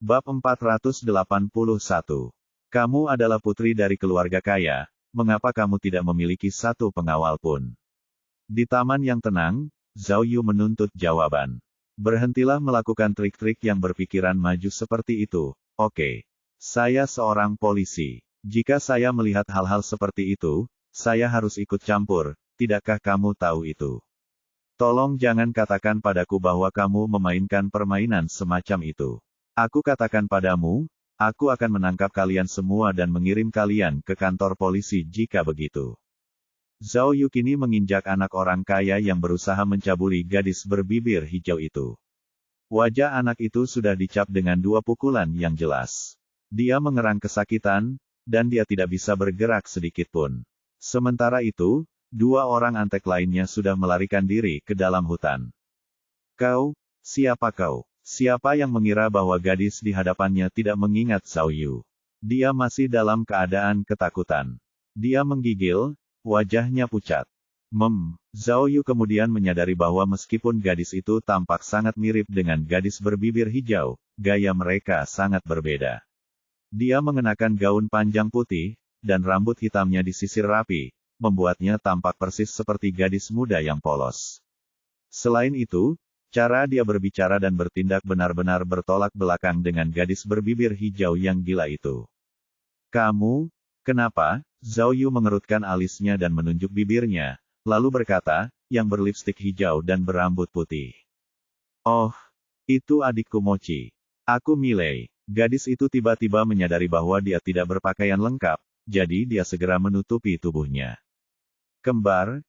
Bab 481. Kamu adalah putri dari keluarga kaya, mengapa kamu tidak memiliki satu pengawal pun? Di taman yang tenang, Zhao Yu menuntut jawaban. Berhentilah melakukan trik-trik yang berpikiran maju seperti itu. Oke. Saya seorang polisi. Jika saya melihat hal-hal seperti itu, saya harus ikut campur, tidakkah kamu tahu itu? Tolong jangan katakan padaku bahwa kamu memainkan permainan semacam itu. Aku katakan padamu, aku akan menangkap kalian semua dan mengirim kalian ke kantor polisi jika begitu. Zhao Yu kini menginjak anak orang kaya yang berusaha mencabuli gadis berbibir hijau itu. Wajah anak itu sudah dicap dengan 2 pukulan yang jelas. Dia mengerang kesakitan, dan dia tidak bisa bergerak sedikit pun. Sementara itu, 2 orang antek lainnya sudah melarikan diri ke dalam hutan. Kau, siapa kau? Siapa yang mengira bahwa gadis di hadapannya tidak mengingat Zhao Yu? Dia masih dalam keadaan ketakutan. Dia menggigil, wajahnya pucat. Zhao Yu kemudian menyadari bahwa meskipun gadis itu tampak sangat mirip dengan gadis berbibir hijau, gaya mereka sangat berbeda. Dia mengenakan gaun panjang putih, dan rambut hitamnya disisir rapi, membuatnya tampak persis seperti gadis muda yang polos. Selain itu, cara dia berbicara dan bertindak benar-benar bertolak belakang dengan gadis berbibir hijau yang gila itu. Kamu, kenapa? Zhao Yu mengerutkan alisnya dan menunjuk bibirnya, lalu berkata, yang berlipstik hijau dan berambut putih. Oh, itu adikku Mochi. Aku Milei. Gadis itu tiba-tiba menyadari bahwa dia tidak berpakaian lengkap, jadi dia segera menutupi tubuhnya. Kembar,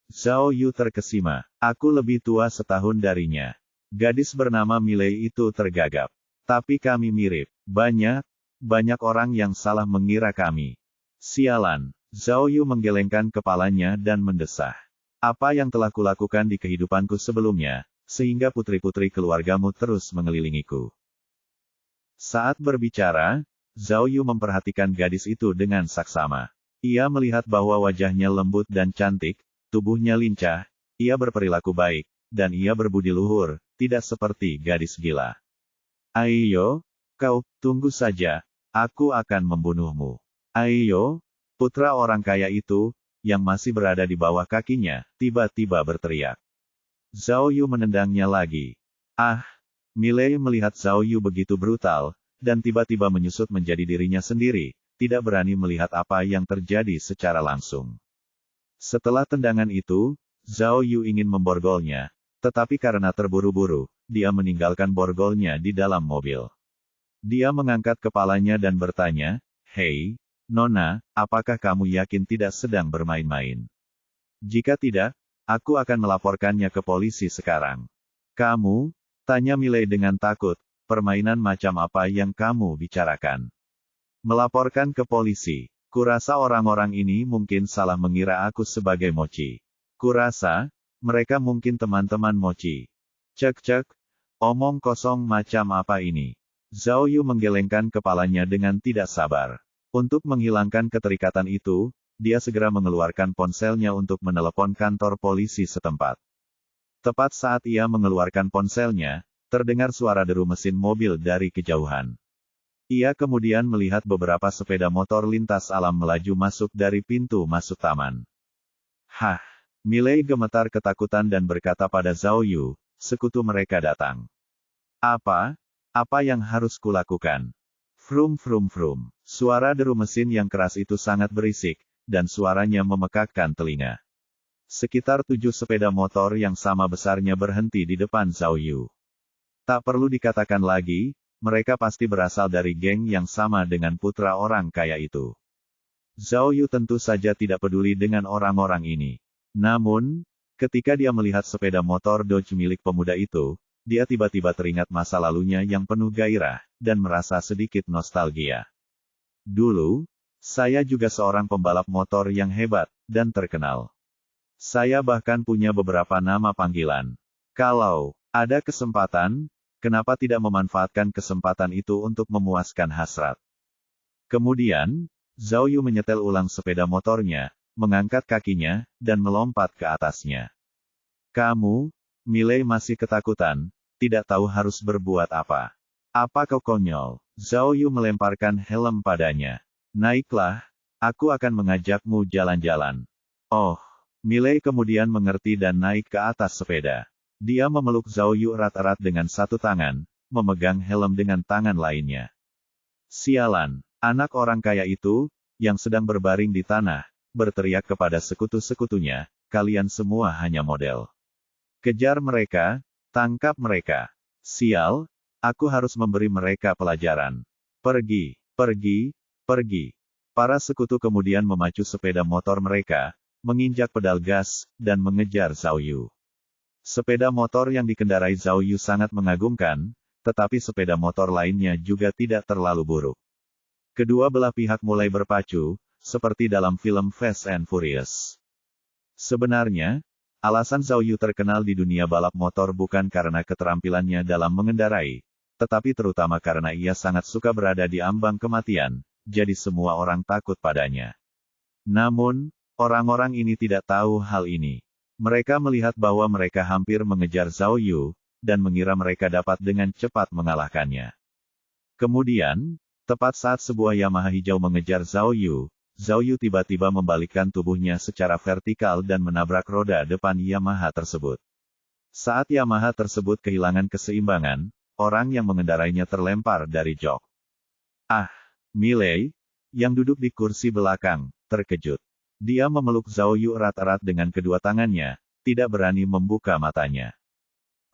Zhao Yu terkesima. Aku lebih tua setahun darinya. Gadis bernama Milei itu tergagap. Tapi kami mirip. Banyak orang yang salah mengira kami. Sialan. Zhao Yu menggelengkan kepalanya dan mendesah. Apa yang telah kulakukan di kehidupanku sebelumnya, sehingga putri-putri keluargamu terus mengelilingiku. Saat berbicara, Zhao Yu memperhatikan gadis itu dengan saksama. Ia melihat bahwa wajahnya lembut dan cantik, tubuhnya lincah, ia berperilaku baik, dan ia berbudi luhur, tidak seperti gadis gila. Ayo, kau, tunggu saja, aku akan membunuhmu. Ayo, putra orang kaya itu, yang masih berada di bawah kakinya, tiba-tiba berteriak. Zhao Yu menendangnya lagi. Milei melihat Zhao Yu begitu brutal, dan tiba-tiba menyusut menjadi dirinya sendiri, tidak berani melihat apa yang terjadi secara langsung. Setelah tendangan itu, Zhao Yu ingin memborgolnya, tetapi karena terburu-buru, dia meninggalkan borgolnya di dalam mobil. Dia mengangkat kepalanya dan bertanya, "Hei, Nona, apakah kamu yakin tidak sedang bermain-main? Jika tidak, aku akan melaporkannya ke polisi sekarang." "Kamu?" tanya Milei dengan takut, "permainan macam apa yang kamu bicarakan?" "Melaporkan ke polisi. Kurasa orang-orang ini mungkin salah mengira aku sebagai Mochi. Kurasa, mereka mungkin teman-teman Mochi." Cek, omong kosong macam apa ini? Zhao Yu menggelengkan kepalanya dengan tidak sabar. Untuk menghilangkan keterikatan itu, dia segera mengeluarkan ponselnya untuk menelepon kantor polisi setempat. Tepat saat ia mengeluarkan ponselnya, terdengar suara deru mesin mobil dari kejauhan. Ia kemudian melihat beberapa sepeda motor lintas alam melaju masuk dari pintu masuk taman. Milei gemetar ketakutan dan berkata pada Zhao Yu, "Sekutu mereka datang. Apa yang harus kulakukan?" Vrum. Suara deru mesin yang keras itu sangat berisik, dan suaranya memekakkan telinga. Sekitar 7 sepeda motor yang sama besarnya berhenti di depan Zhao Yu. Tak perlu dikatakan lagi, mereka pasti berasal dari geng yang sama dengan putra orang kaya itu. Zhao Yu tentu saja tidak peduli dengan orang-orang ini. Namun, ketika dia melihat sepeda motor Dodge milik pemuda itu, dia tiba-tiba teringat masa lalunya yang penuh gairah, dan merasa sedikit nostalgia. Dulu, saya juga seorang pembalap motor yang hebat, dan terkenal. Saya bahkan punya beberapa nama panggilan. Kalau ada kesempatan, kenapa tidak memanfaatkan kesempatan itu untuk memuaskan hasrat? Kemudian, Zhao Yu menyetel ulang sepeda motornya, mengangkat kakinya, dan melompat ke atasnya. Kamu, Milei masih ketakutan, tidak tahu harus berbuat apa. Apa kau konyol? Zhao Yu melemparkan helm padanya. Naiklah, aku akan mengajakmu jalan-jalan. Oh, Milei kemudian mengerti dan naik ke atas sepeda. Dia memeluk Zhao Yu erat-erat dengan satu tangan, memegang helm dengan tangan lainnya. Sialan, anak orang kaya itu, yang sedang berbaring di tanah, berteriak kepada sekutu-sekutunya, kalian semua hanya model. Kejar mereka, tangkap mereka. Sial, aku harus memberi mereka pelajaran. Pergi, pergi, pergi. Para sekutu kemudian memacu sepeda motor mereka, menginjak pedal gas, dan mengejar Zhao Yu. Sepeda motor yang dikendarai Zhao Yu sangat mengagumkan, tetapi sepeda motor lainnya juga tidak terlalu buruk. Kedua belah pihak mulai berpacu, seperti dalam film Fast and Furious. Sebenarnya, alasan Zhao Yu terkenal di dunia balap motor bukan karena keterampilannya dalam mengendarai, tetapi terutama karena ia sangat suka berada di ambang kematian, jadi semua orang takut padanya. Namun, orang-orang ini tidak tahu hal ini. Mereka melihat bahwa mereka hampir mengejar Zhao Yu, dan mengira mereka dapat dengan cepat mengalahkannya. Kemudian, tepat saat sebuah Yamaha hijau mengejar Zhao Yu tiba-tiba membalikkan tubuhnya secara vertikal dan menabrak roda depan Yamaha tersebut. Saat Yamaha tersebut kehilangan keseimbangan, orang yang mengendarainya terlempar dari jok. Ah, Milei, yang duduk di kursi belakang, terkejut. Dia memeluk Zhao Yu erat-erat dengan kedua tangannya, tidak berani membuka matanya.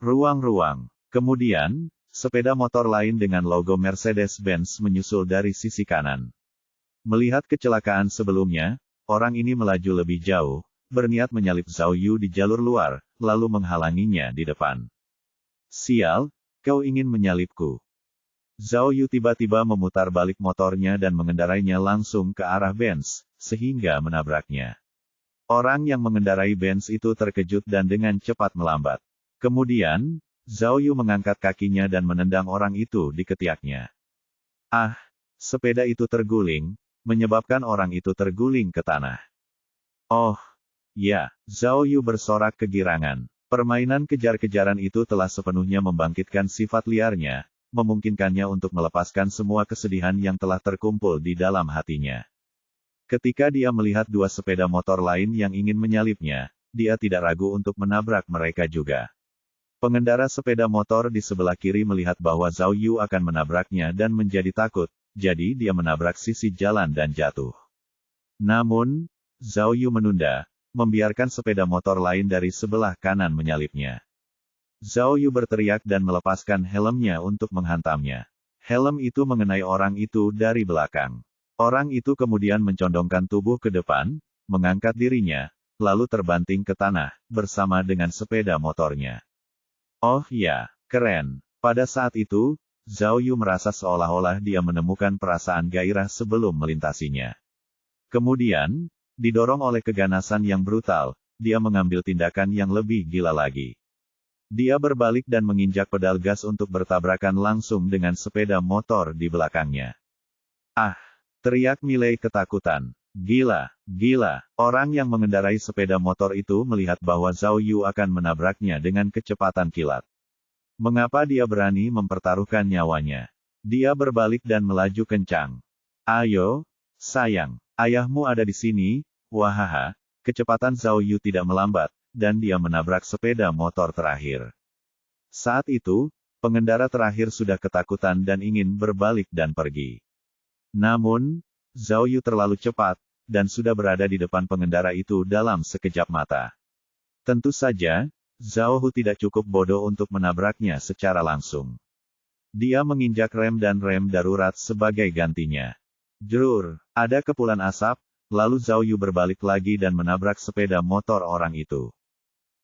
Ruang-ruang. Kemudian, sepeda motor lain dengan logo Mercedes-Benz menyusul dari sisi kanan. Melihat kecelakaan sebelumnya, orang ini melaju lebih jauh, berniat menyalip Zhao Yu di jalur luar, lalu menghalanginya di depan. Sial, kau ingin menyalipku. Zhao Yu tiba-tiba memutar balik motornya dan mengendarainya langsung ke arah Benz, sehingga menabraknya. Orang yang mengendarai Benz itu terkejut dan dengan cepat melambat. Kemudian, Zhao Yu mengangkat kakinya dan menendang orang itu di ketiaknya. Ah, sepeda itu terguling, menyebabkan orang itu terguling ke tanah. Oh, ya, Zhao Yu bersorak kegirangan. Permainan kejar-kejaran itu telah sepenuhnya membangkitkan sifat liarnya, memungkinkannya untuk melepaskan semua kesedihan yang telah terkumpul di dalam hatinya. Ketika dia melihat dua sepeda motor lain yang ingin menyalipnya, dia tidak ragu untuk menabrak mereka juga. Pengendara sepeda motor di sebelah kiri melihat bahwa Zhao Yu akan menabraknya dan menjadi takut, jadi dia menabrak sisi jalan dan jatuh. Namun, Zhao Yu menunda, membiarkan sepeda motor lain dari sebelah kanan menyalipnya. Zhao Yu berteriak dan melepaskan helmnya untuk menghantamnya. Helm itu mengenai orang itu dari belakang. Orang itu kemudian mencondongkan tubuh ke depan, mengangkat dirinya, lalu terbanting ke tanah, bersama dengan sepeda motornya. Oh ya, keren. Pada saat itu, Zhao Yu merasa seolah-olah dia menemukan perasaan gairah sebelum melintasinya. Kemudian, didorong oleh keganasan yang brutal, dia mengambil tindakan yang lebih gila lagi. Dia berbalik dan menginjak pedal gas untuk bertabrakan langsung dengan sepeda motor di belakangnya. Ah! Teriak Milei ketakutan. Gila, gila. Orang yang mengendarai sepeda motor itu melihat bahwa Zhao Yu akan menabraknya dengan kecepatan kilat. Mengapa dia berani mempertaruhkan nyawanya? Dia berbalik dan melaju kencang. Ayo, sayang, ayahmu ada di sini, wahaha. Kecepatan Zhao Yu tidak melambat, dan dia menabrak sepeda motor terakhir. Saat itu, pengendara terakhir sudah ketakutan dan ingin berbalik dan pergi. Namun, Zhao Yu terlalu cepat, dan sudah berada di depan pengendara itu dalam sekejap mata. Tentu saja, Zhao Hu tidak cukup bodoh untuk menabraknya secara langsung. Dia menginjak rem dan rem darurat sebagai gantinya. Jrur, ada kepulan asap, lalu Zhao Yu berbalik lagi dan menabrak sepeda motor orang itu.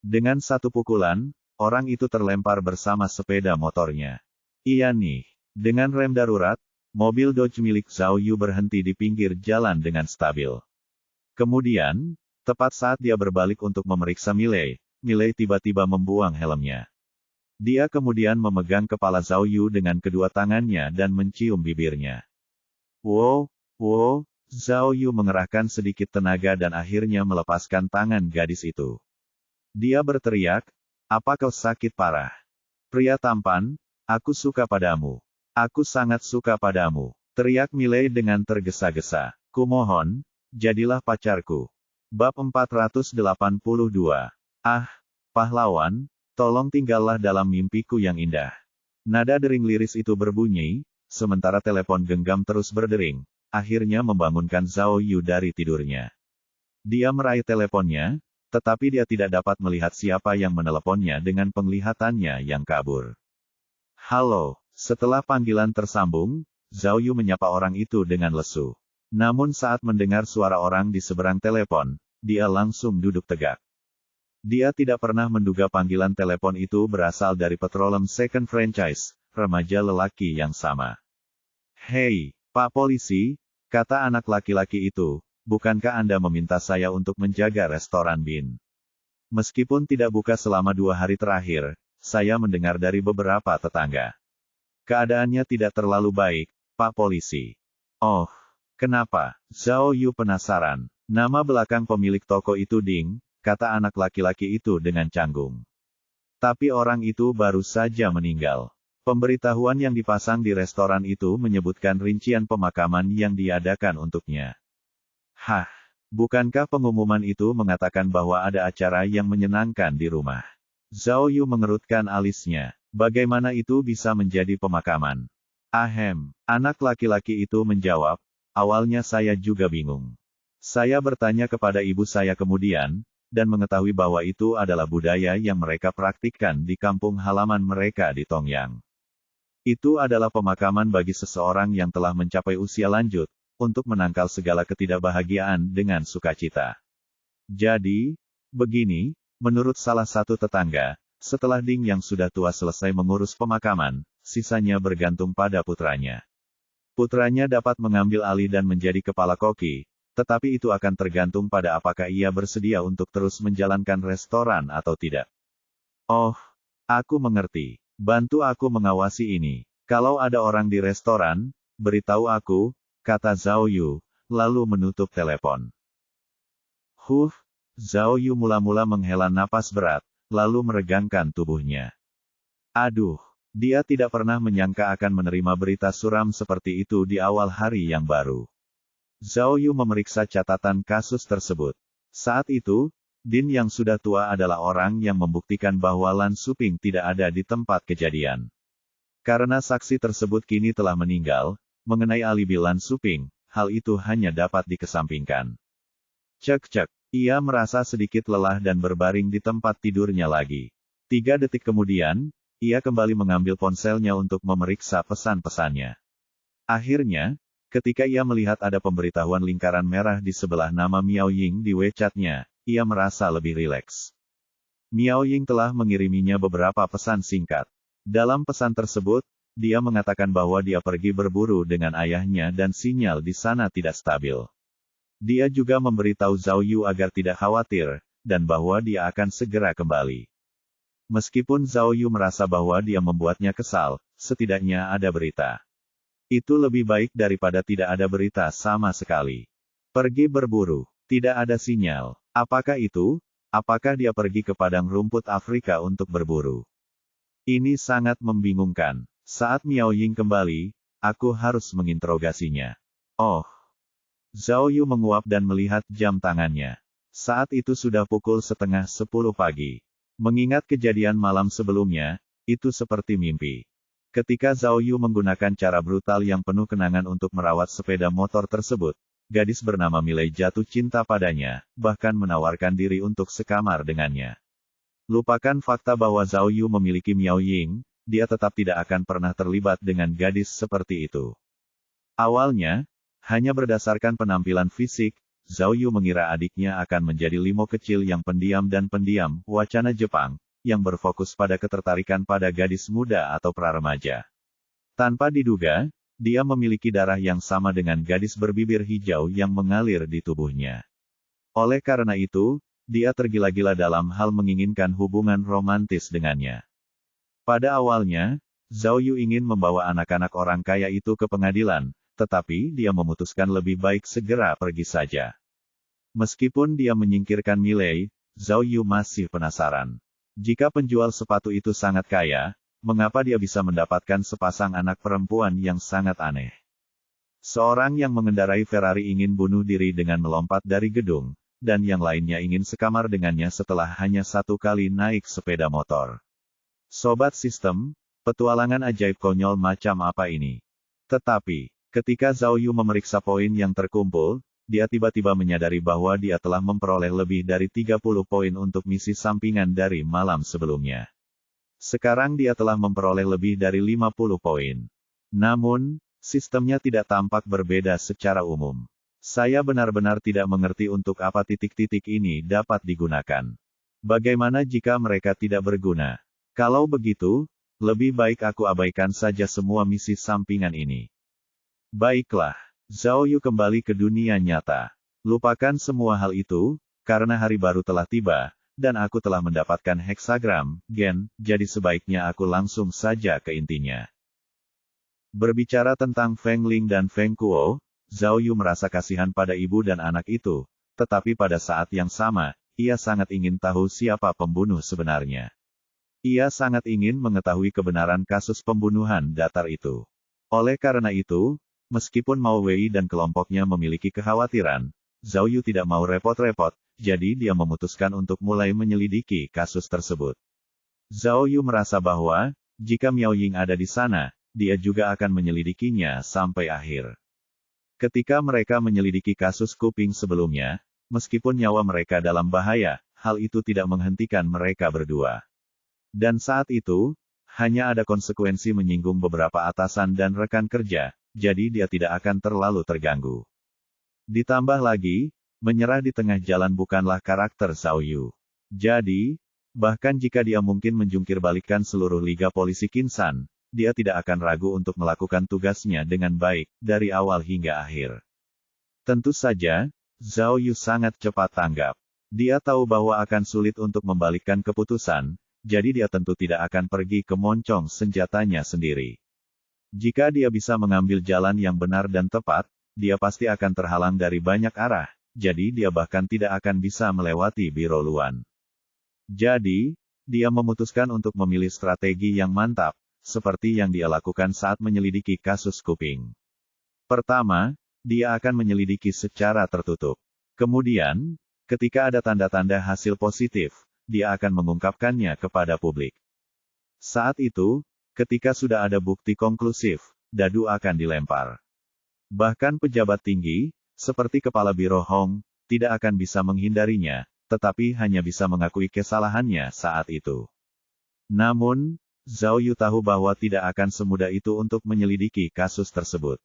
Dengan satu pukulan, orang itu terlempar bersama sepeda motornya. Iya nih, dengan rem darurat, mobil Dodge milik Zhao Yu berhenti di pinggir jalan dengan stabil. Kemudian, tepat saat dia berbalik untuk memeriksa Milei, Milei tiba-tiba membuang helmnya. Dia kemudian memegang kepala Zhao Yu dengan kedua tangannya dan mencium bibirnya. Wow, wow, Zhao Yu mengerahkan sedikit tenaga dan akhirnya melepaskan tangan gadis itu. Dia berteriak, "Apa kau sakit parah? Pria tampan, aku suka padamu." Aku sangat suka padamu, teriak Miley dengan tergesa-gesa. Kumohon, jadilah pacarku. Bab 482. Ah, pahlawan, tolong tinggallah dalam mimpiku yang indah. Nada dering liris itu berbunyi, sementara telepon genggam terus berdering, akhirnya membangunkan Zhao Yu dari tidurnya. Dia meraih teleponnya, tetapi dia tidak dapat melihat siapa yang meneleponnya dengan penglihatannya yang kabur. Halo, setelah panggilan tersambung, Zhao Yu menyapa orang itu dengan lesu. Namun saat mendengar suara orang di seberang telepon, dia langsung duduk tegak. Dia tidak pernah menduga panggilan telepon itu berasal dari Petroleum Second Franchise, remaja lelaki yang sama. Hei, Pak Polisi, kata anak laki-laki itu, bukankah Anda meminta saya untuk menjaga restoran Bin? Meskipun tidak buka selama 2 hari terakhir, saya mendengar dari beberapa tetangga. Keadaannya tidak terlalu baik, Pak Polisi. Oh, kenapa? Zhao Yu penasaran. Nama belakang pemilik toko itu Ding, kata anak laki-laki itu dengan canggung. Tapi orang itu baru saja meninggal. Pemberitahuan yang dipasang di restoran itu menyebutkan rincian pemakaman yang diadakan untuknya. Hah, bukankah pengumuman itu mengatakan bahwa ada acara yang menyenangkan di rumah? Zhao Yu mengerutkan alisnya. Bagaimana itu bisa menjadi pemakaman? Ahem, anak laki-laki itu menjawab, awalnya saya juga bingung. Saya bertanya kepada ibu saya kemudian, dan mengetahui bahwa itu adalah budaya yang mereka praktikkan di kampung halaman mereka di Tongyang. Itu adalah pemakaman bagi seseorang yang telah mencapai usia lanjut, untuk menangkal segala ketidakbahagiaan dengan sukacita. Jadi, begini, menurut salah satu tetangga, setelah Ding yang sudah tua selesai mengurus pemakaman, sisanya bergantung pada putranya. Putranya dapat mengambil alih dan menjadi kepala koki, tetapi itu akan tergantung pada apakah ia bersedia untuk terus menjalankan restoran atau tidak. Oh, aku mengerti. Bantu aku mengawasi ini. Kalau ada orang di restoran, beritahu aku, kata Zhao Yu, lalu menutup telepon. Zhao Yu mula-mula menghela napas berat, lalu meregangkan tubuhnya. Aduh, dia tidak pernah menyangka akan menerima berita suram seperti itu di awal hari yang baru. Zhao Yu memeriksa catatan kasus tersebut. Saat itu, Din yang sudah tua adalah orang yang membuktikan bahwa Lan Suping tidak ada di tempat kejadian. Karena saksi tersebut kini telah meninggal, mengenai alibi Lan Suping, hal itu hanya dapat dikesampingkan. Cek-cek. Ia merasa sedikit lelah dan berbaring di tempat tidurnya lagi. 3 detik kemudian, ia kembali mengambil ponselnya untuk memeriksa pesan-pesannya. Akhirnya, ketika ia melihat ada pemberitahuan lingkaran merah di sebelah nama Miao Ying di WeChat-nya, ia merasa lebih rileks. Miao Ying telah mengiriminya beberapa pesan singkat. Dalam pesan tersebut, dia mengatakan bahwa dia pergi berburu dengan ayahnya dan sinyal di sana tidak stabil. Dia juga memberitahu Zhao Yu agar tidak khawatir, dan bahwa dia akan segera kembali. Meskipun Zhao Yu merasa bahwa dia membuatnya kesal, setidaknya ada berita. Itu lebih baik daripada tidak ada berita sama sekali. Pergi berburu, tidak ada sinyal. Apakah itu? Apakah dia pergi ke padang rumput Afrika untuk berburu? Ini sangat membingungkan. Saat Miao Ying kembali, aku harus menginterogasinya. Oh. Zhao Yu menguap dan melihat jam tangannya. Saat itu sudah pukul 9:30 pagi. Mengingat kejadian malam sebelumnya, itu seperti mimpi. Ketika Zhao Yu menggunakan cara brutal yang penuh kenangan untuk merawat sepeda motor tersebut, gadis bernama Miley jatuh cinta padanya, bahkan menawarkan diri untuk sekamar dengannya. Lupakan fakta bahwa Zhao Yu memiliki Miao Ying, dia tetap tidak akan pernah terlibat dengan gadis seperti itu. Awalnya, hanya berdasarkan penampilan fisik, Zhao Yu mengira adiknya akan menjadi limo kecil yang pendiam dan pendiam, wacana Jepang, yang berfokus pada ketertarikan pada gadis muda atau pra-remaja. Tanpa diduga, dia memiliki darah yang sama dengan gadis berbibir hijau yang mengalir di tubuhnya. Oleh karena itu, dia tergila-gila dalam hal menginginkan hubungan romantis dengannya. Pada awalnya, Zhao Yu ingin membawa anak-anak orang kaya itu ke pengadilan, tetapi dia memutuskan lebih baik segera pergi saja. Meskipun dia menyingkirkan Miley, Zhao Yu masih penasaran. Jika penjual sepatu itu sangat kaya, mengapa dia bisa mendapatkan sepasang anak perempuan yang sangat aneh. Seorang yang mengendarai Ferrari ingin bunuh diri dengan melompat dari gedung, dan yang lainnya ingin sekamar dengannya setelah hanya 1 kali naik sepeda motor. Sobat Sistem, petualangan ajaib konyol macam apa ini? Tetapi, ketika Zhao Yu memeriksa poin yang terkumpul, dia tiba-tiba menyadari bahwa dia telah memperoleh lebih dari 30 poin untuk misi sampingan dari malam sebelumnya. Sekarang dia telah memperoleh lebih dari 50 poin. Namun, sistemnya tidak tampak berbeda secara umum. Saya benar-benar tidak mengerti untuk apa titik-titik ini dapat digunakan. Bagaimana jika mereka tidak berguna? Kalau begitu, lebih baik aku abaikan saja semua misi sampingan ini. Baiklah, Zhao Yu kembali ke dunia nyata. Lupakan semua hal itu, karena hari baru telah tiba, dan aku telah mendapatkan heksagram, gen, jadi sebaiknya aku langsung saja ke intinya. Berbicara tentang Feng Ling dan Feng Kuo, Zhao Yu merasa kasihan pada ibu dan anak itu, tetapi pada saat yang sama, ia sangat ingin tahu siapa pembunuh sebenarnya. Ia sangat ingin mengetahui kebenaran kasus pembunuhan datar itu. Oleh karena itu, meskipun Mao Wei dan kelompoknya memiliki kekhawatiran, Zhao Yu tidak mau repot-repot, jadi dia memutuskan untuk mulai menyelidiki kasus tersebut. Zhao Yu merasa bahwa, jika Miao Ying ada di sana, dia juga akan menyelidikinya sampai akhir. Ketika mereka menyelidiki kasus kuping sebelumnya, meskipun nyawa mereka dalam bahaya, hal itu tidak menghentikan mereka berdua. Dan saat itu, hanya ada konsekuensi menyinggung beberapa atasan dan rekan kerja, jadi dia tidak akan terlalu terganggu. Ditambah lagi, menyerah di tengah jalan bukanlah karakter Zhao Yu. Jadi, bahkan jika dia mungkin menjungkir-balikkan seluruh Liga Polisi Kinsan, dia tidak akan ragu untuk melakukan tugasnya dengan baik, dari awal hingga akhir. Tentu saja, Zhao Yu sangat cepat tanggap. Dia tahu bahwa akan sulit untuk membalikkan keputusan, jadi dia tentu tidak akan pergi ke moncong senjatanya sendiri. Jika dia bisa mengambil jalan yang benar dan tepat, dia pasti akan terhalang dari banyak arah, jadi dia bahkan tidak akan bisa melewati Biro Luan. Jadi, dia memutuskan untuk memilih strategi yang mantap, seperti yang dia lakukan saat menyelidiki kasus kuping. Pertama, dia akan menyelidiki secara tertutup. Kemudian, ketika ada tanda-tanda hasil positif, dia akan mengungkapkannya kepada publik. Saat itu, ketika sudah ada bukti konklusif, dadu akan dilempar. Bahkan pejabat tinggi, seperti Kepala Biro Hong, tidak akan bisa menghindarinya, tetapi hanya bisa mengakui kesalahannya saat itu. Namun, Zhao Yu tahu bahwa tidak akan semudah itu untuk menyelidiki kasus tersebut.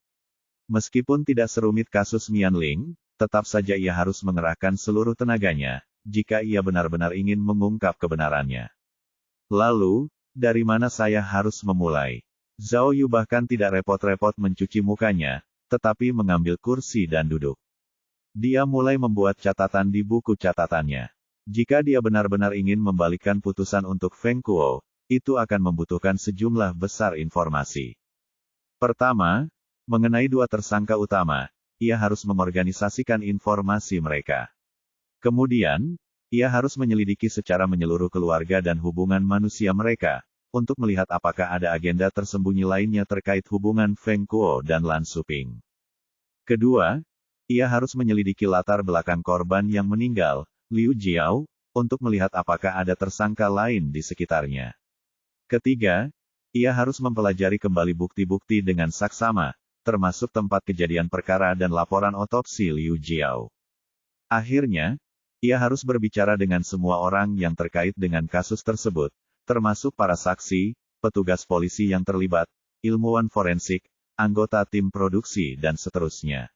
Meskipun tidak serumit kasus Mianling, tetap saja ia harus mengerahkan seluruh tenaganya, jika ia benar-benar ingin mengungkap kebenarannya. Lalu, dari mana saya harus memulai? Zhao Yu bahkan tidak repot-repot mencuci mukanya, tetapi mengambil kursi dan duduk. Dia mulai membuat catatan di buku catatannya. Jika dia benar-benar ingin membalikkan putusan untuk Feng Kuo, itu akan membutuhkan sejumlah besar informasi. Pertama, mengenai 2 tersangka utama, ia harus mengorganisasikan informasi mereka. Kemudian, ia harus menyelidiki secara menyeluruh keluarga dan hubungan manusia mereka, untuk melihat apakah ada agenda tersembunyi lainnya terkait hubungan Feng Kuo dan Lan Shuping. Kedua, ia harus menyelidiki latar belakang korban yang meninggal, Liu Jiao, untuk melihat apakah ada tersangka lain di sekitarnya. Ketiga, ia harus mempelajari kembali bukti-bukti dengan saksama, termasuk tempat kejadian perkara dan laporan otopsi Liu Jiao. Akhirnya, ia harus berbicara dengan semua orang yang terkait dengan kasus tersebut, termasuk para saksi, petugas polisi yang terlibat, ilmuwan forensik, anggota tim produksi dan seterusnya.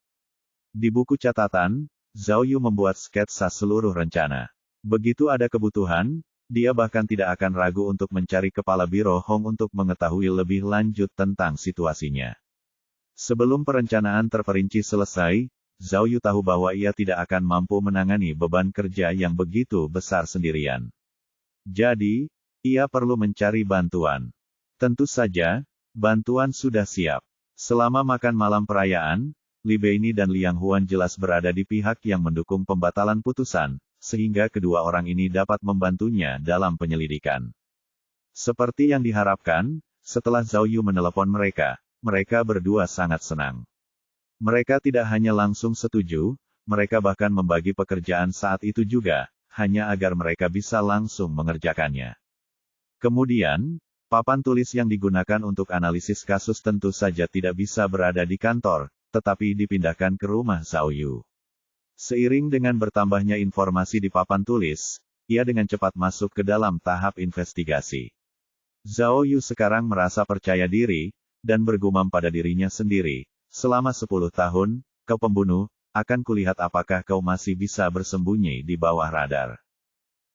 Di buku catatan, Zhao Yu membuat sketsa seluruh rencana. Begitu ada kebutuhan, dia bahkan tidak akan ragu untuk mencari Kepala Biro Hong untuk mengetahui lebih lanjut tentang situasinya. Sebelum perencanaan terperinci selesai, Zhao Yu tahu bahwa ia tidak akan mampu menangani beban kerja yang begitu besar sendirian. Jadi, ia perlu mencari bantuan. Tentu saja, bantuan sudah siap. Selama makan malam perayaan, Li Beini dan Liang Huan jelas berada di pihak yang mendukung pembatalan putusan, sehingga kedua orang ini dapat membantunya dalam penyelidikan. Seperti yang diharapkan, setelah Zhao Yu menelepon mereka, mereka berdua sangat senang. Mereka tidak hanya langsung setuju, mereka bahkan membagi pekerjaan saat itu juga, hanya agar mereka bisa langsung mengerjakannya. Kemudian, papan tulis yang digunakan untuk analisis kasus tentu saja tidak bisa berada di kantor, tetapi dipindahkan ke rumah Zhao Yu. Seiring dengan bertambahnya informasi di papan tulis, ia dengan cepat masuk ke dalam tahap investigasi. Zhao Yu sekarang merasa percaya diri, dan bergumam pada dirinya sendiri, selama 10 tahun, kau pembunuh, akan kulihat apakah kau masih bisa bersembunyi di bawah radar.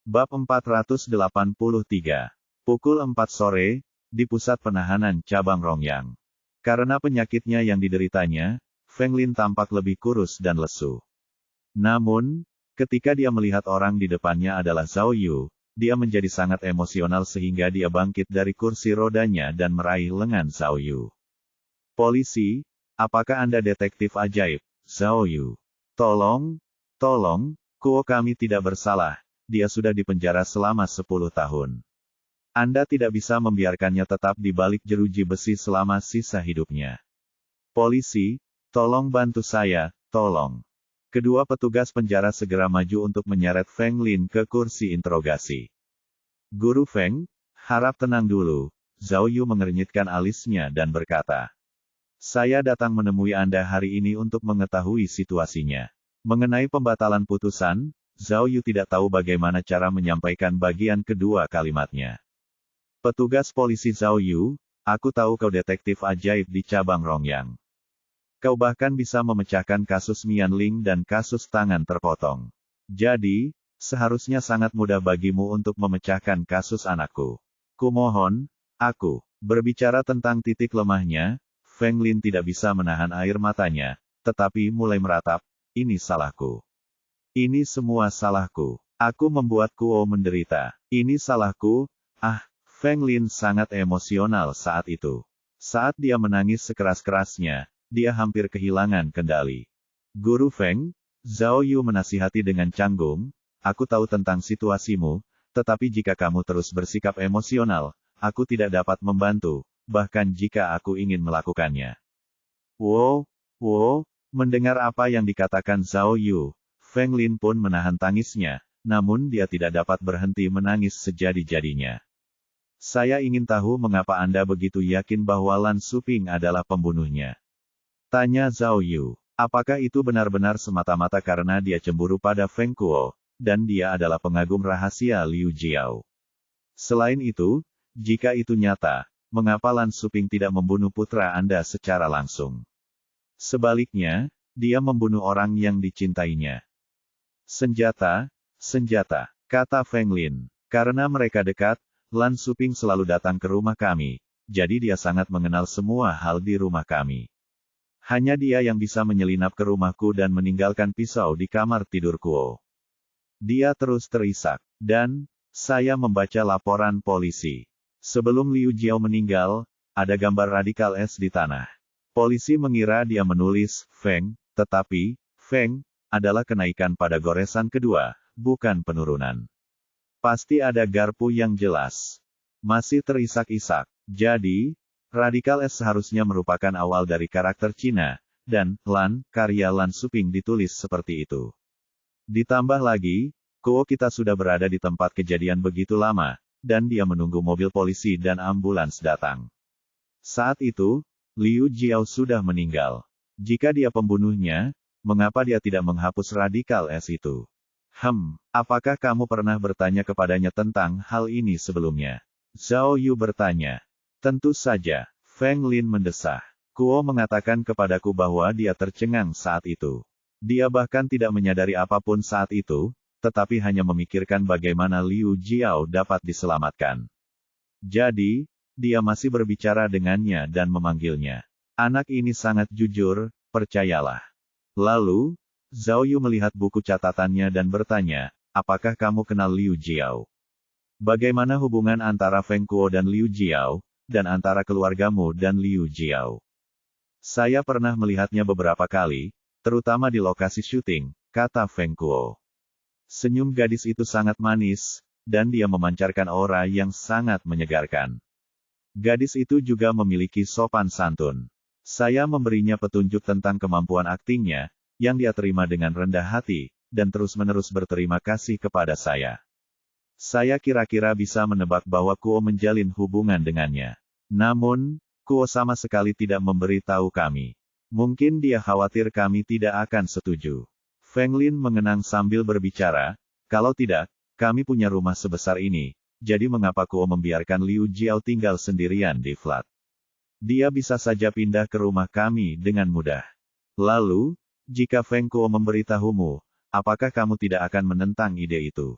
Bab 483. Pukul 4 sore, di pusat penahanan cabang Rongyang. Karena penyakitnya yang dideritanya, Feng Lin tampak lebih kurus dan lesu. Namun, ketika dia melihat orang di depannya adalah Zhao Yu, dia menjadi sangat emosional sehingga dia bangkit dari kursi rodanya dan meraih lengan Zhao Yu. Polisi, apakah Anda detektif ajaib, Zhao Yu? Tolong, Kuo kami tidak bersalah, dia sudah dipenjara selama 10 tahun. Anda tidak bisa membiarkannya tetap di balik jeruji besi selama sisa hidupnya. Polisi, tolong bantu saya, tolong. Kedua petugas penjara segera maju untuk menyeret Feng Lin ke kursi interogasi. Guru Feng, harap tenang dulu, Zhao Yu mengernyitkan alisnya dan berkata. Saya datang menemui Anda hari ini untuk mengetahui situasinya. Mengenai pembatalan putusan, Zhao Yu tidak tahu bagaimana cara menyampaikan bagian kedua kalimatnya. Petugas polisi Zhao Yu, aku tahu kau detektif ajaib di cabang Rongyang. Kau bahkan bisa memecahkan kasus Mianling dan kasus tangan terpotong. Jadi, seharusnya sangat mudah bagimu untuk memecahkan kasus anakku. Kumohon, aku. Berbicara tentang titik lemahnya, Feng Lin tidak bisa menahan air matanya, tetapi mulai meratap, ini salahku. Ini semua salahku. Aku membuat Kuo menderita. Ini salahku. Feng Lin sangat emosional saat itu. Saat dia menangis sekeras-kerasnya, dia hampir kehilangan kendali. Guru Feng, Zhao Yu menasihati dengan canggung, aku tahu tentang situasimu, tetapi jika kamu terus bersikap emosional, aku tidak dapat membantu, bahkan jika aku ingin melakukannya. Wow, mendengar apa yang dikatakan Zhao Yu, Feng Lin pun menahan tangisnya, namun dia tidak dapat berhenti menangis sejadi-jadinya. Saya ingin tahu mengapa Anda begitu yakin bahwa Lan Suping adalah pembunuhnya. Tanya Zhao Yu, apakah itu benar-benar semata-mata karena dia cemburu pada Feng Kuo, dan dia adalah pengagum rahasia Liu Jiao. Selain itu, jika itu nyata, mengapa Lan Suping tidak membunuh putra Anda secara langsung? Sebaliknya, dia membunuh orang yang dicintainya. Senjata, kata Feng Lin. Karena mereka dekat, Lan Suping selalu datang ke rumah kami, jadi dia sangat mengenal semua hal di rumah kami. Hanya dia yang bisa menyelinap ke rumahku dan meninggalkan pisau di kamar tidur Kuo. Dia terus terisak. Dan, saya membaca laporan polisi. Sebelum Liu Jiao meninggal, ada gambar radikal S di tanah. Polisi mengira dia menulis, Feng, tetapi, Feng, adalah kenaikan pada goresan kedua, bukan penurunan. Pasti ada garpu yang jelas. Masih terisak-isak. Jadi, radikal S seharusnya merupakan awal dari karakter Cina, dan Lan, karya Lan Suping ditulis seperti itu. Ditambah lagi, Kuo kita sudah berada di tempat kejadian begitu lama, dan dia menunggu mobil polisi dan ambulans datang. Saat itu, Liu Jiao sudah meninggal. Jika dia pembunuhnya, mengapa dia tidak menghapus radikal S itu? Apakah kamu pernah bertanya kepadanya tentang hal ini sebelumnya? Zhao Yu bertanya. Tentu saja, Feng Lin mendesah. Kuo mengatakan kepadaku bahwa dia tercengang saat itu. Dia bahkan tidak menyadari apapun saat itu, tetapi hanya memikirkan bagaimana Liu Jiao dapat diselamatkan. Jadi, dia masih berbicara dengannya dan memanggilnya. Anak ini sangat jujur, percayalah. Lalu, Zhao Yu melihat buku catatannya dan bertanya, apakah kamu kenal Liu Jiao? Bagaimana hubungan antara Feng Kuo dan Liu Jiao, dan antara keluargamu dan Liu Jiao? Saya pernah melihatnya beberapa kali, terutama di lokasi syuting, kata Feng Kuo. Senyum gadis itu sangat manis, dan dia memancarkan aura yang sangat menyegarkan. Gadis itu juga memiliki sopan santun. Saya memberinya petunjuk tentang kemampuan aktingnya, yang dia terima dengan rendah hati, dan terus-menerus berterima kasih kepada saya. Saya kira-kira bisa menebak bahwa Kuo menjalin hubungan dengannya. Namun, Kuo sama sekali tidak memberitahu kami. Mungkin dia khawatir kami tidak akan setuju. Feng Lin mengenang sambil berbicara, kalau tidak, kami punya rumah sebesar ini, jadi mengapa Kuo membiarkan Liu Jiao tinggal sendirian di flat? Dia bisa saja pindah ke rumah kami dengan mudah. Lalu, jika Feng Kuo memberitahumu, apakah kamu tidak akan menentang ide itu?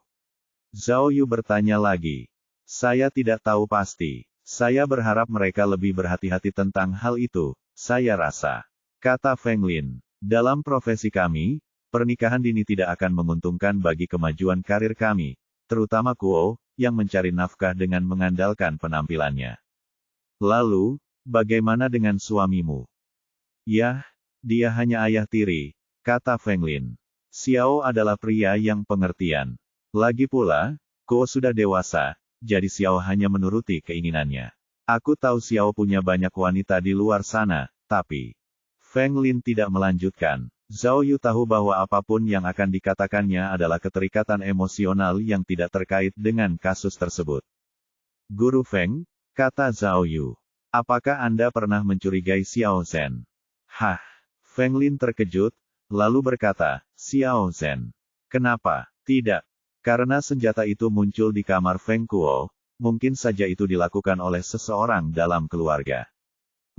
Zhao Yu bertanya lagi. Saya tidak tahu pasti. Saya berharap mereka lebih berhati-hati tentang hal itu, saya rasa. Kata Feng Lin, dalam profesi kami, pernikahan dini tidak akan menguntungkan bagi kemajuan karir kami, terutama Kuo, yang mencari nafkah dengan mengandalkan penampilannya. Lalu, bagaimana dengan suamimu? Yah, dia hanya ayah tiri, kata Feng Lin. Xiao adalah pria yang pengertian. Lagi pula, Kuo sudah dewasa, jadi Xiao hanya menuruti keinginannya. Aku tahu Xiao punya banyak wanita di luar sana, tapi... Feng Lin tidak melanjutkan. Zhao Yu tahu bahwa apapun yang akan dikatakannya adalah keterikatan emosional yang tidak terkait dengan kasus tersebut. Guru Feng, kata Zhao Yu. Apakah Anda pernah mencurigai Xiao Zhen? Hah? Feng Lin terkejut, lalu berkata, Xiao Zhen. Kenapa? Tidak. Karena senjata itu muncul di kamar Feng Kuo, mungkin saja itu dilakukan oleh seseorang dalam keluarga.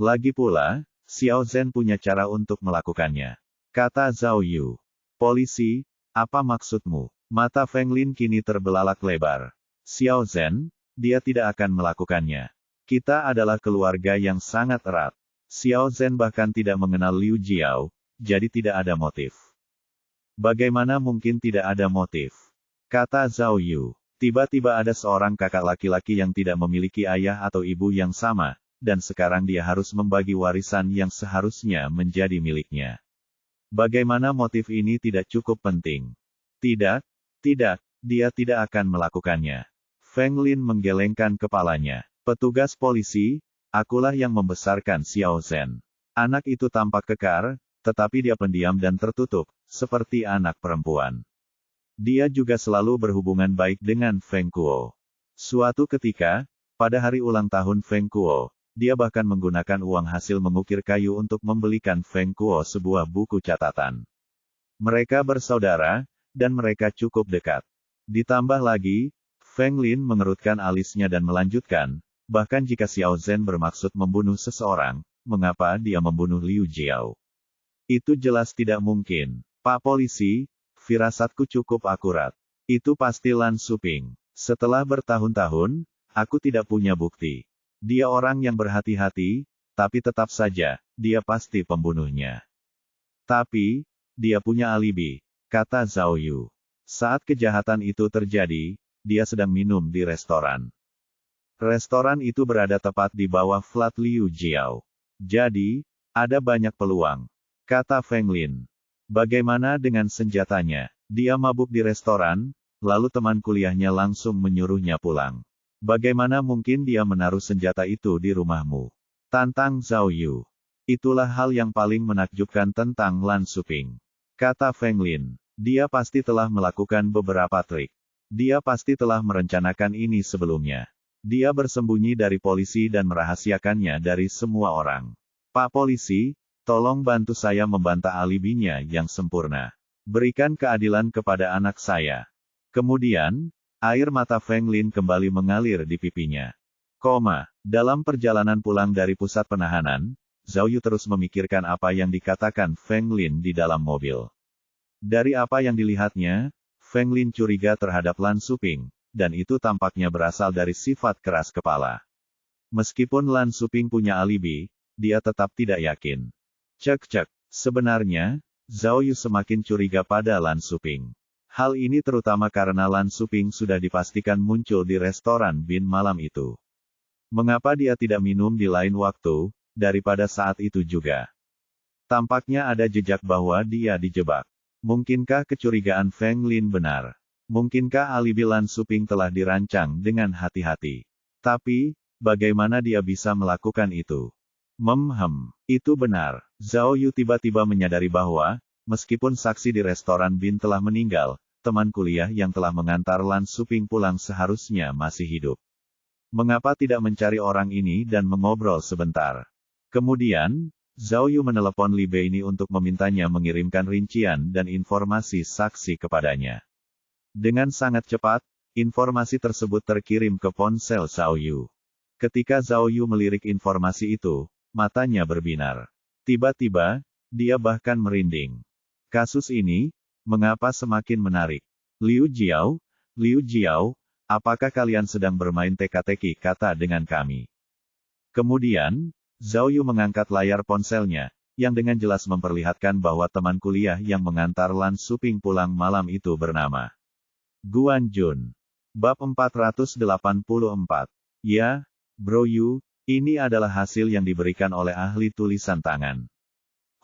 Lagi pula, Xiao Zhen punya cara untuk melakukannya. Kata Zhao Yu. Polisi, apa maksudmu? Mata Feng Lin kini terbelalak lebar. Xiao Zhen, dia tidak akan melakukannya. Kita adalah keluarga yang sangat erat. Xiao Zhen bahkan tidak mengenal Liu Jiao, jadi tidak ada motif. Bagaimana mungkin tidak ada motif? Kata Zhao Yu. Tiba-tiba ada seorang kakak laki-laki yang tidak memiliki ayah atau ibu yang sama, dan sekarang dia harus membagi warisan yang seharusnya menjadi miliknya. Bagaimana motif ini tidak cukup penting? Tidak, dia tidak akan melakukannya. Feng Lin menggelengkan kepalanya. Petugas polisi, akulah yang membesarkan Xiao Zhen. Anak itu tampak kekar, tetapi dia pendiam dan tertutup, seperti anak perempuan. Dia juga selalu berhubungan baik dengan Feng Kuo. Suatu ketika, pada hari ulang tahun Feng Kuo, dia bahkan menggunakan uang hasil mengukir kayu untuk membelikan Feng Kuo sebuah buku catatan. Mereka bersaudara, dan mereka cukup dekat. Ditambah lagi, Feng Lin mengerutkan alisnya dan melanjutkan, bahkan jika Xiao Zhen bermaksud membunuh seseorang, mengapa dia membunuh Liu Jiao? Itu jelas tidak mungkin. Pak Polisi, firasatku cukup akurat. Itu pasti Lan Suping. Setelah bertahun-tahun, aku tidak punya bukti. Dia orang yang berhati-hati, tapi tetap saja, dia pasti pembunuhnya. Tapi, dia punya alibi, kata Zhao Yu. Saat kejahatan itu terjadi, dia sedang minum di restoran. Restoran itu berada tepat di bawah flat Liu Jiao. Jadi, ada banyak peluang, kata Feng Lin. Bagaimana dengan senjatanya? Dia mabuk di restoran, lalu teman kuliahnya langsung menyuruhnya pulang. Bagaimana mungkin dia menaruh senjata itu di rumahmu? Tantang Zhao Yu. Itulah hal yang paling menakjubkan tentang Lan Suping. Kata Feng Lin. Dia pasti telah melakukan beberapa trik. Dia pasti telah merencanakan ini sebelumnya. Dia bersembunyi dari polisi dan merahasiakannya dari semua orang. Pak Polisi, tolong bantu saya membantah alibinya yang sempurna. Berikan keadilan kepada anak saya. Kemudian, air mata Feng Lin kembali mengalir di pipinya. Dalam perjalanan pulang dari pusat penahanan, Zhao Yu terus memikirkan apa yang dikatakan Feng Lin di dalam mobil. Dari apa yang dilihatnya, Feng Lin curiga terhadap Lan Suping, dan itu tampaknya berasal dari sifat keras kepala. Meskipun Lan Suping punya alibi, dia tetap tidak yakin. Cek, sebenarnya, Zhao Yu semakin curiga pada Lan Suping. Hal ini terutama karena Lan Suping sudah dipastikan muncul di restoran Bin malam itu. Mengapa dia tidak minum di lain waktu, daripada saat itu juga? Tampaknya ada jejak bahwa dia dijebak. Mungkinkah kecurigaan Feng Lin benar? Mungkinkah alibi Lan Suping telah dirancang dengan hati-hati? Tapi, bagaimana dia bisa melakukan itu? Itu benar. Zhao Yu tiba-tiba menyadari bahwa, meskipun saksi di restoran Bin telah meninggal, teman kuliah yang telah mengantar Lan Suping pulang seharusnya masih hidup. Mengapa tidak mencari orang ini dan mengobrol sebentar? Kemudian, Zhao Yu menelepon Li Beini untuk memintanya mengirimkan rincian dan informasi saksi kepadanya. Dengan sangat cepat, informasi tersebut terkirim ke ponsel Zhao Yu. Ketika Zhao Yu melirik informasi itu, matanya berbinar. Tiba-tiba, dia bahkan merinding. Kasus ini, mengapa semakin menarik? Liu Jiao, apakah kalian sedang bermain teka-teki kata dengan kami? Kemudian, Zhao Yu mengangkat layar ponselnya, yang dengan jelas memperlihatkan bahwa teman kuliah yang mengantar Lan Suping pulang malam itu bernama Guan Jun. Bab 484. Ya, Bro Yu, ini adalah hasil yang diberikan oleh ahli tulisan tangan.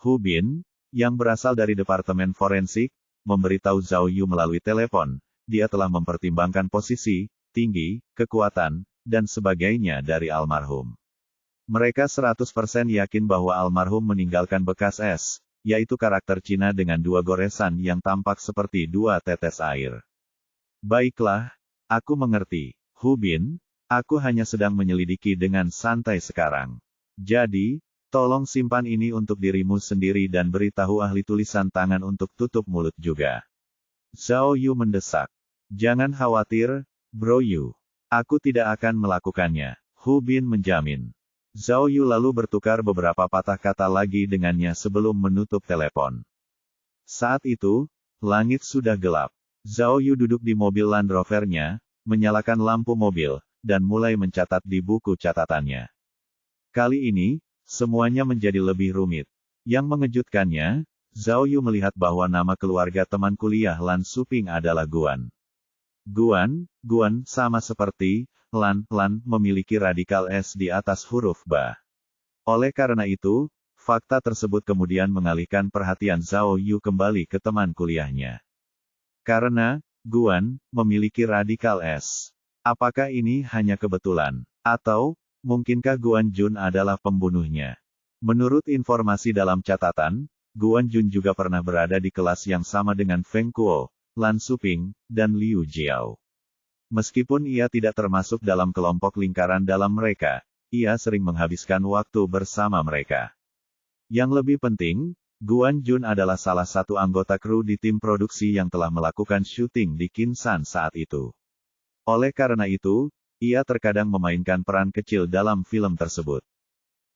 Hu Bin, yang berasal dari Departemen Forensik, memberitahu Zhao Yu melalui telepon, dia telah mempertimbangkan posisi, tinggi, kekuatan, dan sebagainya dari almarhum. Mereka 100% yakin bahwa almarhum meninggalkan bekas es, yaitu karakter Cina dengan dua goresan yang tampak seperti dua tetes air. Baiklah, aku mengerti, Hu Bin, aku hanya sedang menyelidiki dengan santai sekarang. Jadi, tolong simpan ini untuk dirimu sendiri dan beritahu ahli tulisan tangan untuk tutup mulut juga. Zhao Yu mendesak. Jangan khawatir, Bro Yu. Aku tidak akan melakukannya, Hu Bin menjamin. Zhao Yu lalu bertukar beberapa patah kata lagi dengannya sebelum menutup telepon. Saat itu, langit sudah gelap. Zhao Yu duduk di mobil Land Rover-nya, menyalakan lampu mobil, dan mulai mencatat di buku catatannya. Kali ini, semuanya menjadi lebih rumit. Yang mengejutkannya, Zhao Yu melihat bahwa nama keluarga teman kuliah Lan Suping adalah Guan. Guan, sama seperti Lan, memiliki radikal S di atas huruf Ba. Oleh karena itu, fakta tersebut kemudian mengalihkan perhatian Zhao Yu kembali ke teman kuliahnya. Karena, Guan, memiliki radikal S. Apakah ini hanya kebetulan? Atau, mungkinkah Guan Jun adalah pembunuhnya? Menurut informasi dalam catatan, Guan Jun juga pernah berada di kelas yang sama dengan Feng Kuo, Lan Suping, dan Liu Jiao. Meskipun ia tidak termasuk dalam kelompok lingkaran dalam mereka, ia sering menghabiskan waktu bersama mereka. Yang lebih penting, Guan Jun adalah salah satu anggota kru di tim produksi yang telah melakukan syuting di Kinsan saat itu. Oleh karena itu, ia terkadang memainkan peran kecil dalam film tersebut.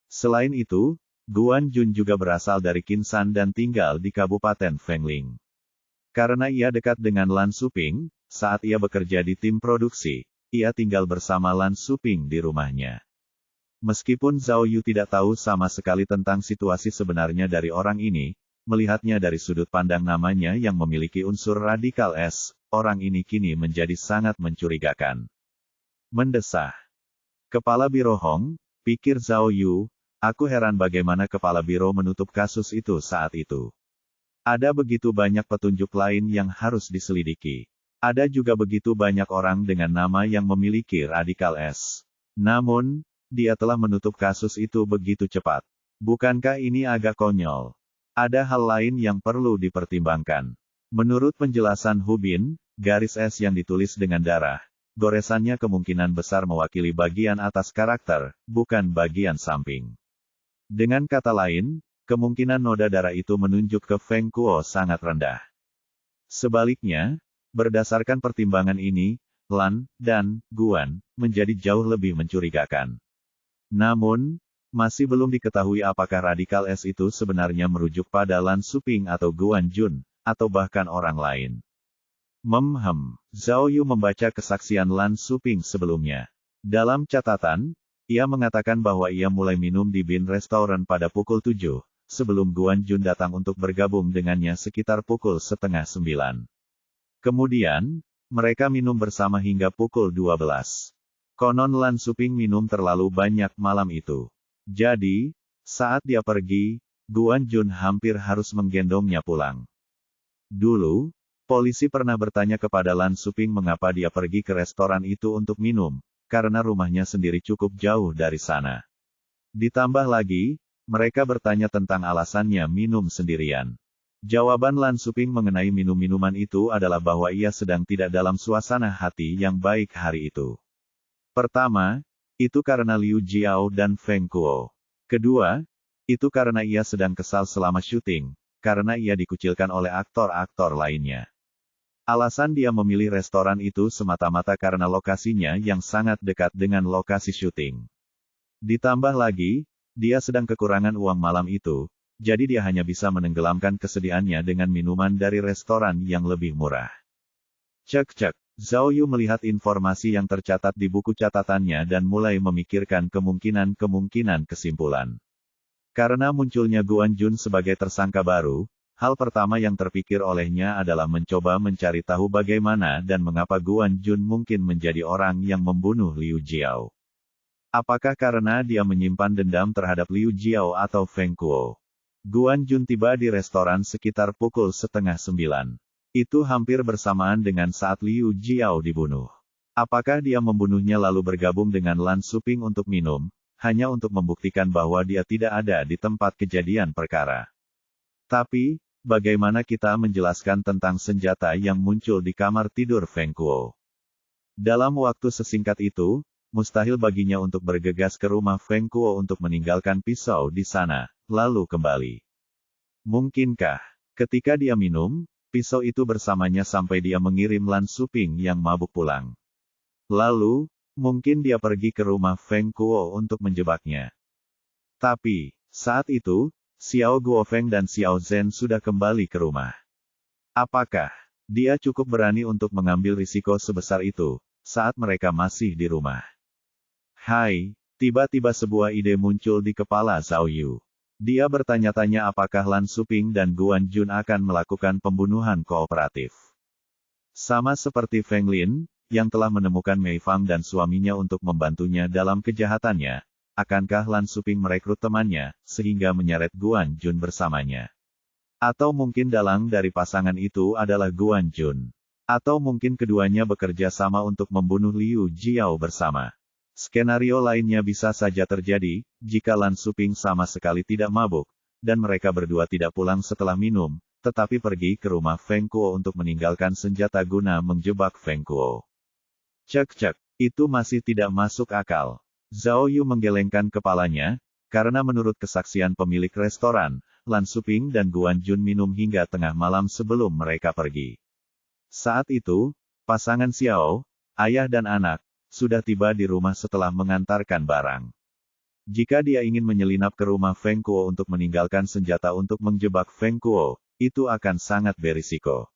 Selain itu, Guan Jun juga berasal dari Kinsan dan tinggal di Kabupaten Fengling. Karena ia dekat dengan Lan Suping, saat ia bekerja di tim produksi, ia tinggal bersama Lan Suping di rumahnya. Meskipun Zhao Yu tidak tahu sama sekali tentang situasi sebenarnya dari orang ini, melihatnya dari sudut pandang namanya yang memiliki unsur radikal S, orang ini kini menjadi sangat mencurigakan. Mendesah. Kepala Biro Hong, pikir Zhao Yu, aku heran bagaimana Kepala Biro menutup kasus itu saat itu. Ada begitu banyak petunjuk lain yang harus diselidiki. Ada juga begitu banyak orang dengan nama yang memiliki radikal S. Namun, dia telah menutup kasus itu begitu cepat. Bukankah ini agak konyol? Ada hal lain yang perlu dipertimbangkan. Menurut penjelasan Hu Bin, garis S yang ditulis dengan darah, goresannya kemungkinan besar mewakili bagian atas karakter, bukan bagian samping. Dengan kata lain, kemungkinan noda darah itu menunjuk ke Feng Kuo sangat rendah. Sebaliknya, berdasarkan pertimbangan ini, Lan, dan Guan, menjadi jauh lebih mencurigakan. Namun, masih belum diketahui apakah radikal S itu sebenarnya merujuk pada Lan Suping atau Guan Jun, atau bahkan orang lain. Zhao Yu membaca kesaksian Lan Suping sebelumnya. Dalam catatan, ia mengatakan bahwa ia mulai minum di Bin Restaurant pada pukul 7, sebelum Guan Jun datang untuk bergabung dengannya sekitar pukul 8:30. Kemudian, mereka minum bersama hingga pukul 12. Konon Lan Suping minum terlalu banyak malam itu. Jadi, saat dia pergi, Guan Jun hampir harus menggendongnya pulang. Dulu, Polisi pernah bertanya kepada Lan Suping mengapa dia pergi ke restoran itu untuk minum, karena rumahnya sendiri cukup jauh dari sana. Ditambah lagi, mereka bertanya tentang alasannya minum sendirian. Jawaban Lan Suping mengenai minum-minuman itu adalah bahwa ia sedang tidak dalam suasana hati yang baik hari itu. Pertama, itu karena Liu Jiao dan Feng Kuo. Kedua, itu karena ia sedang kesal selama syuting, karena ia dikucilkan oleh aktor-aktor lainnya. Alasan dia memilih restoran itu semata-mata karena lokasinya yang sangat dekat dengan lokasi syuting. Ditambah lagi, dia sedang kekurangan uang malam itu, jadi dia hanya bisa menenggelamkan kesedihannya dengan minuman dari restoran yang lebih murah. Cek. Zhao Yu melihat informasi yang tercatat di buku catatannya dan mulai memikirkan kemungkinan kesimpulan. Karena munculnya Guan Jun sebagai tersangka baru, hal pertama yang terpikir olehnya adalah mencoba mencari tahu bagaimana dan mengapa Guan Jun mungkin menjadi orang yang membunuh Liu Jiao. Apakah karena dia menyimpan dendam terhadap Liu Jiao atau Feng Kuo? Guan Jun tiba di restoran sekitar pukul 8:30. Itu hampir bersamaan dengan saat Liu Jiao dibunuh. Apakah dia membunuhnya lalu bergabung dengan Lan Suping untuk minum, hanya untuk membuktikan bahwa dia tidak ada di tempat kejadian perkara? Tapi, bagaimana kita menjelaskan tentang senjata yang muncul di kamar tidur Feng Kuo? Dalam waktu sesingkat itu, mustahil baginya untuk bergegas ke rumah Feng Kuo untuk meninggalkan pisau di sana, lalu kembali. Mungkinkah, ketika dia minum, pisau itu bersamanya sampai dia mengirim Lan Suping yang mabuk pulang? Lalu, mungkin dia pergi ke rumah Feng Kuo untuk menjebaknya. Tapi, saat itu, Xiao Guofeng dan Xiao Zhen sudah kembali ke rumah. Apakah dia cukup berani untuk mengambil risiko sebesar itu, saat mereka masih di rumah? Hai, tiba-tiba sebuah ide muncul di kepala Zhao Yu. Dia bertanya-tanya apakah Lan Suping dan Guan Jun akan melakukan pembunuhan kooperatif. Sama seperti Feng Lin, yang telah menemukan Mei Fang dan suaminya untuk membantunya dalam kejahatannya, akankah Lan Suping merekrut temannya, sehingga menyeret Guan Jun bersamanya? Atau mungkin dalang dari pasangan itu adalah Guan Jun. Atau mungkin keduanya bekerja sama untuk membunuh Liu Jiao bersama. Skenario lainnya bisa saja terjadi, jika Lan Suping sama sekali tidak mabuk, dan mereka berdua tidak pulang setelah minum, tetapi pergi ke rumah Feng Kuo untuk meninggalkan senjata guna menjebak Feng Kuo. Cek, itu masih tidak masuk akal. Zhao Yu menggelengkan kepalanya, karena menurut kesaksian pemilik restoran, Lan Suping dan Guan Jun minum hingga tengah malam sebelum mereka pergi. Saat itu, pasangan Xiao, ayah dan anak, sudah tiba di rumah setelah mengantarkan barang. Jika dia ingin menyelinap ke rumah Feng Kuo untuk meninggalkan senjata untuk menjebak Feng Kuo, itu akan sangat berisiko.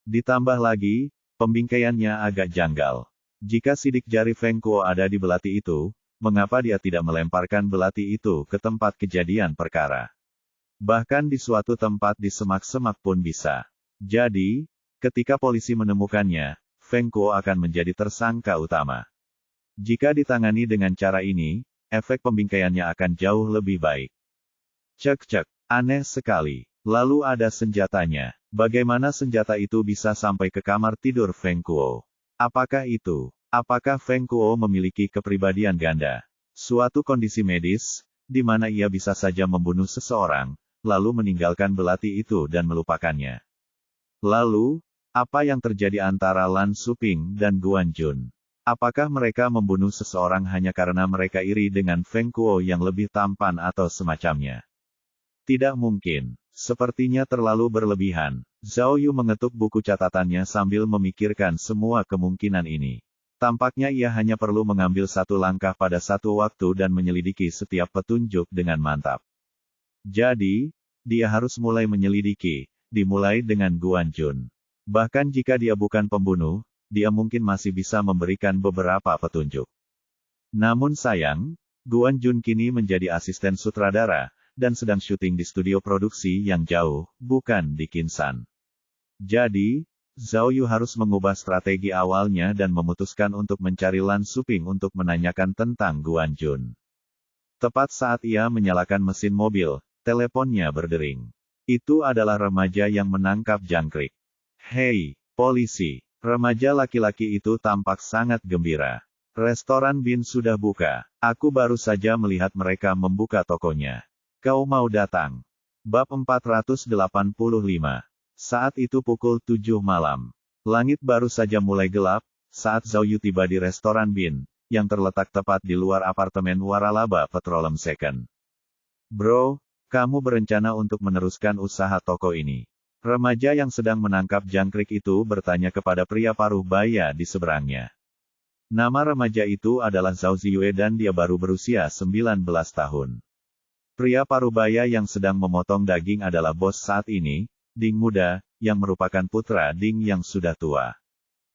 Ditambah lagi, pembingkaiannya agak janggal. Jika sidik jari Feng Kuo ada di belati itu, mengapa dia tidak melemparkan belati itu ke tempat kejadian perkara? Bahkan di suatu tempat di semak-semak pun bisa. Jadi, ketika polisi menemukannya, Feng Kuo akan menjadi tersangka utama. Jika ditangani dengan cara ini, efek pembingkaiannya akan jauh lebih baik. Cek, aneh sekali. Lalu ada senjatanya. Bagaimana senjata itu bisa sampai ke kamar tidur Feng Kuo? Apakah Feng Kuo memiliki kepribadian ganda? Suatu kondisi medis, di mana ia bisa saja membunuh seseorang, lalu meninggalkan belati itu dan melupakannya. Lalu, apa yang terjadi antara Lan Suping dan Guan Jun? Apakah mereka membunuh seseorang hanya karena mereka iri dengan Feng Kuo yang lebih tampan atau semacamnya? Tidak mungkin. Sepertinya terlalu berlebihan. Zhao Yu mengetuk buku catatannya sambil memikirkan semua kemungkinan ini. Tampaknya ia hanya perlu mengambil satu langkah pada satu waktu dan menyelidiki setiap petunjuk dengan mantap. Jadi, dia harus mulai menyelidiki, dimulai dengan Guan Jun. Bahkan jika dia bukan pembunuh, dia mungkin masih bisa memberikan beberapa petunjuk. Namun sayang, Guan Jun kini menjadi asisten sutradara, dan sedang syuting di studio produksi yang jauh, bukan di Kinsan. Jadi, Zhao Yu harus mengubah strategi awalnya dan memutuskan untuk mencari Lan Suping untuk menanyakan tentang Guan Jun. Tepat saat ia menyalakan mesin mobil, teleponnya berdering. Itu adalah remaja yang menangkap jangkrik. Hei, polisi. Remaja laki-laki itu tampak sangat gembira. Restoran Bin sudah buka. Aku baru saja melihat mereka membuka tokonya. Kau mau datang? Bab 485. Saat itu pukul 7 malam. Langit baru saja mulai gelap, saat Zhao Yu tiba di restoran Bin, yang terletak tepat di luar apartemen Waralaba Petroleum Second. Bro, kamu berencana untuk meneruskan usaha toko ini? Remaja yang sedang menangkap jangkrik itu bertanya kepada pria paruh baya di seberangnya. Nama remaja itu adalah Zhao Ziyue dan dia baru berusia 19 tahun. Pria parubaya yang sedang memotong daging adalah bos saat ini, Ding muda, yang merupakan putra Ding yang sudah tua.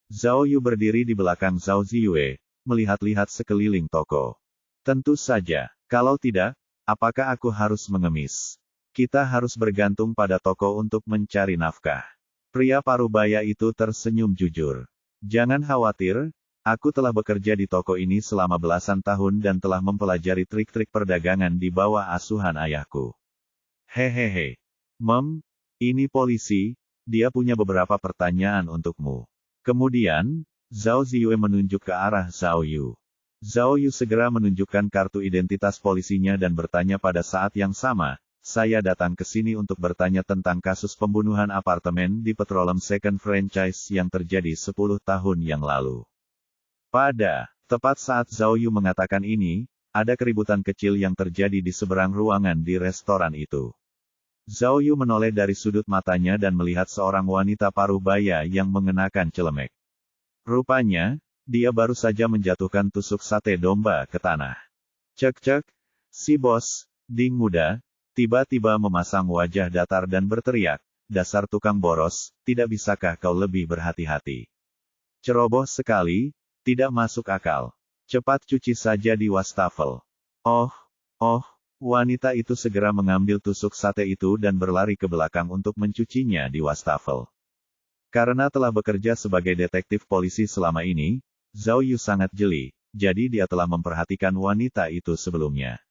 Zhao Yu berdiri di belakang Zhao Ziyue, melihat-lihat sekeliling toko. Tentu saja, kalau tidak, apakah aku harus mengemis? Kita harus bergantung pada toko untuk mencari nafkah. Pria parubaya itu tersenyum jujur. Jangan khawatir, aku telah bekerja di toko ini selama belasan tahun dan telah mempelajari trik-trik perdagangan di bawah asuhan ayahku. Hehehe. Ini polisi, dia punya beberapa pertanyaan untukmu. Kemudian, Zhao Ziyue menunjuk ke arah Zhao Yu. Zhao Yu segera menunjukkan kartu identitas polisinya dan bertanya pada saat yang sama, saya datang ke sini untuk bertanya tentang kasus pembunuhan apartemen di Petroleum Second Franchise yang terjadi 10 tahun yang lalu. Pada tepat saat Zhao Yu mengatakan ini, ada keributan kecil yang terjadi di seberang ruangan di restoran itu. Zhao Yu menoleh dari sudut matanya dan melihat seorang wanita paruh baya yang mengenakan celemek. Rupanya, dia baru saja menjatuhkan tusuk sate domba ke tanah. Cek-cek, si bos, Ding muda, tiba-tiba memasang wajah datar dan berteriak, dasar tukang boros, tidak bisakah kau lebih berhati-hati? Ceroboh sekali, tidak masuk akal. Cepat cuci saja di wastafel. Wanita itu segera mengambil tusuk sate itu dan berlari ke belakang untuk mencucinya di wastafel. Karena telah bekerja sebagai detektif polisi selama ini, Zhao Yu sangat jeli, jadi dia telah memperhatikan wanita itu sebelumnya.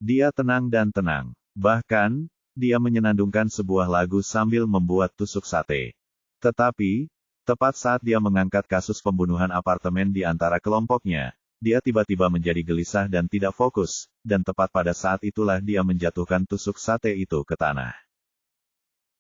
Dia tenang dan tenang. Bahkan, dia menyenandungkan sebuah lagu sambil membuat tusuk sate. Tetapi, tepat saat dia mengangkat kasus pembunuhan apartemen di antara kelompoknya, dia tiba-tiba menjadi gelisah dan tidak fokus, dan tepat pada saat itulah dia menjatuhkan tusuk sate itu ke tanah.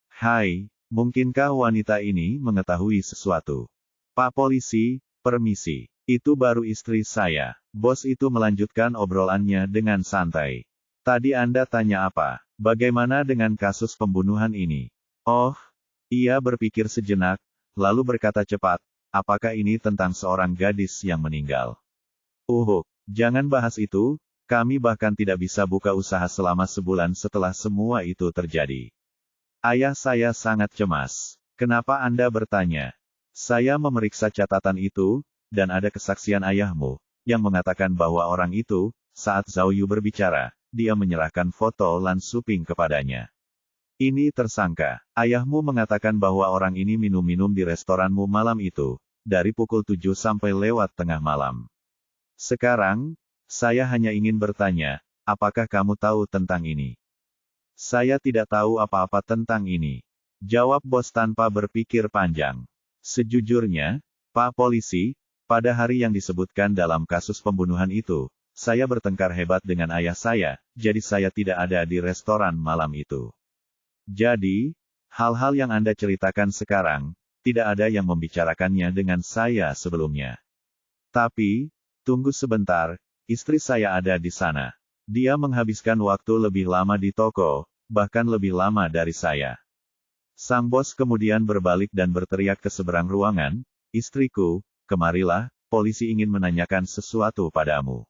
Hai, mungkinkah wanita ini mengetahui sesuatu? Pak polisi, permisi. Itu baru istri saya. Bos itu melanjutkan obrolannya dengan santai. Tadi Anda tanya apa? Bagaimana dengan kasus pembunuhan ini? Ia berpikir sejenak, lalu berkata cepat, apakah ini tentang seorang gadis yang meninggal? Jangan bahas itu, kami bahkan tidak bisa buka usaha selama sebulan setelah semua itu terjadi. Ayah saya sangat cemas. Kenapa Anda bertanya? Saya memeriksa catatan itu, dan ada kesaksian ayahmu, yang mengatakan bahwa orang itu, saat Zhao Yu berbicara, dia menyerahkan foto Lan Suping kepadanya. Ini tersangka. Ayahmu mengatakan bahwa orang ini minum-minum di restoranmu malam itu, dari pukul 7 sampai lewat tengah malam. Sekarang, saya hanya ingin bertanya, apakah kamu tahu tentang ini? Saya tidak tahu apa-apa tentang ini. Jawab bos tanpa berpikir panjang. Sejujurnya, Pak Polisi, pada hari yang disebutkan dalam kasus pembunuhan itu, saya bertengkar hebat dengan ayah saya, jadi saya tidak ada di restoran malam itu. Jadi, hal-hal yang Anda ceritakan sekarang, tidak ada yang membicarakannya dengan saya sebelumnya. Tapi, tunggu sebentar, istri saya ada di sana. Dia menghabiskan waktu lebih lama di toko, bahkan lebih lama dari saya. Sang bos kemudian berbalik dan berteriak ke seberang ruangan, istriku, kemarilah, polisi ingin menanyakan sesuatu padamu.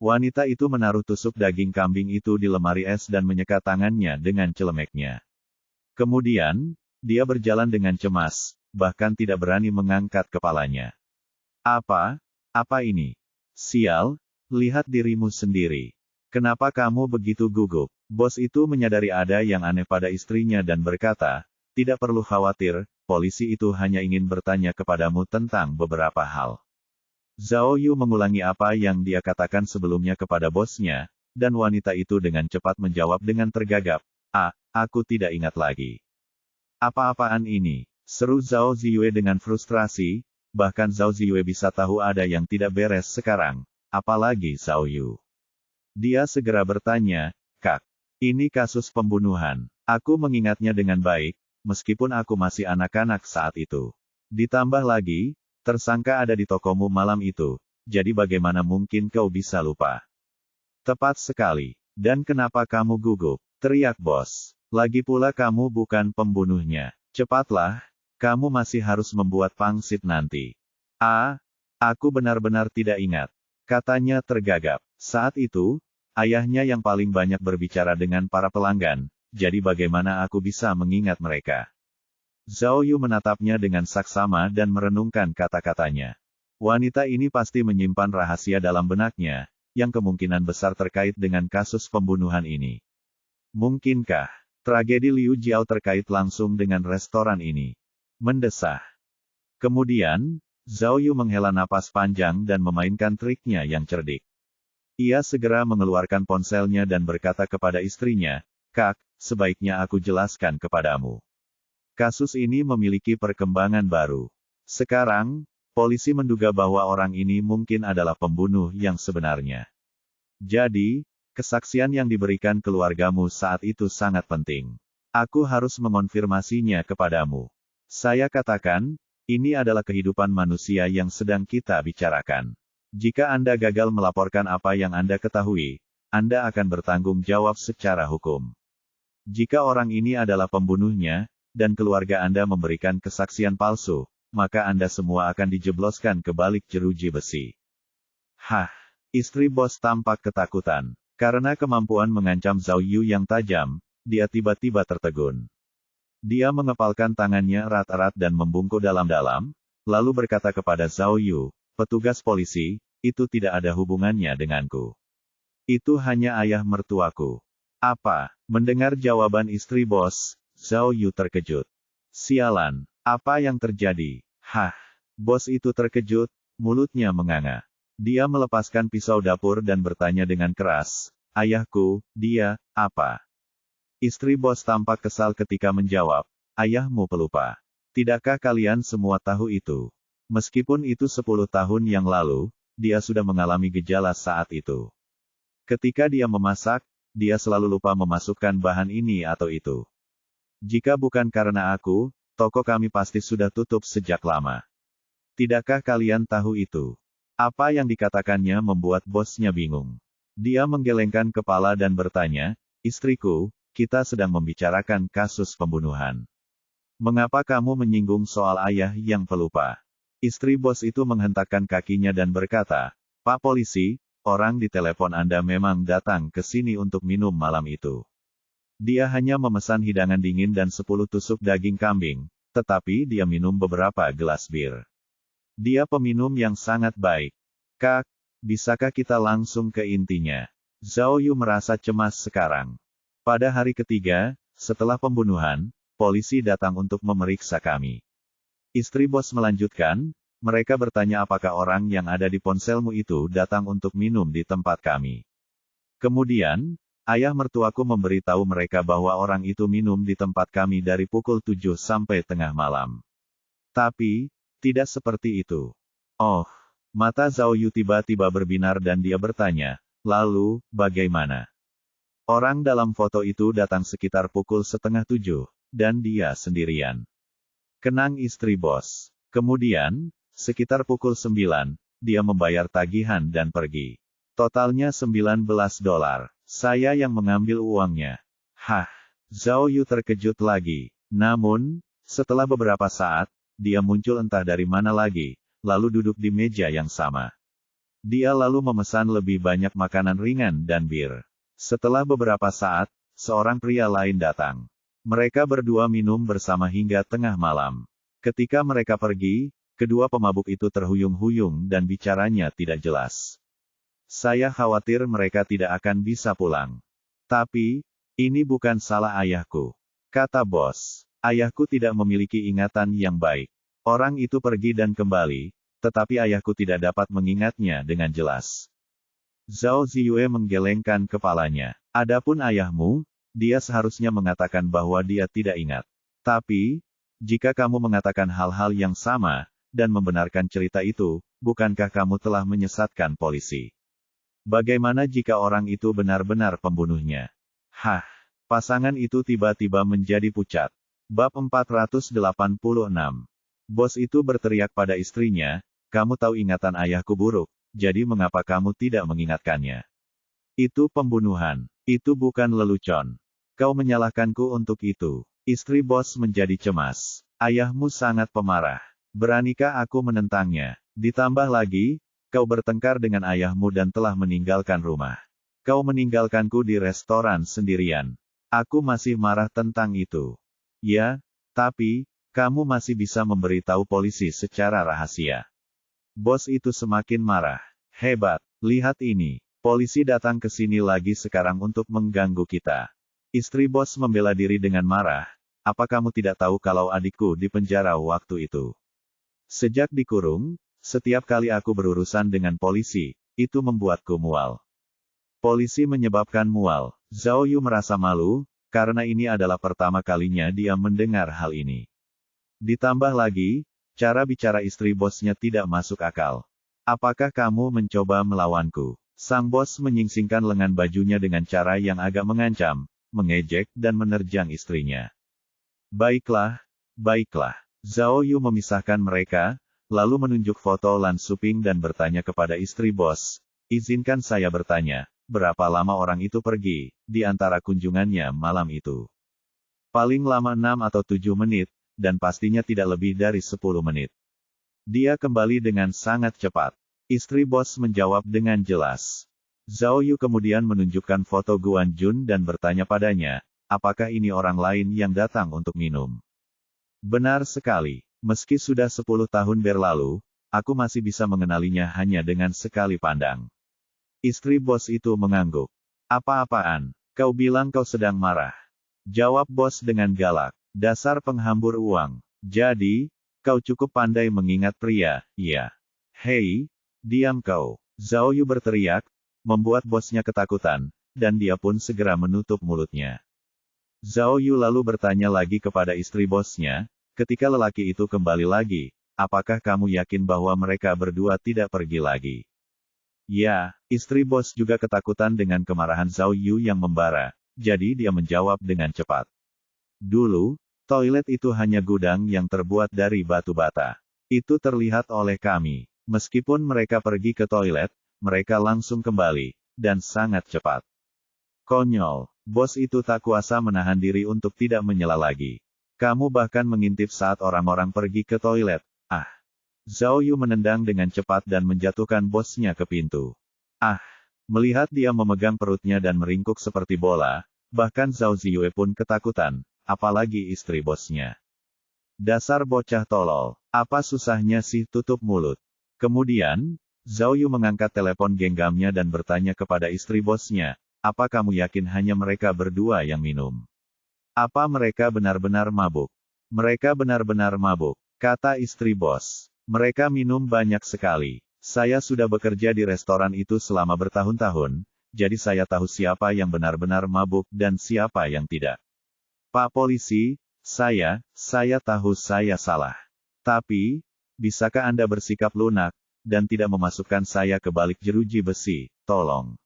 Wanita itu menaruh tusuk daging kambing itu di lemari es dan menyekat tangannya dengan celemeknya. Kemudian, dia berjalan dengan cemas, bahkan tidak berani mengangkat kepalanya. Apa ini? Sial, lihat dirimu sendiri. Kenapa kamu begitu gugup? Bos itu menyadari ada yang aneh pada istrinya dan berkata, tidak perlu khawatir, polisi itu hanya ingin bertanya kepadamu tentang beberapa hal. Zhao Yu mengulangi apa yang dia katakan sebelumnya kepada bosnya, dan wanita itu dengan cepat menjawab dengan tergagap, aku tidak ingat lagi. Apa-apaan ini? Seru Zhao Ziyue dengan frustrasi, bahkan Zhao Ziyue bisa tahu ada yang tidak beres sekarang, apalagi Zhao Yu. Dia segera bertanya, Kak, ini kasus pembunuhan. Aku mengingatnya dengan baik, meskipun aku masih anak-anak saat itu. Ditambah lagi, tersangka ada di tokomu malam itu, jadi bagaimana mungkin kau bisa lupa? Tepat sekali. Dan kenapa kamu gugup? Teriak bos. Lagi pula kamu bukan pembunuhnya. Cepatlah, kamu masih harus membuat pangsit nanti. Aku benar-benar tidak ingat. Katanya tergagap. Saat itu, ayahnya yang paling banyak berbicara dengan para pelanggan, jadi bagaimana aku bisa mengingat mereka? Zhao Yu menatapnya dengan saksama dan merenungkan kata-katanya. Wanita ini pasti menyimpan rahasia dalam benaknya, yang kemungkinan besar terkait dengan kasus pembunuhan ini. Mungkinkah tragedi Liu Jiao terkait langsung dengan restoran ini? Mendesah. Kemudian, Zhao Yu menghela napas panjang dan memainkan triknya yang cerdik. Ia segera mengeluarkan ponselnya dan berkata kepada istrinya, Kak, sebaiknya aku jelaskan kepadamu. Kasus ini memiliki perkembangan baru. Sekarang, polisi menduga bahwa orang ini mungkin adalah pembunuh yang sebenarnya. Jadi, kesaksian yang diberikan keluargamu saat itu sangat penting. Aku harus mengonfirmasinya kepadamu. Saya katakan, ini adalah kehidupan manusia yang sedang kita bicarakan. Jika Anda gagal melaporkan apa yang Anda ketahui, Anda akan bertanggung jawab secara hukum. Jika orang ini adalah pembunuhnya, dan keluarga Anda memberikan kesaksian palsu, maka Anda semua akan dijebloskan ke balik jeruji besi. Istri bos tampak ketakutan. Karena kemampuan mengancam Zhao Yu yang tajam, dia tiba-tiba tertegun. Dia mengepalkan tangannya erat-erat dan membungkuk dalam-dalam, lalu berkata kepada Zhao Yu, petugas polisi, itu tidak ada hubungannya denganku. Itu hanya ayah mertuaku. Apa? Mendengar jawaban istri bos, Zhao Yu terkejut. Sialan, apa yang terjadi? Bos itu terkejut, mulutnya menganga. Dia melepaskan pisau dapur dan bertanya dengan keras, ayahku, dia, apa? Istri bos tampak kesal ketika menjawab, ayahmu pelupa. Tidakkah kalian semua tahu itu? Meskipun itu 10 tahun yang lalu, dia sudah mengalami gejala saat itu. Ketika dia memasak, dia selalu lupa memasukkan bahan ini atau itu. Jika bukan karena aku, toko kami pasti sudah tutup sejak lama. Tidakkah kalian tahu itu? Apa yang dikatakannya membuat bosnya bingung. Dia menggelengkan kepala dan bertanya, istriku, kita sedang membicarakan kasus pembunuhan. Mengapa kamu menyinggung soal ayah yang pelupa? Istri bos itu menghentakkan kakinya dan berkata, Pak polisi, orang di telepon Anda memang datang ke sini untuk minum malam itu. Dia hanya memesan hidangan dingin dan 10 tusuk daging kambing, tetapi dia minum beberapa gelas bir. Dia peminum yang sangat baik. Kak, bisakah kita langsung ke intinya? Zhao Yu merasa cemas sekarang. Pada hari ketiga, setelah pembunuhan, polisi datang untuk memeriksa kami. Istri bos melanjutkan, mereka bertanya apakah orang yang ada di ponselmu itu datang untuk minum di tempat kami. Kemudian, ayah mertuaku memberitahu mereka bahwa orang itu minum di tempat kami dari pukul 7 sampai tengah malam. Tapi, tidak seperti itu. Oh, mata Zhao Yu tiba-tiba berbinar dan dia bertanya, lalu, bagaimana? Orang dalam foto itu datang sekitar pukul 6:30, dan dia sendirian. Kenang istri bos. Kemudian, sekitar pukul 9, dia membayar tagihan dan pergi. Totalnya $19. Saya yang mengambil uangnya. Zhao Yu terkejut lagi. Namun, setelah beberapa saat, dia muncul entah dari mana lagi, lalu duduk di meja yang sama. Dia lalu memesan lebih banyak makanan ringan dan bir. Setelah beberapa saat, seorang pria lain datang. Mereka berdua minum bersama hingga tengah malam. Ketika mereka pergi, kedua pemabuk itu terhuyung-huyung dan bicaranya tidak jelas. Saya khawatir mereka tidak akan bisa pulang. Tapi, ini bukan salah ayahku. Kata bos. Ayahku tidak memiliki ingatan yang baik. Orang itu pergi dan kembali, tetapi ayahku tidak dapat mengingatnya dengan jelas. Zhao Ziyue menggelengkan kepalanya. Adapun ayahmu, dia seharusnya mengatakan bahwa dia tidak ingat. Tapi, Jika kamu mengatakan hal-hal yang sama, dan membenarkan cerita itu, bukankah kamu telah menyesatkan polisi? Bagaimana jika orang itu benar-benar pembunuhnya? Hah! Pasangan itu tiba-tiba menjadi pucat. Bab 486. Bos itu berteriak pada istrinya, kamu tahu ingatan ayahku buruk, jadi mengapa kamu tidak mengingatkannya? Itu pembunuhan. Itu bukan lelucon. Kau menyalahkanku untuk itu. Istri bos menjadi cemas. Ayahmu sangat pemarah. Beranikah aku menentangnya? Ditambah lagi, kau bertengkar dengan ayahmu dan telah meninggalkan rumah. Kau meninggalkanku di restoran sendirian. Aku masih marah tentang itu. Ya, tapi, kamu masih bisa memberitahu polisi secara rahasia. Bos itu semakin marah. Hebat, lihat ini. Polisi datang ke sini lagi sekarang untuk mengganggu kita. Istri bos membela diri dengan marah. Apa kamu tidak tahu kalau adikku di penjara waktu itu? Sejak dikurung, setiap kali aku berurusan dengan polisi, itu membuatku mual. Polisi menyebabkan mual. Zhao Yu merasa malu, karena ini adalah pertama kalinya dia mendengar hal ini. Ditambah lagi, cara bicara istri bosnya tidak masuk akal. Apakah kamu mencoba melawanku? Sang bos menyingsingkan lengan bajunya dengan cara yang agak mengancam, mengejek dan menerjang istrinya. Baiklah, baiklah. Zhao Yu memisahkan mereka, lalu menunjuk foto Lan Suping dan bertanya kepada istri bos, izinkan saya bertanya, berapa lama orang itu pergi, di antara kunjungannya malam itu? Paling lama 6 atau 7 menit, dan pastinya tidak lebih dari 10 menit. Dia kembali dengan sangat cepat. Istri bos menjawab dengan jelas. Zhao Yu kemudian menunjukkan foto Guan Jun dan bertanya padanya, apakah ini orang lain yang datang untuk minum? Benar sekali. Meski sudah 10 tahun berlalu, aku masih bisa mengenalinya hanya dengan sekali pandang. Istri bos itu mengangguk. Apa-apaan? Kau bilang kau sedang marah. Jawab bos dengan galak. Dasar penghambur uang. Jadi, kau cukup pandai mengingat pria, iya. Hei, diam kau. Zhao Yu berteriak, membuat bosnya ketakutan, dan dia pun segera menutup mulutnya. Zhao Yu lalu bertanya lagi kepada istri bosnya, ketika lelaki itu kembali lagi, apakah kamu yakin bahwa mereka berdua tidak pergi lagi? Ya, istri bos juga ketakutan dengan kemarahan Zhao Yu yang membara, jadi dia menjawab dengan cepat. Dulu, toilet itu hanya gudang yang terbuat dari batu bata. Itu terlihat oleh kami. Meskipun mereka pergi ke toilet, mereka langsung kembali, dan sangat cepat. Konyol, bos itu tak kuasa menahan diri untuk tidak menyela lagi. Kamu bahkan mengintip saat orang-orang pergi ke toilet. Ah! Zhao Yu menendang dengan cepat dan menjatuhkan bosnya ke pintu. Ah! Melihat dia memegang perutnya dan meringkuk seperti bola, bahkan Zhao Ziyue pun ketakutan, apalagi istri bosnya. Dasar bocah tolol, apa susahnya sih tutup mulut. Kemudian, Zhao Yu mengangkat telepon genggamnya dan bertanya kepada istri bosnya, apa kamu yakin hanya mereka berdua yang minum? Apa mereka benar-benar mabuk? Mereka benar-benar mabuk, kata istri bos. Mereka minum banyak sekali. Saya sudah bekerja di restoran itu selama bertahun-tahun, jadi saya tahu siapa yang benar-benar mabuk dan siapa yang tidak. Pak polisi, saya tahu saya salah. Tapi, bisakah Anda bersikap lunak, dan tidak memasukkan saya ke balik jeruji besi, tolong.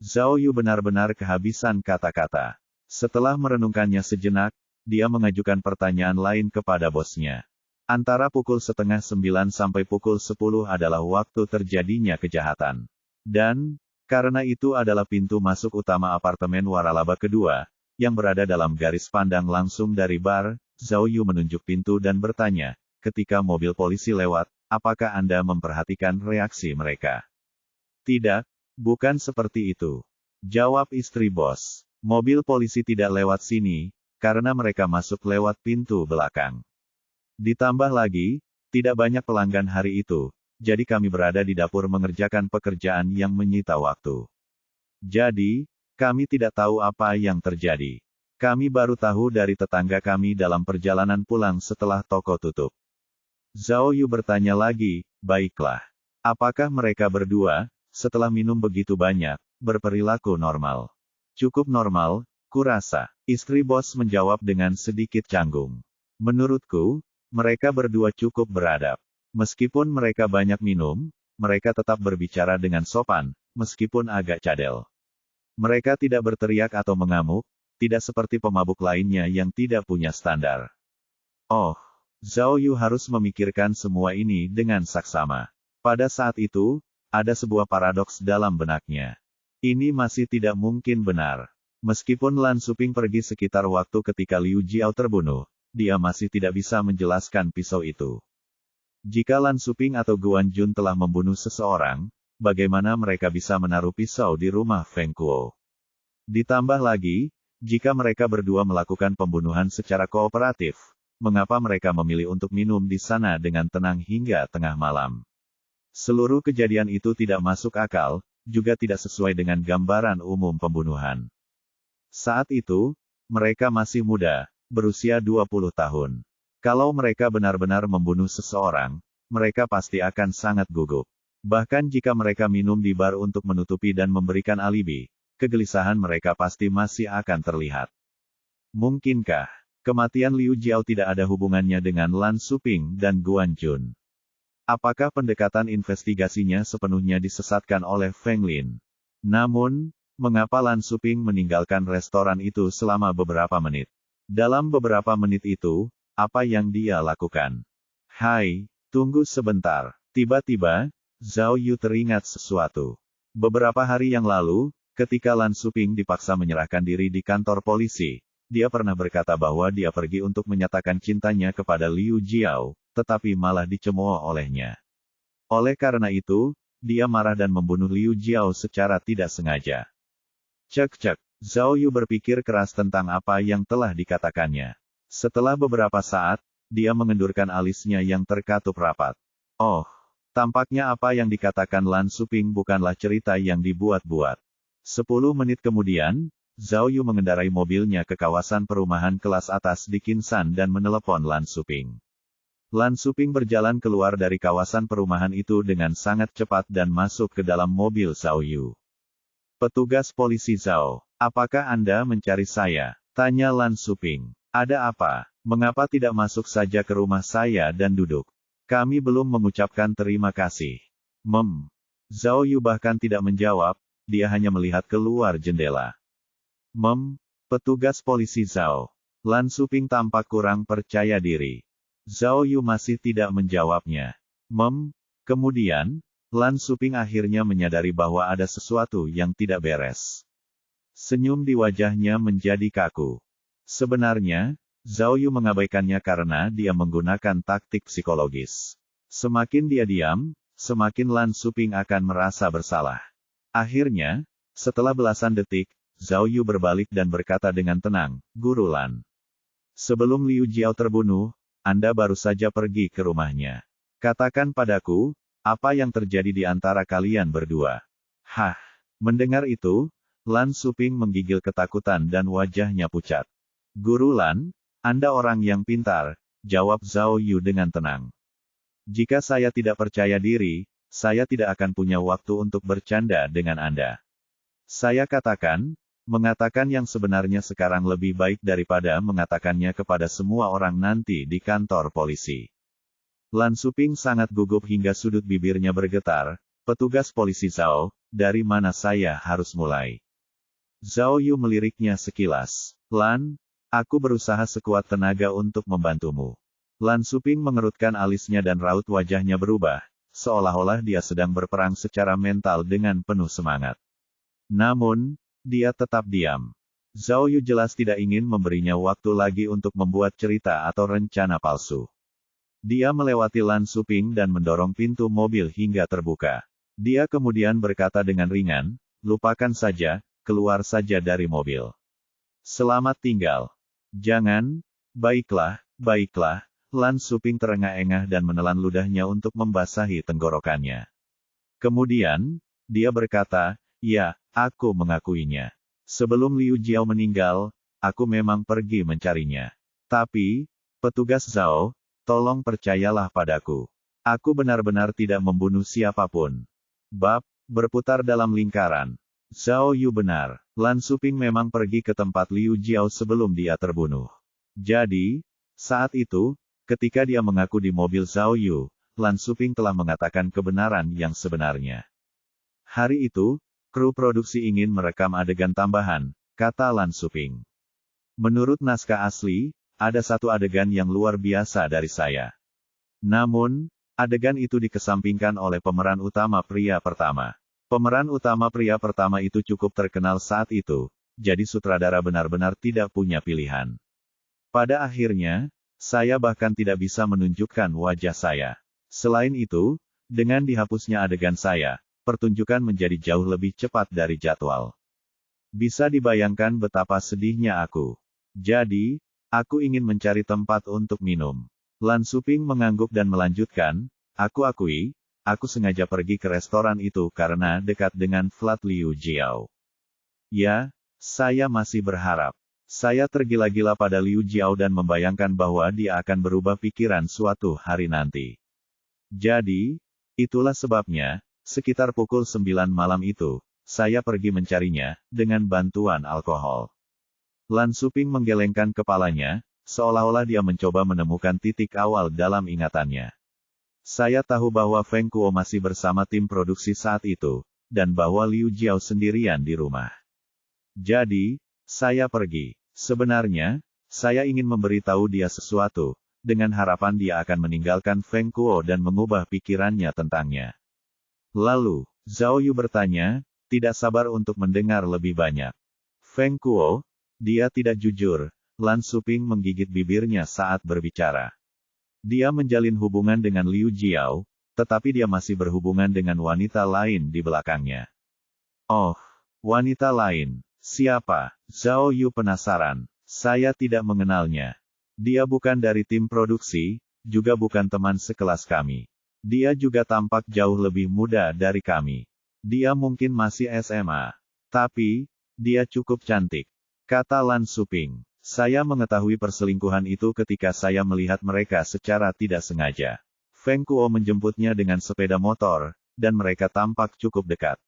Zhao Yu benar-benar kehabisan kata-kata. Setelah merenungkannya sejenak, dia mengajukan pertanyaan lain kepada bosnya. Antara pukul 8:30 sampai pukul 10 adalah waktu terjadinya kejahatan. Dan, karena itu adalah pintu masuk utama apartemen waralaba kedua, yang berada dalam garis pandang langsung dari bar, Zhao Yu menunjuk pintu dan bertanya, ketika mobil polisi lewat, apakah Anda memperhatikan reaksi mereka? Tidak, bukan seperti itu. Jawab istri bos. Mobil polisi tidak lewat sini, karena mereka masuk lewat pintu belakang. Ditambah lagi, tidak banyak pelanggan hari itu, jadi kami berada di dapur mengerjakan pekerjaan yang menyita waktu. Jadi, kami tidak tahu apa yang terjadi. Kami baru tahu dari tetangga kami dalam perjalanan pulang setelah toko tutup. Zhao Yu bertanya lagi, baiklah. Apakah mereka berdua, setelah minum begitu banyak, berperilaku normal? Cukup normal, kurasa. Istri bos menjawab dengan sedikit canggung. Menurutku, mereka berdua cukup beradab. Meskipun mereka banyak minum, mereka tetap berbicara dengan sopan, meskipun agak cadel. Mereka tidak berteriak atau mengamuk, tidak seperti pemabuk lainnya yang tidak punya standar. Oh, Zhao Yu harus memikirkan semua ini dengan saksama. Pada saat itu, ada sebuah paradoks dalam benaknya. Ini masih tidak mungkin benar. Meskipun Lan Suping pergi sekitar waktu ketika Liu Jiao terbunuh, dia masih tidak bisa menjelaskan pisau itu. Jika Lan Suping atau Guan Jun telah membunuh seseorang, bagaimana mereka bisa menaruh pisau di rumah Feng Kuo? Ditambah lagi, jika mereka berdua melakukan pembunuhan secara kooperatif, mengapa mereka memilih untuk minum di sana dengan tenang hingga tengah malam? Seluruh kejadian itu tidak masuk akal, juga tidak sesuai dengan gambaran umum pembunuhan. Saat itu, mereka masih muda, berusia 20 tahun. Kalau mereka benar-benar membunuh seseorang, mereka pasti akan sangat gugup. Bahkan jika mereka minum di bar untuk menutupi dan memberikan alibi, kegelisahan mereka pasti masih akan terlihat. Mungkinkah kematian Liu Jiao tidak ada hubungannya dengan Lan Suping dan Guan Jun? Apakah pendekatan investigasinya sepenuhnya disesatkan oleh Feng Lin? Namun, mengapa Lan Suping meninggalkan restoran itu selama beberapa menit? Dalam beberapa menit itu, apa yang dia lakukan? Hai, tunggu sebentar. Tiba-tiba, Zhao Yu teringat sesuatu. Beberapa hari yang lalu, ketika Lan Suping dipaksa menyerahkan diri di kantor polisi, dia pernah berkata bahwa dia pergi untuk menyatakan cintanya kepada Liu Jiao, tetapi malah dicemooh olehnya. Oleh karena itu, dia marah dan membunuh Liu Jiao secara tidak sengaja. Cek-cek, Zhao Yu berpikir keras tentang apa yang telah dikatakannya. Setelah beberapa saat, dia mengendurkan alisnya yang terkatup rapat. Oh, tampaknya apa yang dikatakan Lan Suping bukanlah cerita yang dibuat-buat. 10 menit kemudian, Zhao Yu mengendarai mobilnya ke kawasan perumahan kelas atas di Kinsan dan menelepon Lan Suping. Lan Suping berjalan keluar dari kawasan perumahan itu dengan sangat cepat dan masuk ke dalam mobil Zhao Yu. Petugas polisi Zhao, apakah Anda mencari saya? Tanya Lan Suping. Ada apa? Mengapa tidak masuk saja ke rumah saya dan duduk? Kami belum mengucapkan terima kasih. Zhao Yu bahkan tidak menjawab, dia hanya melihat keluar jendela. Petugas polisi Zhao. Lan Suping tampak kurang percaya diri. Zhao Yu masih tidak menjawabnya. Kemudian, Lan Suping akhirnya menyadari bahwa ada sesuatu yang tidak beres. Senyum di wajahnya menjadi kaku. Sebenarnya, Zhao Yu mengabaikannya karena dia menggunakan taktik psikologis. Semakin dia diam, semakin Lan Suping akan merasa bersalah. Akhirnya, setelah belasan detik, Zhao Yu berbalik dan berkata dengan tenang, Guru Lan. Sebelum Liu Jiao terbunuh, Anda baru saja pergi ke rumahnya. Katakan padaku, apa yang terjadi di antara kalian berdua? Hah, mendengar itu, Lan Suping menggigil ketakutan dan wajahnya pucat. Guru Lan, Anda orang yang pintar, jawab Zhao Yu dengan tenang. Jika saya tidak percaya diri, saya tidak akan punya waktu untuk bercanda dengan Anda. Saya mengatakan yang sebenarnya sekarang lebih baik daripada mengatakannya kepada semua orang nanti di kantor polisi. Lan Suping sangat gugup hingga sudut bibirnya bergetar. Petugas polisi Zhao, dari mana saya harus mulai? Zhao Yu meliriknya sekilas. Lan, aku berusaha sekuat tenaga untuk membantumu. Lan Suping mengerutkan alisnya dan raut wajahnya berubah, seolah-olah dia sedang berperang secara mental dengan penuh semangat. Namun, dia tetap diam. Zhao Yu jelas tidak ingin memberinya waktu lagi untuk membuat cerita atau rencana palsu. Dia melewati Lan Suping dan mendorong pintu mobil hingga terbuka. Dia kemudian berkata dengan ringan, lupakan saja, keluar saja dari mobil. Selamat tinggal. Jangan, baiklah, Lan Suping terengah-engah dan menelan ludahnya untuk membasahi tenggorokannya. Kemudian, dia berkata, ya, aku mengakuinya. Sebelum Liu Jiao meninggal, aku memang pergi mencarinya. Tapi, petugas Zhao, tolong percayalah padaku. Aku benar-benar tidak membunuh siapapun. Bab, berputar dalam lingkaran. Zhao Yu benar. Lan Suping memang pergi ke tempat Liu Jiao sebelum dia terbunuh. Jadi, Saat itu, ketika dia mengaku di mobil Zhao Yu, Lan Shuping telah mengatakan kebenaran yang sebenarnya. Hari itu, kru produksi ingin merekam adegan tambahan, kata Lan Shuping. Menurut naskah asli, ada satu adegan yang luar biasa dari saya. Namun, adegan itu dikesampingkan oleh pemeran utama pria pertama. Pemeran utama pria pertama itu cukup terkenal saat itu, jadi sutradara benar-benar tidak punya pilihan. Pada akhirnya, saya bahkan tidak bisa menunjukkan wajah saya. Selain itu, dengan dihapusnya adegan saya, pertunjukan menjadi jauh lebih cepat dari jadwal. Bisa dibayangkan betapa sedihnya aku. Jadi, aku ingin mencari tempat untuk minum. Lan Shuping mengangguk dan melanjutkan, aku akui, aku sengaja pergi ke restoran itu karena dekat dengan flat Liu Jiao. Ya, saya masih berharap. Saya tergila-gila pada Liu Jiao dan membayangkan bahwa dia akan berubah pikiran suatu hari nanti. Jadi, itulah sebabnya, sekitar pukul 9 malam itu, saya pergi mencarinya, dengan bantuan alkohol. Lan Shuping menggelengkan kepalanya, seolah-olah dia mencoba menemukan titik awal dalam ingatannya. Saya tahu bahwa Feng Kuo masih bersama tim produksi saat itu, dan bahwa Liu Jiao sendirian di rumah. Jadi, saya pergi. Sebenarnya, saya ingin memberitahu dia sesuatu, dengan harapan dia akan meninggalkan Feng Kuo dan mengubah pikirannya tentangnya. Lalu, Zhao Yu bertanya, tidak sabar untuk mendengar lebih banyak. Feng Kuo, dia tidak jujur. Lan Shuping menggigit bibirnya saat berbicara. Dia menjalin hubungan dengan Liu Jiao, tetapi dia masih berhubungan dengan wanita lain di belakangnya. Oh, wanita lain. Siapa? Zhao Yu penasaran. Saya tidak mengenalnya. Dia bukan dari tim produksi, juga bukan teman sekelas kami. Dia juga tampak jauh lebih muda dari kami. Dia mungkin masih SMA. Tapi, dia cukup cantik. Kata Lan Shuping. Saya mengetahui perselingkuhan itu ketika saya melihat mereka secara tidak sengaja. Feng Kuo menjemputnya dengan sepeda motor, dan mereka tampak cukup dekat.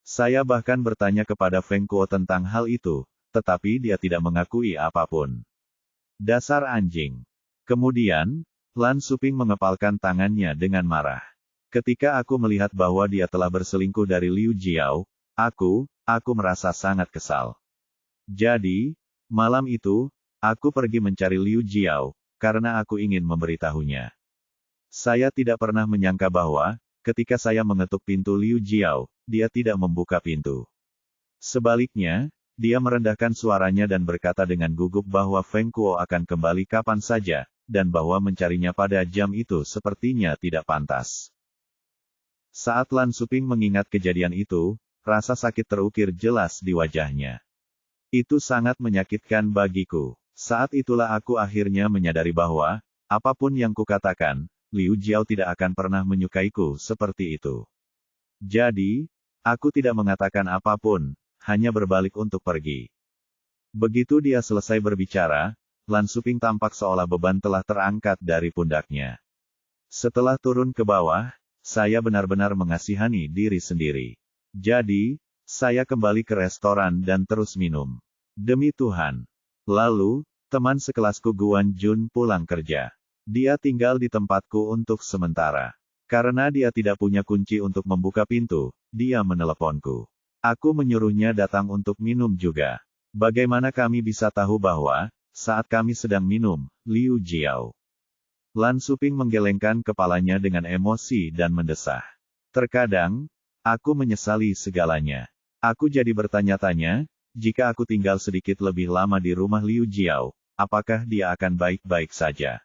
Saya bahkan bertanya kepada Feng Kuo tentang hal itu, tetapi dia tidak mengakui apapun. Dasar anjing. Kemudian, Lan Shuping mengepalkan tangannya dengan marah. Ketika aku melihat bahwa dia telah berselingkuh dari Liu Jiao, aku merasa sangat kesal. Jadi, malam itu, aku pergi mencari Liu Jiao, karena aku ingin memberitahunya. Saya tidak pernah menyangka bahwa, ketika saya mengetuk pintu Liu Jiao, dia tidak membuka pintu. Sebaliknya, dia merendahkan suaranya dan berkata dengan gugup bahwa Feng Kuo akan kembali kapan saja, dan bahwa mencarinya pada jam itu sepertinya tidak pantas. Saat Lan Shuping mengingat kejadian itu, rasa sakit terukir jelas di wajahnya. Itu sangat menyakitkan bagiku. Saat itulah aku akhirnya menyadari bahwa, apapun yang kukatakan, Liu Jiao tidak akan pernah menyukaiku seperti itu. Jadi, aku tidak mengatakan apapun, hanya berbalik untuk pergi. Begitu dia selesai berbicara, Lan Shuping tampak seolah beban telah terangkat dari pundaknya. Setelah turun ke bawah, saya benar-benar mengasihani diri sendiri. Jadi, saya kembali ke restoran dan terus minum. Demi Tuhan. Lalu, teman sekelasku Guan Jun pulang kerja. Dia tinggal di tempatku untuk sementara. Karena dia tidak punya kunci untuk membuka pintu, dia meneleponku. Aku menyuruhnya datang untuk minum juga. Bagaimana kami bisa tahu bahwa, saat kami sedang minum, Liu Jiao? Lan Shuping menggelengkan kepalanya dengan emosi dan mendesah. Terkadang, aku menyesali segalanya. Aku jadi bertanya-tanya, jika aku tinggal sedikit lebih lama di rumah Liu Jiao, apakah dia akan baik-baik saja?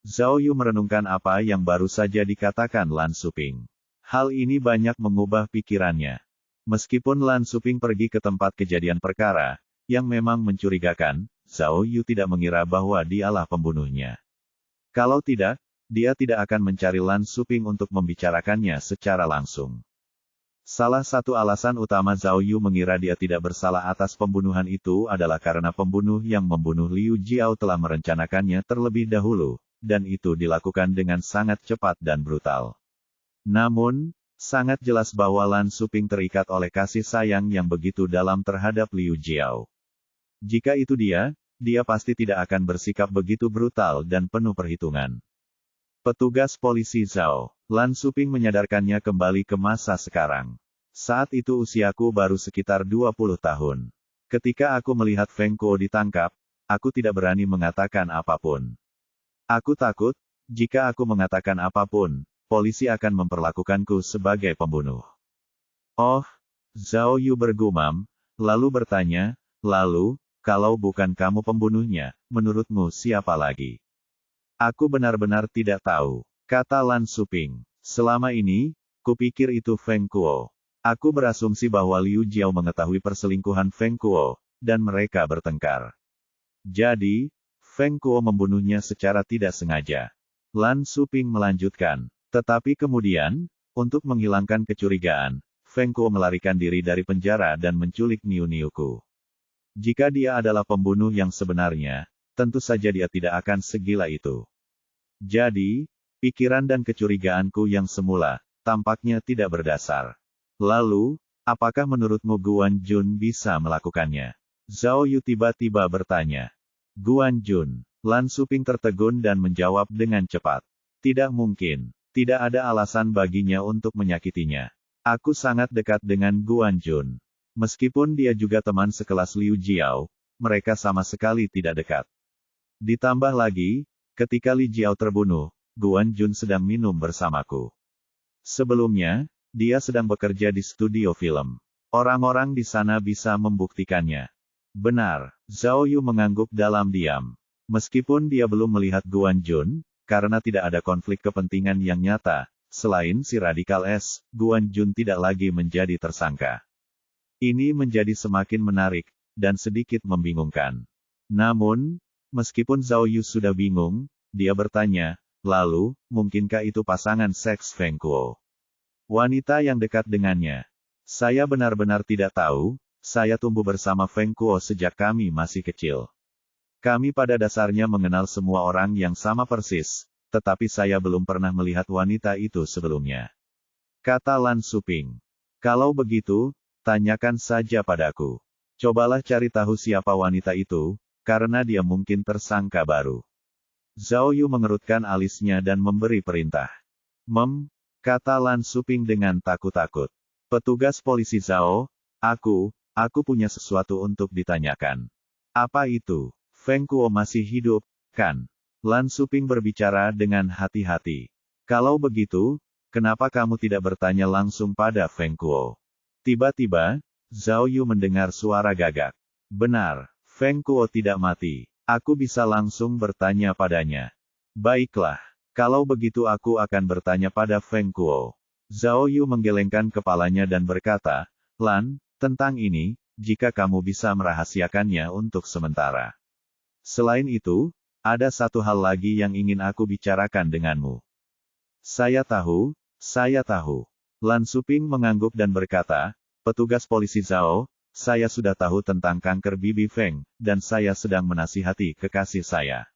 Zhao Yu merenungkan apa yang baru saja dikatakan Lan Shuping. Hal ini banyak mengubah pikirannya. Meskipun Lan Shuping pergi ke tempat kejadian perkara, yang memang mencurigakan, Zhao Yu tidak mengira bahwa dialah pembunuhnya. Kalau tidak, dia tidak akan mencari Lan Shuping untuk membicarakannya secara langsung. Salah satu alasan utama Zhao Yu mengira dia tidak bersalah atas pembunuhan itu adalah karena pembunuh yang membunuh Liu Jiao telah merencanakannya terlebih dahulu, dan itu dilakukan dengan sangat cepat dan brutal. Namun, sangat jelas bahwa Lan Shuping terikat oleh kasih sayang yang begitu dalam terhadap Liu Jiao. Jika itu dia dia pasti tidak akan bersikap begitu brutal dan penuh perhitungan. Petugas polisi Zhao, Lan Suping menyadarkannya kembali ke masa sekarang. Saat itu usiaku baru sekitar 20 tahun. Ketika aku melihat Feng Kuo ditangkap, aku tidak berani mengatakan apapun. Aku takut, jika aku mengatakan apapun, polisi akan memperlakukanku sebagai pembunuh. Oh, Zhao Yu bergumam, lalu bertanya, lalu, kalau bukan kamu pembunuhnya, menurutmu siapa lagi? Aku benar-benar tidak tahu, kata Lan Suping. Selama ini, kupikir itu Feng Kuo. Aku berasumsi bahwa Liu Jiao mengetahui perselingkuhan Feng Kuo, dan mereka bertengkar. Jadi, Feng Kuo membunuhnya secara tidak sengaja. Lan Suping melanjutkan. Tetapi kemudian, untuk menghilangkan kecurigaan, Feng Kuo melarikan diri dari penjara dan menculik Niu-Niuku. Jika dia adalah pembunuh yang sebenarnya, tentu saja dia tidak akan segila itu. Jadi, pikiran dan kecurigaanku yang semula, tampaknya tidak berdasar. Lalu, apakah menurutmu Guan Jun bisa melakukannya? Zhao Yu tiba-tiba bertanya. Guan Jun. Lan Suping tertegun dan menjawab dengan cepat. Tidak mungkin. Tidak ada alasan baginya untuk menyakitinya. Aku sangat dekat dengan Guan Jun. Meskipun dia juga teman sekelas Liu Jiao, mereka sama sekali tidak dekat. Ditambah lagi, ketika Li Jiao terbunuh, Guan Jun sedang minum bersamaku. Sebelumnya, dia sedang bekerja di studio film. Orang-orang di sana bisa membuktikannya. Benar, Zhao Yu mengangguk dalam diam. Meskipun dia belum melihat Guan Jun, karena tidak ada konflik kepentingan yang nyata, selain si radikal S, Guan Jun tidak lagi menjadi tersangka. Ini menjadi semakin menarik, dan sedikit membingungkan. Namun, meskipun Zhao Yu sudah bingung, dia bertanya, lalu, mungkinkah itu pasangan seks Feng Kuo? Wanita yang dekat dengannya. Saya benar-benar tidak tahu, saya tumbuh bersama Feng Kuo sejak kami masih kecil. Kami pada dasarnya mengenal semua orang yang sama persis, tetapi saya belum pernah melihat wanita itu sebelumnya. Kata Lan Suping. Kalau begitu, tanyakan saja padaku. Cobalah cari tahu siapa wanita itu, karena dia mungkin tersangka baru. Zhao Yu mengerutkan alisnya dan memberi perintah. Kata Lan Suping dengan takut-takut. Petugas polisi Zhao, aku punya sesuatu untuk ditanyakan. Apa itu? Feng Kuo masih hidup, kan? Lan Suping berbicara dengan hati-hati. Kalau begitu, kenapa kamu tidak bertanya langsung pada Feng Kuo? Tiba-tiba, Zhao Yu mendengar suara gagak. Benar, Feng Kuo tidak mati. Aku bisa langsung bertanya padanya. Baiklah, kalau begitu aku akan bertanya pada Feng Kuo. Zhao Yu menggelengkan kepalanya dan berkata, Lan, tentang ini, jika kamu bisa merahasiakannya untuk sementara. Selain itu, ada satu hal lagi yang ingin aku bicarakan denganmu. Saya tahu. Lan Suping mengangguk dan berkata, petugas polisi Zhao, saya sudah tahu tentang kanker Bibi Feng, dan saya sedang menasihati kekasih saya.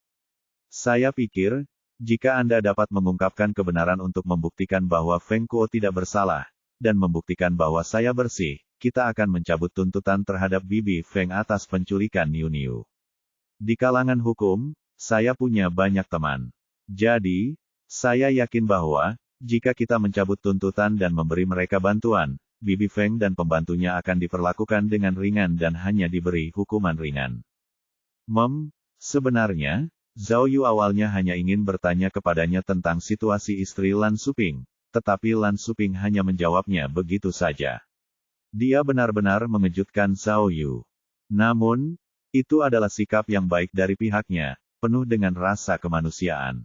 Saya pikir, jika Anda dapat mengungkapkan kebenaran untuk membuktikan bahwa Feng Kuo tidak bersalah, dan membuktikan bahwa saya bersih, kita akan mencabut tuntutan terhadap Bibi Feng atas penculikan Niu-Niu. Di kalangan hukum, saya punya banyak teman. Jadi, saya yakin bahwa, jika kita mencabut tuntutan dan memberi mereka bantuan, Bibi Feng dan pembantunya akan diperlakukan dengan ringan dan hanya diberi hukuman ringan. Sebenarnya, Zhao Yu awalnya hanya ingin bertanya kepadanya tentang situasi istri Lan Suping, tetapi Lan Suping hanya menjawabnya begitu saja. Dia benar-benar mengejutkan Zhao Yu. Namun, itu adalah sikap yang baik dari pihaknya, penuh dengan rasa kemanusiaan.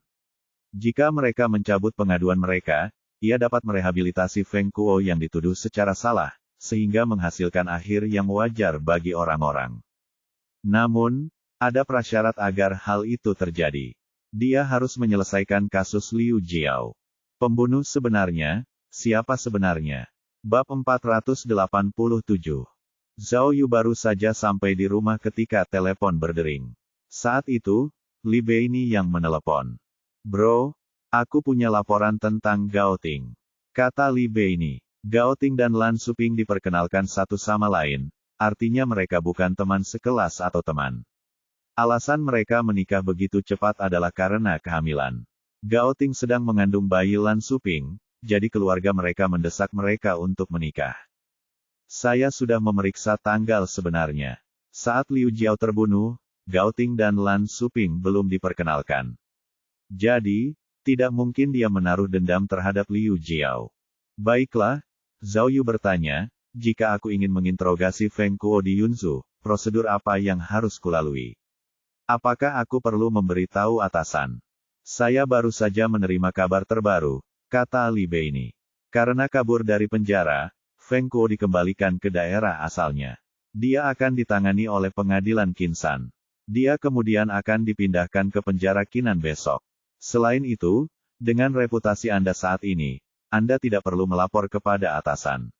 Jika mereka mencabut pengaduan mereka, ia dapat merehabilitasi Feng Kuo yang dituduh secara salah, sehingga menghasilkan akhir yang wajar bagi orang-orang. Namun, ada prasyarat agar hal itu terjadi. Dia harus menyelesaikan kasus Liu Jiao. Pembunuh sebenarnya, siapa sebenarnya? Bab 487. Zhao Yu baru saja sampai di rumah ketika telepon berdering. Saat itu, Li Beini yang menelepon. Bro, aku punya laporan tentang Gao Ting. Kata Li Beini. Gao Ting dan Lan Suping diperkenalkan satu sama lain, artinya mereka bukan teman sekelas atau teman. Alasan mereka menikah begitu cepat adalah karena kehamilan. Gao Ting sedang mengandung bayi Lan Suping, jadi keluarga mereka mendesak mereka untuk menikah. Saya sudah memeriksa tanggal sebenarnya. Saat Liu Jiao terbunuh, Gao Ting dan Lan Suping belum diperkenalkan. Jadi, tidak mungkin dia menaruh dendam terhadap Liu Jiao. Baiklah, Zhao Yu bertanya, jika aku ingin menginterogasi Feng Kuo di Yunzu, prosedur apa yang harus kulalui? Apakah aku perlu memberitahu atasan? Saya baru saja menerima kabar terbaru, kata Li Beini. Karena kabur dari penjara, Feng Kuo dikembalikan ke daerah asalnya. Dia akan ditangani oleh pengadilan Qinsan. Dia kemudian akan dipindahkan ke penjara Qinan besok. Selain itu, dengan reputasi Anda saat ini, Anda tidak perlu melapor kepada atasan.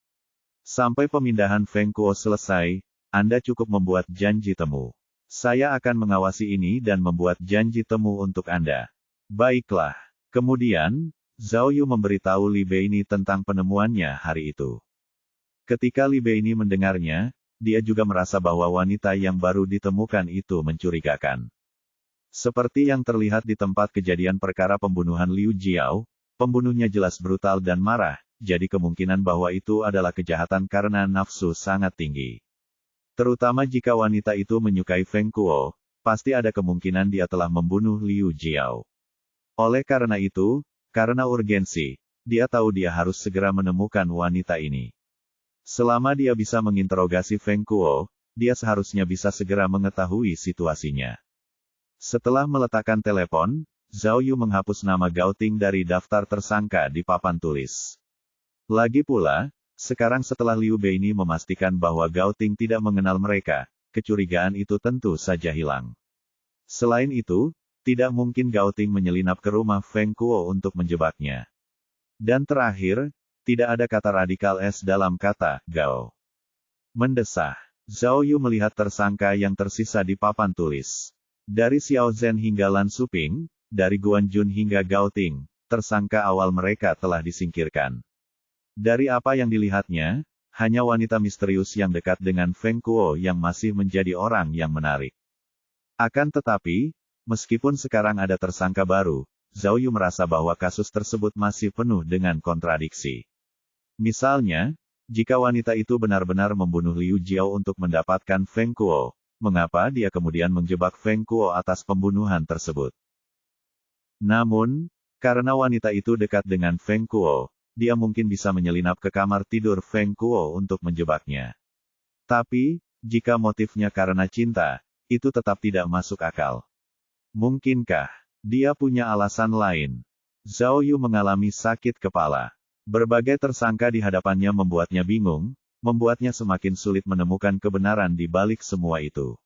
Sampai pemindahan Feng Kuo selesai, Anda cukup membuat janji temu. Saya akan mengawasi ini dan membuat janji temu untuk Anda. Baiklah. Kemudian, Zhao Yu memberitahu Li Beini tentang penemuannya hari itu. Ketika Li Beini mendengarnya, dia juga merasa bahwa wanita yang baru ditemukan itu mencurigakan. Seperti yang terlihat di tempat kejadian perkara pembunuhan Liu Jiao, pembunuhnya jelas brutal dan marah, jadi kemungkinan bahwa itu adalah kejahatan karena nafsu sangat tinggi. Terutama jika wanita itu menyukai Feng Kuo, pasti ada kemungkinan dia telah membunuh Liu Jiao. Oleh karena itu, karena urgensi, dia tahu dia harus segera menemukan wanita ini. Selama dia bisa menginterogasi Feng Kuo, dia seharusnya bisa segera mengetahui situasinya. Setelah meletakkan telepon, Zhao Yu menghapus nama Gao Ting dari daftar tersangka di papan tulis. Lagi pula, sekarang setelah Liu Beini memastikan bahwa Gao Ting tidak mengenal mereka, kecurigaan itu tentu saja hilang. Selain itu, tidak mungkin Gao Ting menyelinap ke rumah Feng Kuo untuk menjebaknya. Dan terakhir, tidak ada kata radikal S dalam kata Gao. Mendesah. Zhao Yu melihat tersangka yang tersisa di papan tulis. Dari Xiao Zhen hingga Lan Suping, dari Guan Jun hingga Gao Ting, tersangka awal mereka telah disingkirkan. Dari apa yang dilihatnya, hanya wanita misterius yang dekat dengan Feng Kuo yang masih menjadi orang yang menarik. Akan tetapi, meskipun sekarang ada tersangka baru, Zhao Yu merasa bahwa kasus tersebut masih penuh dengan kontradiksi. Misalnya, jika wanita itu benar-benar membunuh Liu Jiao untuk mendapatkan Feng Kuo, mengapa dia kemudian menjebak Feng Kuo atas pembunuhan tersebut? Namun, karena wanita itu dekat dengan Feng Kuo, dia mungkin bisa menyelinap ke kamar tidur Feng Kuo untuk menjebaknya. Tapi, jika motifnya karena cinta, itu tetap tidak masuk akal. Mungkinkah dia punya alasan lain? Zhao Yu mengalami sakit kepala. Berbagai tersangka di hadapannya membuatnya bingung, membuatnya semakin sulit menemukan kebenaran di balik semua itu.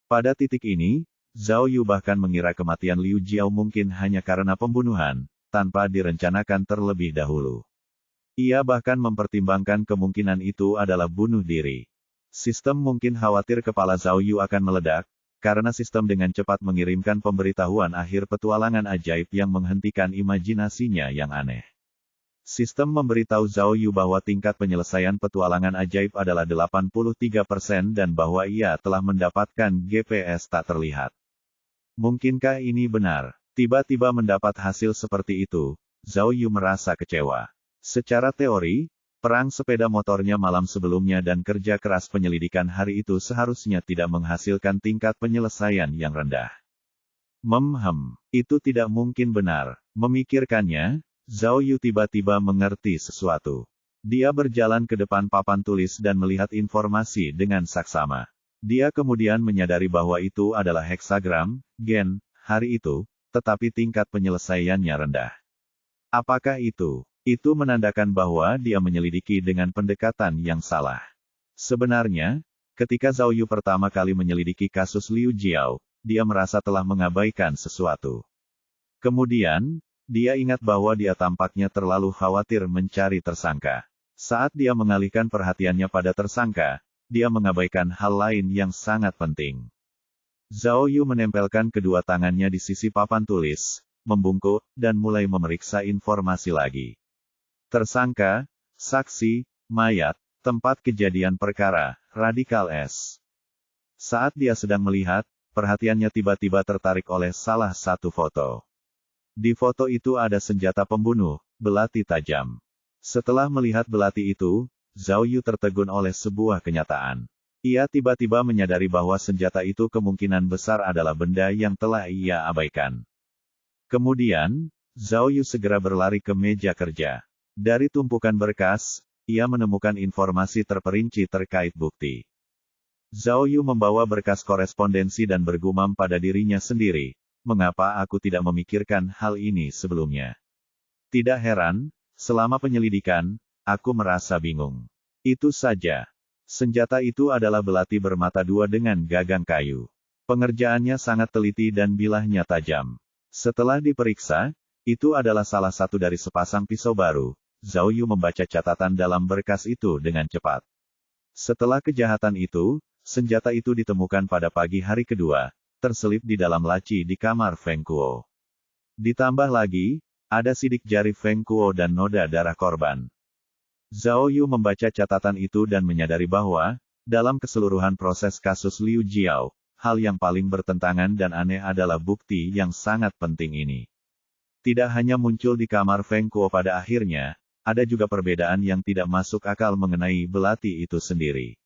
Pada titik ini, Zhao Yu bahkan mengira kematian Liu Jiao mungkin hanya karena pembunuhan, tanpa direncanakan terlebih dahulu. Ia bahkan mempertimbangkan kemungkinan itu adalah bunuh diri. Sistem mungkin khawatir kepala Zhao Yu akan meledak, karena sistem dengan cepat mengirimkan pemberitahuan akhir petualangan ajaib yang menghentikan imajinasinya yang aneh. Sistem memberitahu Zhao Yu bahwa tingkat penyelesaian petualangan ajaib adalah 83% dan bahwa ia telah mendapatkan GPS tak terlihat. Mungkinkah ini benar? Tiba-tiba mendapat hasil seperti itu, Zhao Yu merasa kecewa. Secara teori, perang sepeda motornya malam sebelumnya dan kerja keras penyelidikan hari itu seharusnya tidak menghasilkan tingkat penyelesaian yang rendah. Itu tidak mungkin benar. Memikirkannya, Zhao Yu tiba-tiba mengerti sesuatu. Dia berjalan ke depan papan tulis dan melihat informasi dengan saksama. Dia kemudian menyadari bahwa itu adalah heksagram, gen, hari itu, tetapi tingkat penyelesaiannya rendah. Apakah itu? Itu menandakan bahwa dia menyelidiki dengan pendekatan yang salah. Sebenarnya, ketika Zhao Yu pertama kali menyelidiki kasus Liu Jiao, dia merasa telah mengabaikan sesuatu. Kemudian, dia ingat bahwa dia tampaknya terlalu khawatir mencari tersangka. Saat dia mengalihkan perhatiannya pada tersangka, dia mengabaikan hal lain yang sangat penting. Zhao Yu menempelkan kedua tangannya di sisi papan tulis, membungkuk, dan mulai memeriksa informasi lagi. Tersangka, saksi, mayat, tempat kejadian perkara, radikal S. Saat dia sedang melihat, perhatiannya tiba-tiba tertarik oleh salah satu foto. Di foto itu ada senjata pembunuh, belati tajam. Setelah melihat belati itu, Zhao Yu tertegun oleh sebuah kenyataan. Ia tiba-tiba menyadari bahwa senjata itu kemungkinan besar adalah benda yang telah ia abaikan. Kemudian, Zhao Yu segera berlari ke meja kerja. Dari tumpukan berkas, ia menemukan informasi terperinci terkait bukti. Zhao Yu membawa berkas korespondensi dan bergumam pada dirinya sendiri, mengapa aku tidak memikirkan hal ini sebelumnya? Tidak heran, selama penyelidikan, aku merasa bingung. Itu saja. Senjata itu adalah belati bermata dua dengan gagang kayu. Pengerjaannya sangat teliti dan bilahnya tajam. Setelah diperiksa, itu adalah salah satu dari sepasang pisau baru. Zhao Yu membaca catatan dalam berkas itu dengan cepat. Setelah kejahatan itu, senjata itu ditemukan pada pagi hari kedua, terselip di dalam laci di kamar Feng Kuo. Ditambah lagi, ada sidik jari Feng Kuo dan noda darah korban. Zhao Yu membaca catatan itu dan menyadari bahwa, dalam keseluruhan proses kasus Liu Jiao, hal yang paling bertentangan dan aneh adalah bukti yang sangat penting ini. Tidak hanya muncul di kamar Feng Kuo pada akhirnya, ada juga perbedaan yang tidak masuk akal mengenai belati itu sendiri.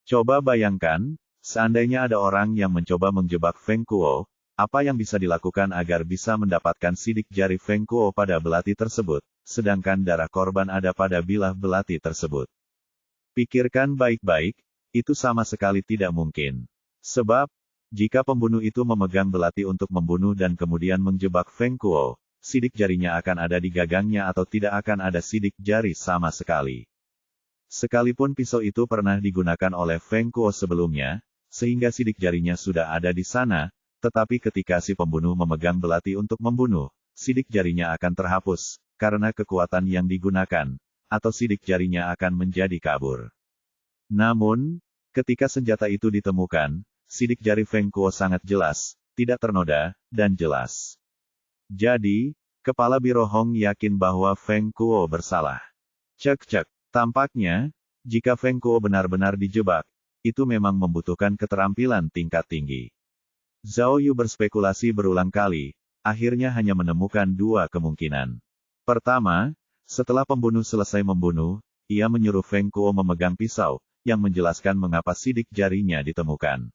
Coba bayangkan, seandainya ada orang yang mencoba menjebak Feng Kuo, apa yang bisa dilakukan agar bisa mendapatkan sidik jari Feng Kuo pada belati tersebut, sedangkan darah korban ada pada bilah belati tersebut. Pikirkan baik-baik, itu sama sekali tidak mungkin. Sebab, jika pembunuh itu memegang belati untuk membunuh dan kemudian menjebak Feng Kuo, sidik jarinya akan ada di gagangnya atau tidak akan ada sidik jari sama sekali. Sekalipun pisau itu pernah digunakan oleh Feng Kuo sebelumnya, sehingga sidik jarinya sudah ada di sana, tetapi ketika si pembunuh memegang belati untuk membunuh, sidik jarinya akan terhapus, karena kekuatan yang digunakan, atau sidik jarinya akan menjadi kabur. Namun, ketika senjata itu ditemukan, sidik jari Feng Kuo sangat jelas, tidak ternoda, dan jelas. Jadi, Kepala Biro Hong yakin bahwa Feng Kuo bersalah. Cek-cek, tampaknya, jika Feng Kuo benar-benar dijebak, itu memang membutuhkan keterampilan tingkat tinggi. Zhao Yu berspekulasi berulang kali, akhirnya hanya menemukan dua kemungkinan. Pertama, setelah pembunuh selesai membunuh, ia menyuruh Feng Kuo memegang pisau, yang menjelaskan mengapa sidik jarinya ditemukan.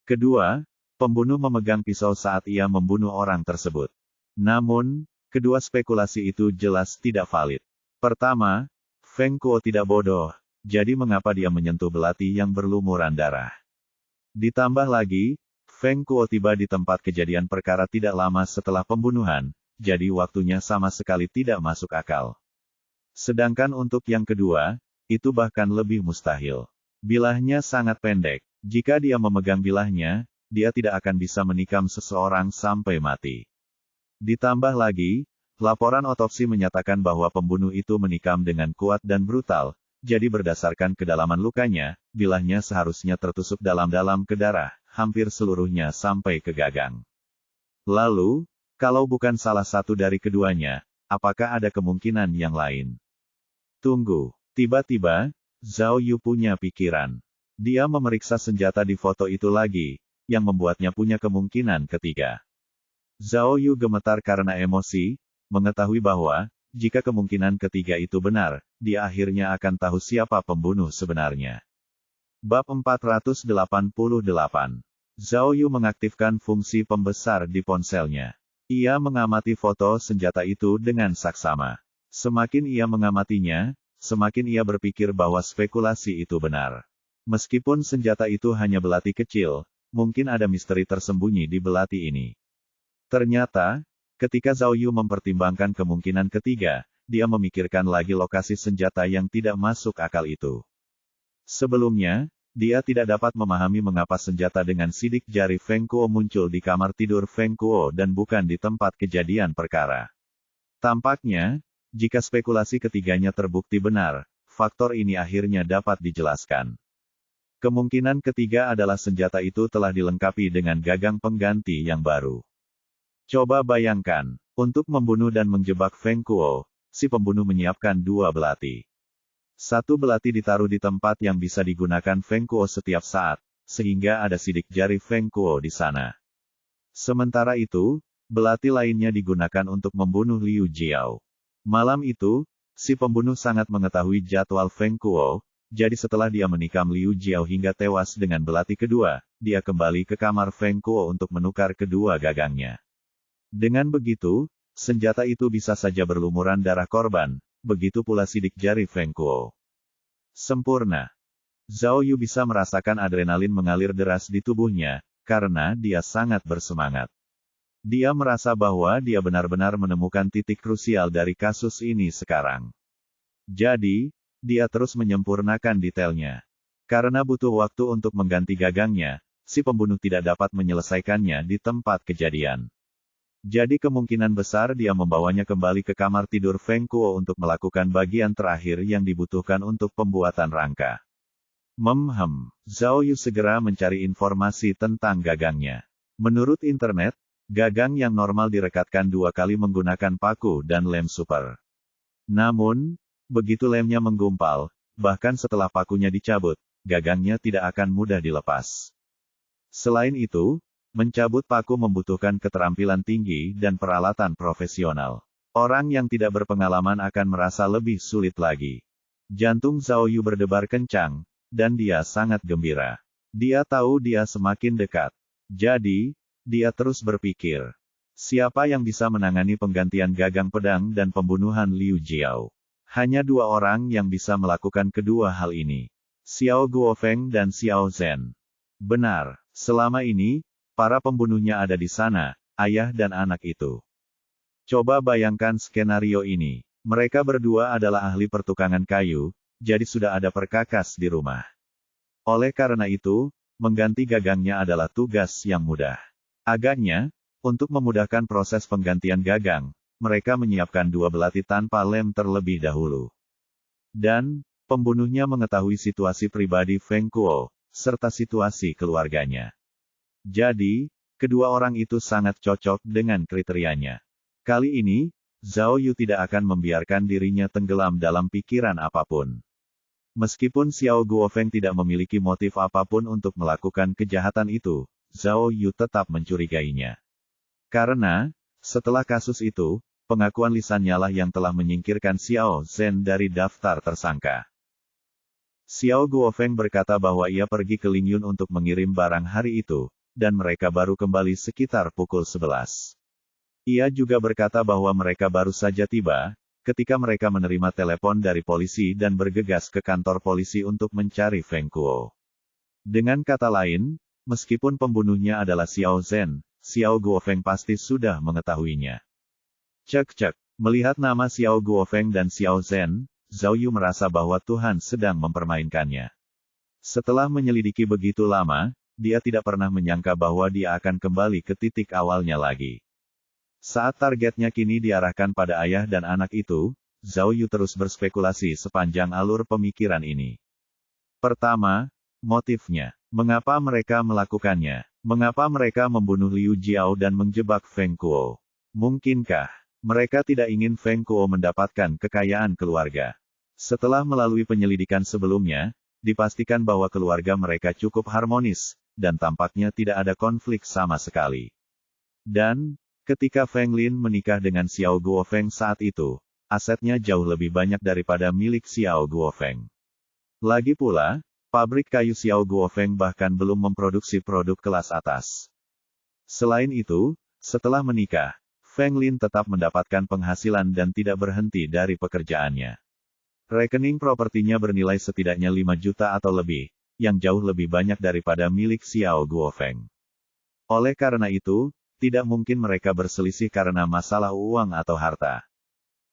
Kedua, pembunuh memegang pisau saat ia membunuh orang tersebut. Namun, kedua spekulasi itu jelas tidak valid. Pertama, Feng Kuo tidak bodoh, jadi mengapa dia menyentuh belati yang berlumuran darah? Ditambah lagi, Feng Kuo tiba di tempat kejadian perkara tidak lama setelah pembunuhan, jadi waktunya sama sekali tidak masuk akal. Sedangkan untuk yang kedua, itu bahkan lebih mustahil. Bilahnya sangat pendek. Jika dia memegang bilahnya, dia tidak akan bisa menikam seseorang sampai mati. Ditambah lagi, laporan otopsi menyatakan bahwa pembunuh itu menikam dengan kuat dan brutal, jadi berdasarkan kedalaman lukanya, bilahnya seharusnya tertusuk dalam-dalam ke darah, hampir seluruhnya sampai ke gagang. Lalu, kalau bukan salah satu dari keduanya, apakah ada kemungkinan yang lain? Tunggu, tiba-tiba, Zhao Yu punya pikiran. Dia memeriksa senjata di foto itu lagi, yang membuatnya punya kemungkinan ketiga. Zhao Yu gemetar karena emosi, mengetahui bahwa, jika kemungkinan ketiga itu benar, dia akhirnya akan tahu siapa pembunuh sebenarnya. Bab 488. Zhao Yu mengaktifkan fungsi pembesar di ponselnya. Ia mengamati foto senjata itu dengan saksama. Semakin ia mengamatinya, semakin ia berpikir bahwa spekulasi itu benar. Meskipun senjata itu hanya belati kecil, mungkin ada misteri tersembunyi di belati ini. Ternyata, ketika Zhao Yu mempertimbangkan kemungkinan ketiga, dia memikirkan lagi lokasi senjata yang tidak masuk akal itu. Sebelumnya, dia tidak dapat memahami mengapa senjata dengan sidik jari Feng Kuo muncul di kamar tidur Feng Kuo dan bukan di tempat kejadian perkara. Tampaknya, jika spekulasi ketiganya terbukti benar, faktor ini akhirnya dapat dijelaskan. Kemungkinan ketiga adalah senjata itu telah dilengkapi dengan gagang pengganti yang baru. Coba bayangkan, untuk membunuh dan menjebak Feng Kuo, si pembunuh menyiapkan dua belati. Satu belati ditaruh di tempat yang bisa digunakan Feng Kuo setiap saat, sehingga ada sidik jari Feng Kuo di sana. Sementara itu, belati lainnya digunakan untuk membunuh Liu Jiao. Malam itu, si pembunuh sangat mengetahui jadwal Feng Kuo, jadi setelah dia menikam Liu Jiao hingga tewas dengan belati kedua, dia kembali ke kamar Feng Kuo untuk menukar kedua gagangnya. Dengan begitu, senjata itu bisa saja berlumuran darah korban, begitu pula sidik jari Feng Kuo. Sempurna. Zhao Yu bisa merasakan adrenalin mengalir deras di tubuhnya, karena dia sangat bersemangat. Dia merasa bahwa dia benar-benar menemukan titik krusial dari kasus ini sekarang. Jadi, dia terus menyempurnakan detailnya. Karena butuh waktu untuk mengganti gagangnya, si pembunuh tidak dapat menyelesaikannya di tempat kejadian. Jadi kemungkinan besar dia membawanya kembali ke kamar tidur Feng Kuo untuk melakukan bagian terakhir yang dibutuhkan untuk pembuatan rangka. Zhao Yu segera mencari informasi tentang gagangnya. Menurut internet, gagang yang normal direkatkan 2 kali menggunakan paku dan lem super. Namun, begitu lemnya menggumpal, bahkan setelah pakunya dicabut, gagangnya tidak akan mudah dilepas. Selain itu, mencabut paku membutuhkan keterampilan tinggi dan peralatan profesional. Orang yang tidak berpengalaman akan merasa lebih sulit lagi. Jantung Zhao Yu berdebar kencang, dan dia sangat gembira. Dia tahu dia semakin dekat. Jadi, dia terus berpikir, siapa yang bisa menangani penggantian gagang pedang dan pembunuhan Liu Jiao? Hanya 2 orang yang bisa melakukan kedua hal ini. Xiao Guofeng dan Xiao Zhen. Benar, selama ini, para pembunuhnya ada di sana, ayah dan anak itu. Coba bayangkan skenario ini. Mereka berdua adalah ahli pertukangan kayu, jadi sudah ada perkakas di rumah. Oleh karena itu, mengganti gagangnya adalah tugas yang mudah. Agaknya, untuk memudahkan proses penggantian gagang, mereka menyiapkan 2 belati tanpa lem terlebih dahulu. Dan, pembunuhnya mengetahui situasi pribadi Feng Kuo, serta situasi keluarganya. Jadi, kedua orang itu sangat cocok dengan kriterianya. Kali ini, Zhao Yu tidak akan membiarkan dirinya tenggelam dalam pikiran apapun. Meskipun Xiao Guofeng tidak memiliki motif apapun untuk melakukan kejahatan itu, Zhao Yu tetap mencurigainya. Karena, setelah kasus itu, pengakuan lisannya lah yang telah menyingkirkan Xiao Zhen dari daftar tersangka. Xiao Guofeng berkata bahwa ia pergi ke Lingyun untuk mengirim barang hari itu, dan mereka baru kembali sekitar pukul 11. Ia juga berkata bahwa mereka baru saja tiba, ketika mereka menerima telepon dari polisi dan bergegas ke kantor polisi untuk mencari Feng Kuo. Dengan kata lain, meskipun pembunuhnya adalah Xiao Zhen, Xiao Guofeng pasti sudah mengetahuinya. Cek, melihat nama Xiao Guofeng dan Xiao Zhen, Zhao Yu merasa bahwa Tuhan sedang mempermainkannya. Setelah menyelidiki begitu lama, dia tidak pernah menyangka bahwa dia akan kembali ke titik awalnya lagi. Saat targetnya kini diarahkan pada ayah dan anak itu, Zhao Yu terus berspekulasi sepanjang alur pemikiran ini. Pertama, motifnya. Mengapa mereka melakukannya? Mengapa mereka membunuh Liu Jiao dan menjebak Feng Kuo? Mungkinkah mereka tidak ingin Feng Kuo mendapatkan kekayaan keluarga? Setelah melalui penyelidikan sebelumnya, dipastikan bahwa keluarga mereka cukup harmonis, dan tampaknya tidak ada konflik sama sekali. Dan, ketika Feng Lin menikah dengan Xiao Guofeng saat itu, asetnya jauh lebih banyak daripada milik Xiao Guofeng. Lagi pula, pabrik kayu Xiao Guofeng bahkan belum memproduksi produk kelas atas. Selain itu, setelah menikah, Feng Lin tetap mendapatkan penghasilan dan tidak berhenti dari pekerjaannya. Rekening propertinya bernilai setidaknya 5 juta atau lebih, yang jauh lebih banyak daripada milik Xiao Guofeng. Oleh karena itu, tidak mungkin mereka berselisih karena masalah uang atau harta.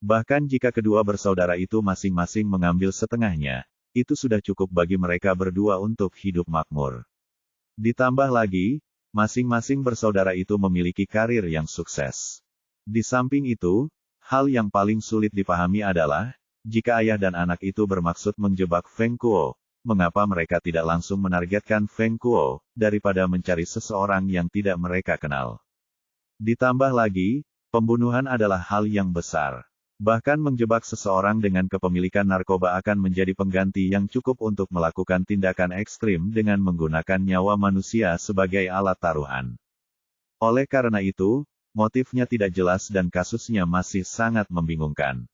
Bahkan jika kedua bersaudara itu masing-masing mengambil setengahnya, itu sudah cukup bagi mereka berdua untuk hidup makmur. Ditambah lagi, masing-masing bersaudara itu memiliki karir yang sukses. Di samping itu, hal yang paling sulit dipahami adalah, jika ayah dan anak itu bermaksud menjebak Feng Kuo, mengapa mereka tidak langsung menargetkan Feng Kuo, daripada mencari seseorang yang tidak mereka kenal. Ditambah lagi, pembunuhan adalah hal yang besar. Bahkan menjebak seseorang dengan kepemilikan narkoba akan menjadi pengganti yang cukup untuk melakukan tindakan ekstrim dengan menggunakan nyawa manusia sebagai alat taruhan. Oleh karena itu, motifnya tidak jelas dan kasusnya masih sangat membingungkan.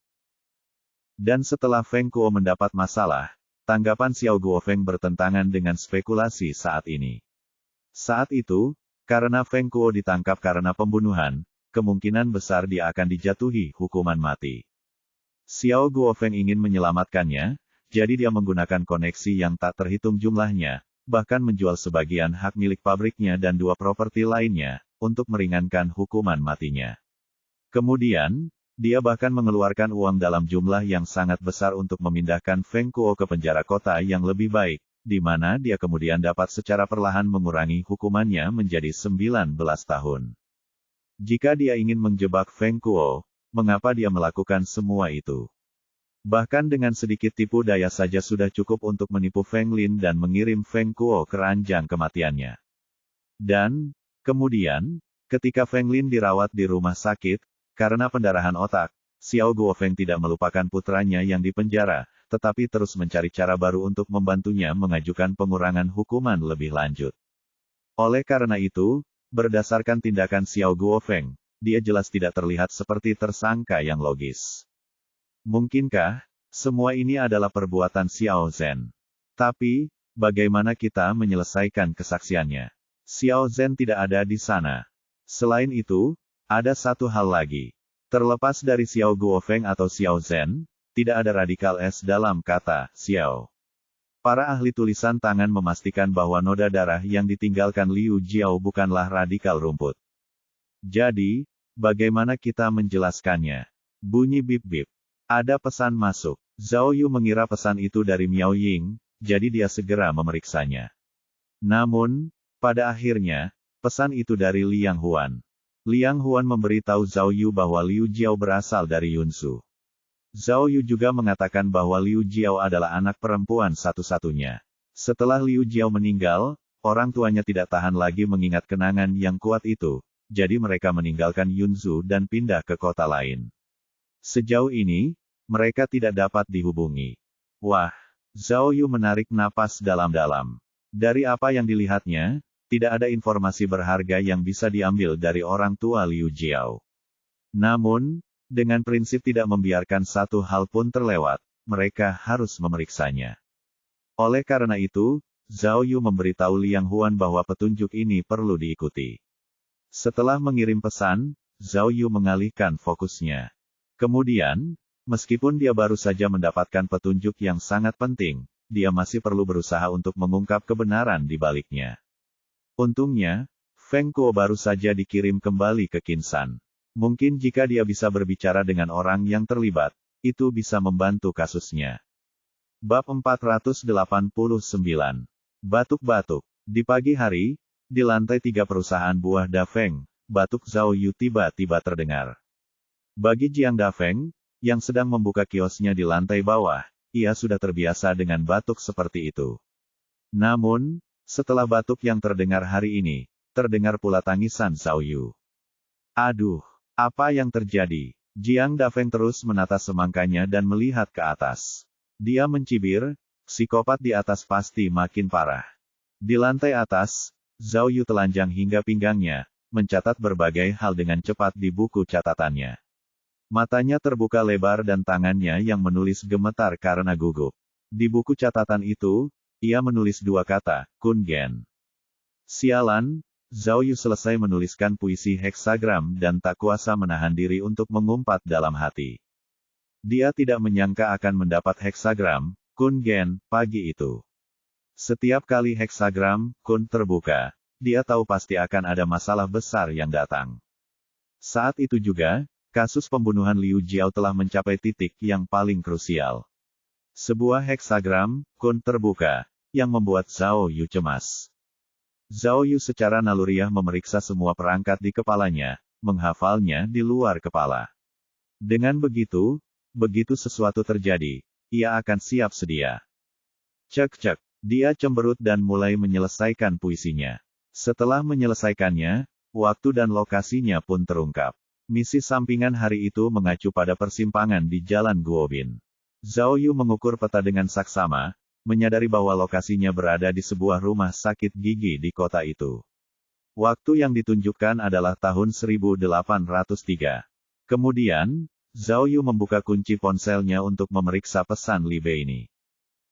Dan setelah Feng Kuo mendapat masalah, tanggapan Xiao Guofeng bertentangan dengan spekulasi saat ini. Saat itu, karena Feng Kuo ditangkap karena pembunuhan, kemungkinan besar dia akan dijatuhi hukuman mati. Xiao Guofeng ingin menyelamatkannya, jadi dia menggunakan koneksi yang tak terhitung jumlahnya, bahkan menjual sebagian hak milik pabriknya dan 2 properti lainnya, untuk meringankan hukuman matinya. Kemudian, dia bahkan mengeluarkan uang dalam jumlah yang sangat besar untuk memindahkan Feng Kuo ke penjara kota yang lebih baik, di mana dia kemudian dapat secara perlahan mengurangi hukumannya menjadi 19 tahun. Jika dia ingin menjebak Feng Kuo, mengapa dia melakukan semua itu? Bahkan dengan sedikit tipu daya saja sudah cukup untuk menipu Feng Lin dan mengirim Feng Kuo ke ranjang kematiannya. Dan, kemudian, ketika Feng Lin dirawat di rumah sakit, karena pendarahan otak, Xiao Guofeng tidak melupakan putranya yang dipenjara, tetapi terus mencari cara baru untuk membantunya mengajukan pengurangan hukuman lebih lanjut. Oleh karena itu, berdasarkan tindakan Xiao Guofeng, dia jelas tidak terlihat seperti tersangka yang logis. Mungkinkah, semua ini adalah perbuatan Xiao Zhen? Tapi, bagaimana kita menyelesaikan kesaksiannya? Xiao Zhen tidak ada di sana. Selain itu, ada satu hal lagi. Terlepas dari Xiao Guofeng atau Xiao Zhen, tidak ada radikal S dalam kata Xiao. Para ahli tulisan tangan memastikan bahwa noda darah yang ditinggalkan Liu Jiao bukanlah radikal rumput. Jadi, bagaimana kita menjelaskannya? Bunyi bip-bip. Ada pesan masuk. Zhao Yu mengira pesan itu dari Miao Ying, jadi dia segera memeriksanya. Namun, pada akhirnya, pesan itu dari Liang Huan. Liang Huan memberitahu Zhao Yu bahwa Liu Jiao berasal dari Yunsu. Zhao Yu juga mengatakan bahwa Liu Jiao adalah anak perempuan satu-satunya. Setelah Liu Jiao meninggal, orang tuanya tidak tahan lagi mengingat kenangan yang kuat itu, jadi mereka meninggalkan Yunsu dan pindah ke kota lain. Sejauh ini, mereka tidak dapat dihubungi. Wah, Zhao Yu menarik napas dalam-dalam. Dari apa yang dilihatnya, tidak ada informasi berharga yang bisa diambil dari orang tua Liu Jiao. Namun, dengan prinsip tidak membiarkan satu hal pun terlewat, mereka harus memeriksanya. Oleh karena itu, Zhao Yu memberitahu Liang Huan bahwa petunjuk ini perlu diikuti. Setelah mengirim pesan, Zhao Yu mengalihkan fokusnya. Kemudian, meskipun dia baru saja mendapatkan petunjuk yang sangat penting, dia masih perlu berusaha untuk mengungkap kebenaran di baliknya. Untungnya, Feng Kuo baru saja dikirim kembali ke Qinsan. Mungkin jika dia bisa berbicara dengan orang yang terlibat, itu bisa membantu kasusnya. Bab 489. Batuk-batuk. Di pagi hari, di lantai 3 perusahaan buah Dafeng, batuk Zhao Yu tiba-tiba terdengar. Bagi Jiang Dafeng, yang sedang membuka kiosnya di lantai bawah, ia sudah terbiasa dengan batuk seperti itu. Namun, setelah batuk yang terdengar hari ini, terdengar pula tangisan Zhao Yu. Aduh! Apa yang terjadi? Jiang Dafeng terus menata semangkanya dan melihat ke atas. Dia mencibir, psikopat di atas pasti makin parah. Di lantai atas, Zhao Yu telanjang hingga pinggangnya, mencatat berbagai hal dengan cepat di buku catatannya. Matanya terbuka lebar dan tangannya yang menulis gemetar karena gugup. Di buku catatan itu, ia menulis 2 kata, Kun Gen. Sialan! Zhao Yu selesai menuliskan puisi heksagram dan tak kuasa menahan diri untuk mengumpat dalam hati. Dia tidak menyangka akan mendapat heksagram, Kun Gen, pagi itu. Setiap kali heksagram, Kun terbuka, dia tahu pasti akan ada masalah besar yang datang. Saat itu juga, kasus pembunuhan Liu Jiao telah mencapai titik yang paling krusial. Sebuah heksagram, Kun terbuka, yang membuat Zhao Yu cemas. Zhao Yu secara naluriah memeriksa semua perangkat di kepalanya, menghafalnya di luar kepala. Dengan begitu, begitu sesuatu terjadi, ia akan siap sedia. Cek-cek, dia cemberut dan mulai menyelesaikan puisinya. Setelah menyelesaikannya, waktu dan lokasinya pun terungkap. Misi sampingan hari itu mengacu pada persimpangan di Jalan Guobin. Zhao Yu mengukur peta dengan saksama, menyadari bahwa lokasinya berada di sebuah rumah sakit gigi di kota itu. Waktu yang ditunjukkan adalah tahun 1803. Kemudian, Zhao Yu membuka kunci ponselnya untuk memeriksa pesan Li Bei ini.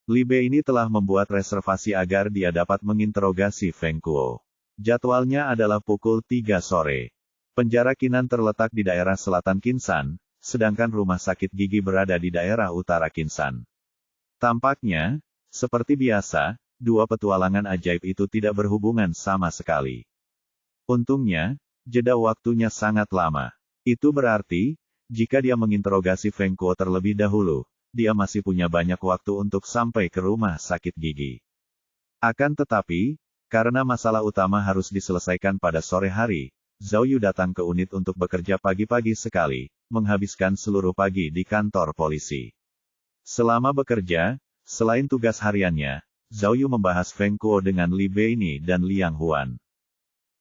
Li Bei ini telah membuat reservasi agar dia dapat menginterogasi Feng Kuo. Jadwalnya adalah pukul 3 sore. Penjara Qinan terletak di daerah selatan Qinsan, sedangkan rumah sakit gigi berada di daerah utara Qinsan. Tampaknya, seperti biasa, dua petualangan ajaib itu tidak berhubungan sama sekali. Untungnya, jeda waktunya sangat lama. Itu berarti, jika dia menginterogasi Feng Kuo terlebih dahulu, dia masih punya banyak waktu untuk sampai ke rumah sakit gigi. Akan tetapi, karena masalah utama harus diselesaikan pada sore hari, Zhao Yu datang ke unit untuk bekerja pagi-pagi sekali, menghabiskan seluruh pagi di kantor polisi. Selama bekerja, selain tugas hariannya, Zhao Yu membahas Feng Kuo dengan Li Beini dan Liang Huan.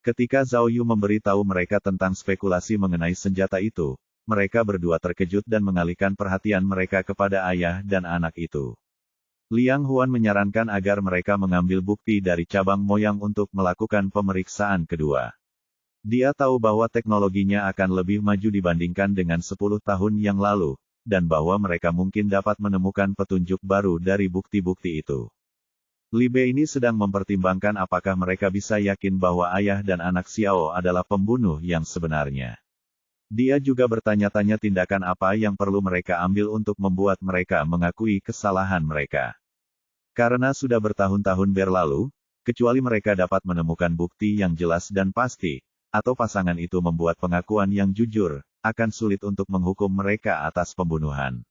Ketika Zhao Yu memberitahu mereka tentang spekulasi mengenai senjata itu, mereka berdua terkejut dan mengalihkan perhatian mereka kepada ayah dan anak itu. Liang Huan menyarankan agar mereka mengambil bukti dari cabang moyang untuk melakukan pemeriksaan kedua. Dia tahu bahwa teknologinya akan lebih maju dibandingkan dengan 10 tahun yang lalu, dan bahwa mereka mungkin dapat menemukan petunjuk baru dari bukti-bukti itu. Li Bei ini sedang mempertimbangkan apakah mereka bisa yakin bahwa ayah dan anak Xiao adalah pembunuh yang sebenarnya. Dia juga bertanya-tanya tindakan apa yang perlu mereka ambil untuk membuat mereka mengakui kesalahan mereka. Karena sudah bertahun-tahun berlalu, kecuali mereka dapat menemukan bukti yang jelas dan pasti, atau pasangan itu membuat pengakuan yang jujur, akan sulit untuk menghukum mereka atas pembunuhan.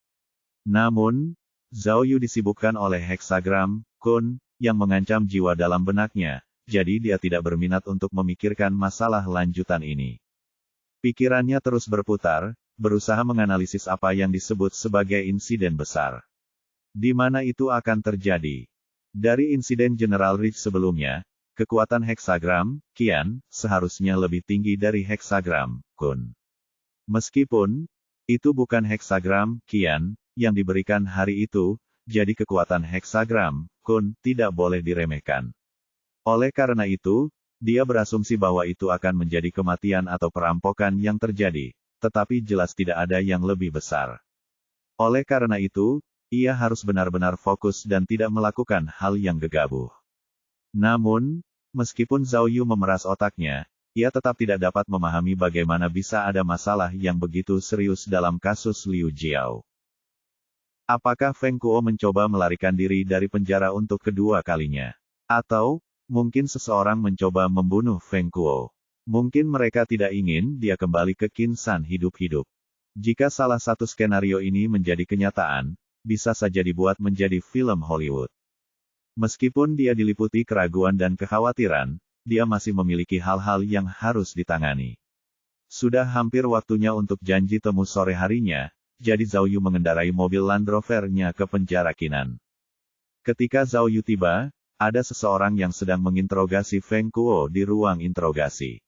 Namun, Zhao Yu disibukkan oleh heksagram, kun, yang mengancam jiwa dalam benaknya, jadi dia tidak berminat untuk memikirkan masalah lanjutan ini. Pikirannya terus berputar, berusaha menganalisis apa yang disebut sebagai insiden besar. Di mana itu akan terjadi? Dari insiden General Ridge sebelumnya, kekuatan heksagram, Qian, seharusnya lebih tinggi dari heksagram, kun. Meskipun, itu bukan heksagram, Qian, yang diberikan hari itu, jadi kekuatan heksagram, kun, tidak boleh diremehkan. Oleh karena itu, dia berasumsi bahwa itu akan menjadi kematian atau perampokan yang terjadi, tetapi jelas tidak ada yang lebih besar. Oleh karena itu, ia harus benar-benar fokus dan tidak melakukan hal yang gegabah. Namun, meskipun Zhao Yu memeras otaknya, ia tetap tidak dapat memahami bagaimana bisa ada masalah yang begitu serius dalam kasus Liu Jiao. Apakah Feng Kuo mencoba melarikan diri dari penjara untuk kedua kalinya? Atau, mungkin seseorang mencoba membunuh Feng Kuo. Mungkin mereka tidak ingin dia kembali ke Qinsan hidup-hidup. Jika salah satu skenario ini menjadi kenyataan, bisa saja dibuat menjadi film Hollywood. Meskipun dia diliputi keraguan dan kekhawatiran, dia masih memiliki hal-hal yang harus ditangani. Sudah hampir waktunya untuk janji temu sore harinya, jadi Zhao Yu mengendarai mobil Land Rover-nya ke penjara Qinan. Ketika Zhao Yu tiba, ada seseorang yang sedang menginterogasi Feng Kuo di ruang interogasi.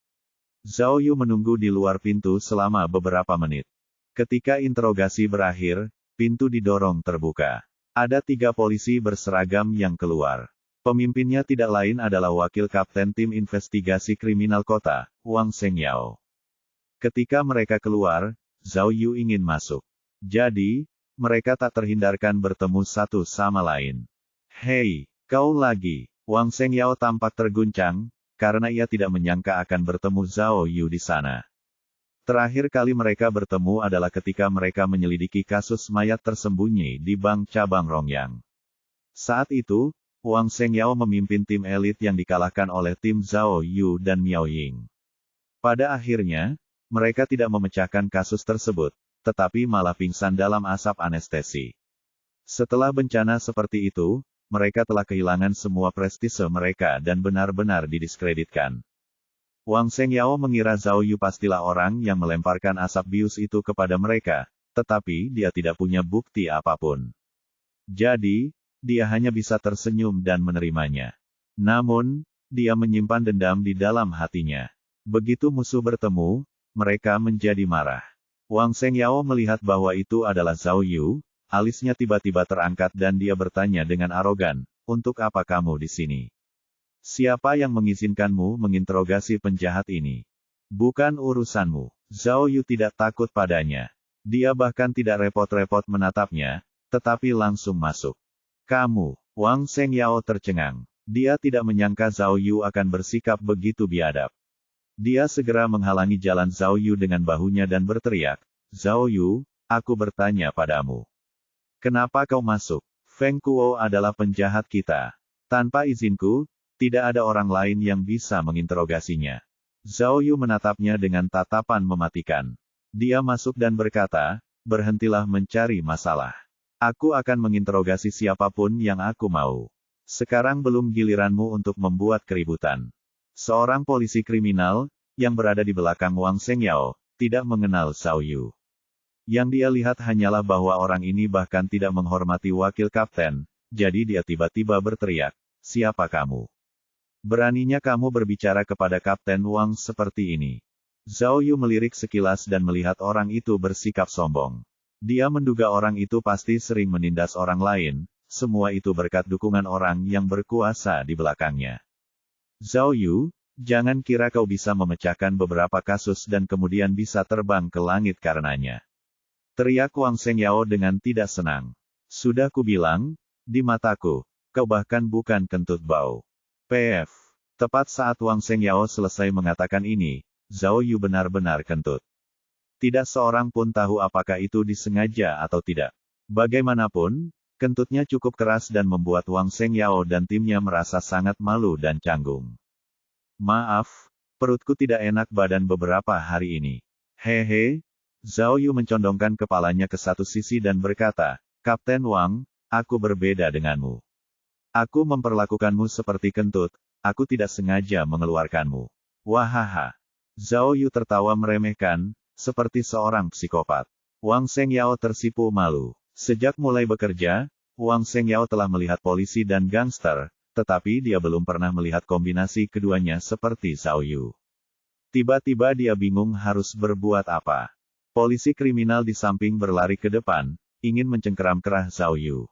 Zhao Yu menunggu di luar pintu selama beberapa menit. Ketika interogasi berakhir, pintu didorong terbuka. Ada 3 polisi berseragam yang keluar. Pemimpinnya tidak lain adalah wakil kapten tim investigasi kriminal kota, Wang Shengyao. Ketika mereka keluar, Zhao Yu ingin masuk. Jadi, mereka tak terhindarkan bertemu satu sama lain. Hei, kau lagi. Wang Shengyao tampak terguncang, karena ia tidak menyangka akan bertemu Zhao Yu di sana. Terakhir kali mereka bertemu adalah ketika mereka menyelidiki kasus mayat tersembunyi di bank cabang Rongyang. Saat itu, Wang Shengyao memimpin tim elit yang dikalahkan oleh tim Zhao Yu dan Miao Ying. Pada akhirnya, mereka tidak memecahkan kasus tersebut, tetapi malah pingsan dalam asap anestesi. Setelah bencana seperti itu, mereka telah kehilangan semua prestise mereka dan benar-benar didiskreditkan. Wang Shengyao mengira Zhao Yu pastilah orang yang melemparkan asap bius itu kepada mereka, tetapi dia tidak punya bukti apapun. Jadi, dia hanya bisa tersenyum dan menerimanya. Namun, dia menyimpan dendam di dalam hatinya. Begitu musuh bertemu, mereka menjadi marah. Wang Shengyao melihat bahwa itu adalah Zhao Yu, alisnya tiba-tiba terangkat dan dia bertanya dengan arogan, "Untuk apa kamu di sini? Siapa yang mengizinkanmu menginterogasi penjahat ini? Bukan urusanmu." Zhao Yu tidak takut padanya. Dia bahkan tidak repot-repot menatapnya, tetapi langsung masuk. "Kamu," Wang Shengyao tercengang. Dia tidak menyangka Zhao Yu akan bersikap begitu biadab. Dia segera menghalangi jalan Zhao Yu dengan bahunya dan berteriak, "Zhao Yu, aku bertanya padamu. Kenapa kau masuk? Feng Kuo adalah penjahat kita. Tanpa izinku, tidak ada orang lain yang bisa menginterogasinya." Zhao Yu menatapnya dengan tatapan mematikan. Dia masuk dan berkata, "Berhentilah mencari masalah. Aku akan menginterogasi siapapun yang aku mau. Sekarang belum giliranmu untuk membuat keributan." Seorang polisi kriminal, yang berada di belakang Wang Shengyao, tidak mengenal Zhao Yu. Yang dia lihat hanyalah bahwa orang ini bahkan tidak menghormati wakil kapten, jadi dia tiba-tiba berteriak, "Siapa kamu? Beraninya kamu berbicara kepada Kapten Wang seperti ini?" Zhao Yu melirik sekilas dan melihat orang itu bersikap sombong. Dia menduga orang itu pasti sering menindas orang lain, semua itu berkat dukungan orang yang berkuasa di belakangnya. "Zhao Yu, jangan kira kau bisa memecahkan beberapa kasus dan kemudian bisa terbang ke langit karenanya," teriak Wang Shengyao dengan tidak senang. "Sudah kubilang, di mataku, kau bahkan bukan kentut bau." PF. Tepat saat Wang Shengyao selesai mengatakan ini, Zhao Yu benar-benar kentut. Tidak seorang pun tahu apakah itu disengaja atau tidak. Bagaimanapun, kentutnya cukup keras dan membuat Wang Shengyao dan timnya merasa sangat malu dan canggung. "Maaf, perutku tidak enak badan beberapa hari ini." "Hehe." Zhao Yu mencondongkan kepalanya ke satu sisi dan berkata, "Kapten Wang, aku berbeda denganmu. Aku memperlakukanmu seperti kentut, aku tidak sengaja mengeluarkanmu." "Wahaha." Zhao Yu tertawa meremehkan, seperti seorang psikopat. Wang Shengyao tersipu malu. Sejak mulai bekerja, Wang Shengyao telah melihat polisi dan gangster, tetapi dia belum pernah melihat kombinasi keduanya seperti Zhao Yu. Tiba-tiba dia bingung harus berbuat apa. Polisi kriminal di samping berlari ke depan, ingin mencengkeram kerah Zhao Yu.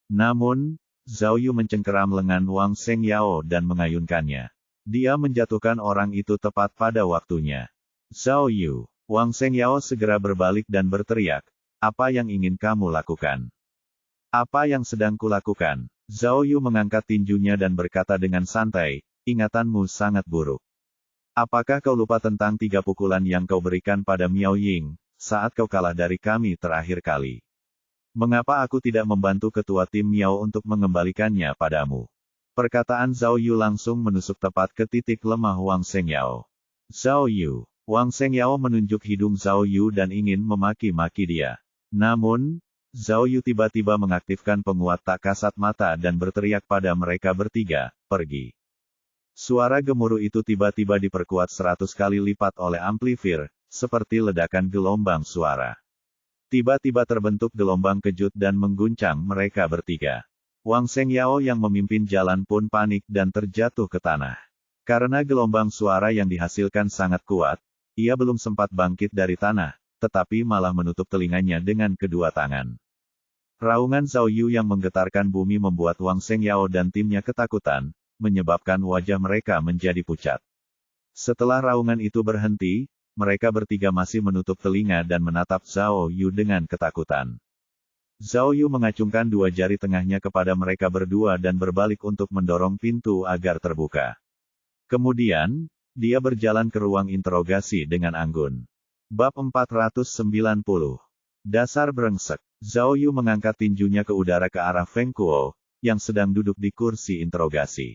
Namun, Zhao Yu mencengkeram lengan Wang Shengyao dan mengayunkannya. Dia menjatuhkan orang itu tepat pada waktunya. "Zhao Yu." Wang Shengyao segera berbalik dan berteriak, "Apa yang ingin kamu lakukan?" "Apa yang sedang kulakukan?" Zhao Yu mengangkat tinjunya dan berkata dengan santai, "Ingatanmu sangat buruk. Apakah kau lupa tentang 3 pukulan yang kau berikan pada Miao Ying, saat kau kalah dari kami terakhir kali? Mengapa aku tidak membantu ketua tim Miao untuk mengembalikannya padamu?" Perkataan Zhao Yu langsung menusuk tepat ke titik lemah Wang Shengyao. "Zhao Yu." Wang Shengyao menunjuk hidung Zhao Yu dan ingin memaki-maki dia. Namun, Zhao Yu tiba-tiba mengaktifkan penguat tak kasat mata dan berteriak pada mereka bertiga, "Pergi." Suara gemuruh itu tiba-tiba diperkuat 100 kali lipat oleh amplifier, seperti ledakan gelombang suara. Tiba-tiba terbentuk gelombang kejut dan mengguncang mereka bertiga. Wang Shengyao yang memimpin jalan pun panik dan terjatuh ke tanah. Karena gelombang suara yang dihasilkan sangat kuat, ia belum sempat bangkit dari tanah, tetapi malah menutup telinganya dengan kedua tangan. Raungan Zhao Yu yang menggetarkan bumi membuat Wang Shengyao dan timnya ketakutan, menyebabkan wajah mereka menjadi pucat. Setelah raungan itu berhenti, mereka bertiga masih menutup telinga dan menatap Zhao Yu dengan ketakutan. Zhao Yu mengacungkan 2 jari tengahnya kepada mereka berdua dan berbalik untuk mendorong pintu agar terbuka. Kemudian, dia berjalan ke ruang interogasi dengan anggun. Bab 490. Dasar brengsek. Zhao Yu mengangkat tinjunya ke udara ke arah Feng Kuo, yang sedang duduk di kursi interogasi.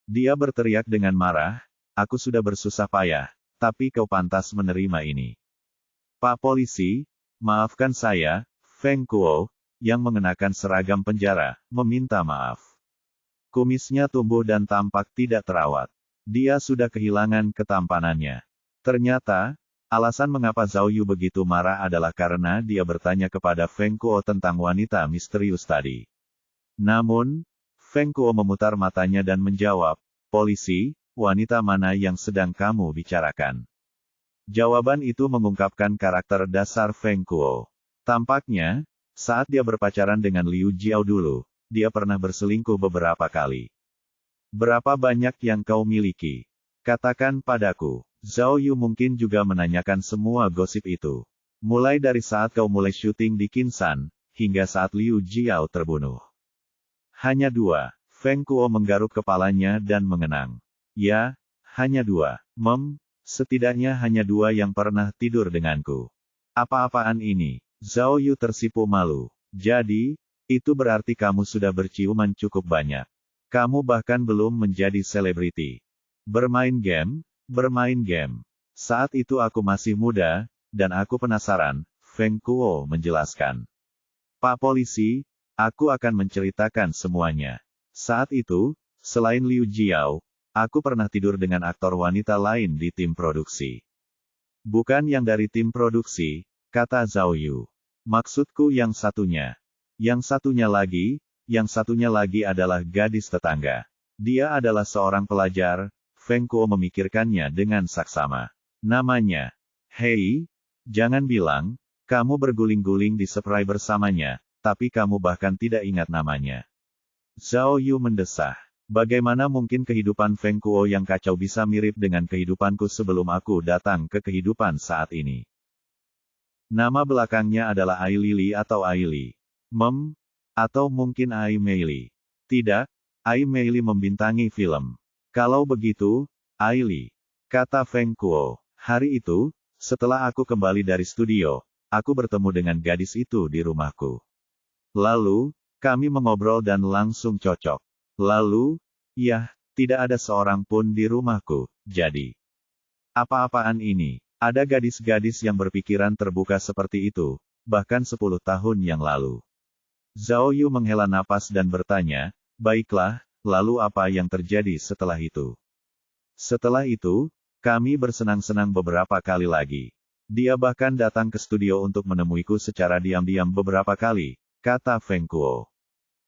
Dia berteriak dengan marah, "Aku sudah bersusah payah, tapi kau pantas menerima ini. Pak Polisi, maafkan saya." Feng Kuo, yang mengenakan seragam penjara, meminta maaf. Kumisnya tumbuh dan tampak tidak terawat. Dia sudah kehilangan ketampanannya. Ternyata, alasan mengapa Zhao Yu begitu marah adalah karena dia bertanya kepada Feng Kuo tentang wanita misterius tadi. Namun, Feng Kuo memutar matanya dan menjawab, "Polisi, wanita mana yang sedang kamu bicarakan?" Jawaban itu mengungkapkan karakter dasar Feng Kuo. Tampaknya, saat dia berpacaran dengan Liu Jiao dulu, dia pernah berselingkuh beberapa kali. Berapa banyak yang kau miliki? Katakan padaku. Zhao Yu mungkin juga menanyakan semua gosip itu. Mulai dari saat kau mulai syuting di Kinsan, hingga saat Liu Jiao terbunuh. Hanya 2. Feng Kuo menggaruk kepalanya dan mengenang. Ya, hanya 2. Setidaknya hanya 2 yang pernah tidur denganku. Apa-apaan ini? Zhao Yu tersipu malu. Jadi, itu berarti kamu sudah berciuman cukup banyak. Kamu bahkan belum menjadi selebriti. Bermain game. Saat itu aku masih muda, dan aku penasaran, Feng Kuo menjelaskan. Pak Polisi, aku akan menceritakan semuanya. Saat itu, selain Liu Jiao, aku pernah tidur dengan aktor wanita lain di tim produksi. Bukan yang dari tim produksi, kata Zhao Yu. Maksudku yang satunya. Yang satunya lagi adalah gadis tetangga. Dia adalah seorang pelajar, Feng Kuo memikirkannya dengan saksama. Namanya. Hei, jangan bilang, kamu berguling-guling di spray bersamanya, tapi kamu bahkan tidak ingat namanya. Zhao Yu mendesah. Bagaimana mungkin kehidupan Feng Kuo yang kacau bisa mirip dengan kehidupanku sebelum aku datang ke kehidupan saat ini? Nama belakangnya adalah Ai Lili atau Ai Li. Atau mungkin Ai Meili. Tidak, Ai Meili membintangi film. Kalau begitu, Ai Li. Kata Feng Kuo. Hari itu, setelah aku kembali dari studio, aku bertemu dengan gadis itu di rumahku. Lalu, kami mengobrol dan langsung cocok. Lalu, ya, tidak ada seorang pun di rumahku, jadi. Apa-apaan ini? Ada gadis-gadis yang berpikiran terbuka seperti itu, bahkan 10 tahun yang lalu. Zhao Yu menghela napas dan bertanya, baiklah, lalu apa yang terjadi setelah itu? Setelah itu, kami bersenang-senang beberapa kali lagi. Dia bahkan datang ke studio untuk menemuiku secara diam-diam beberapa kali, kata Feng Kuo.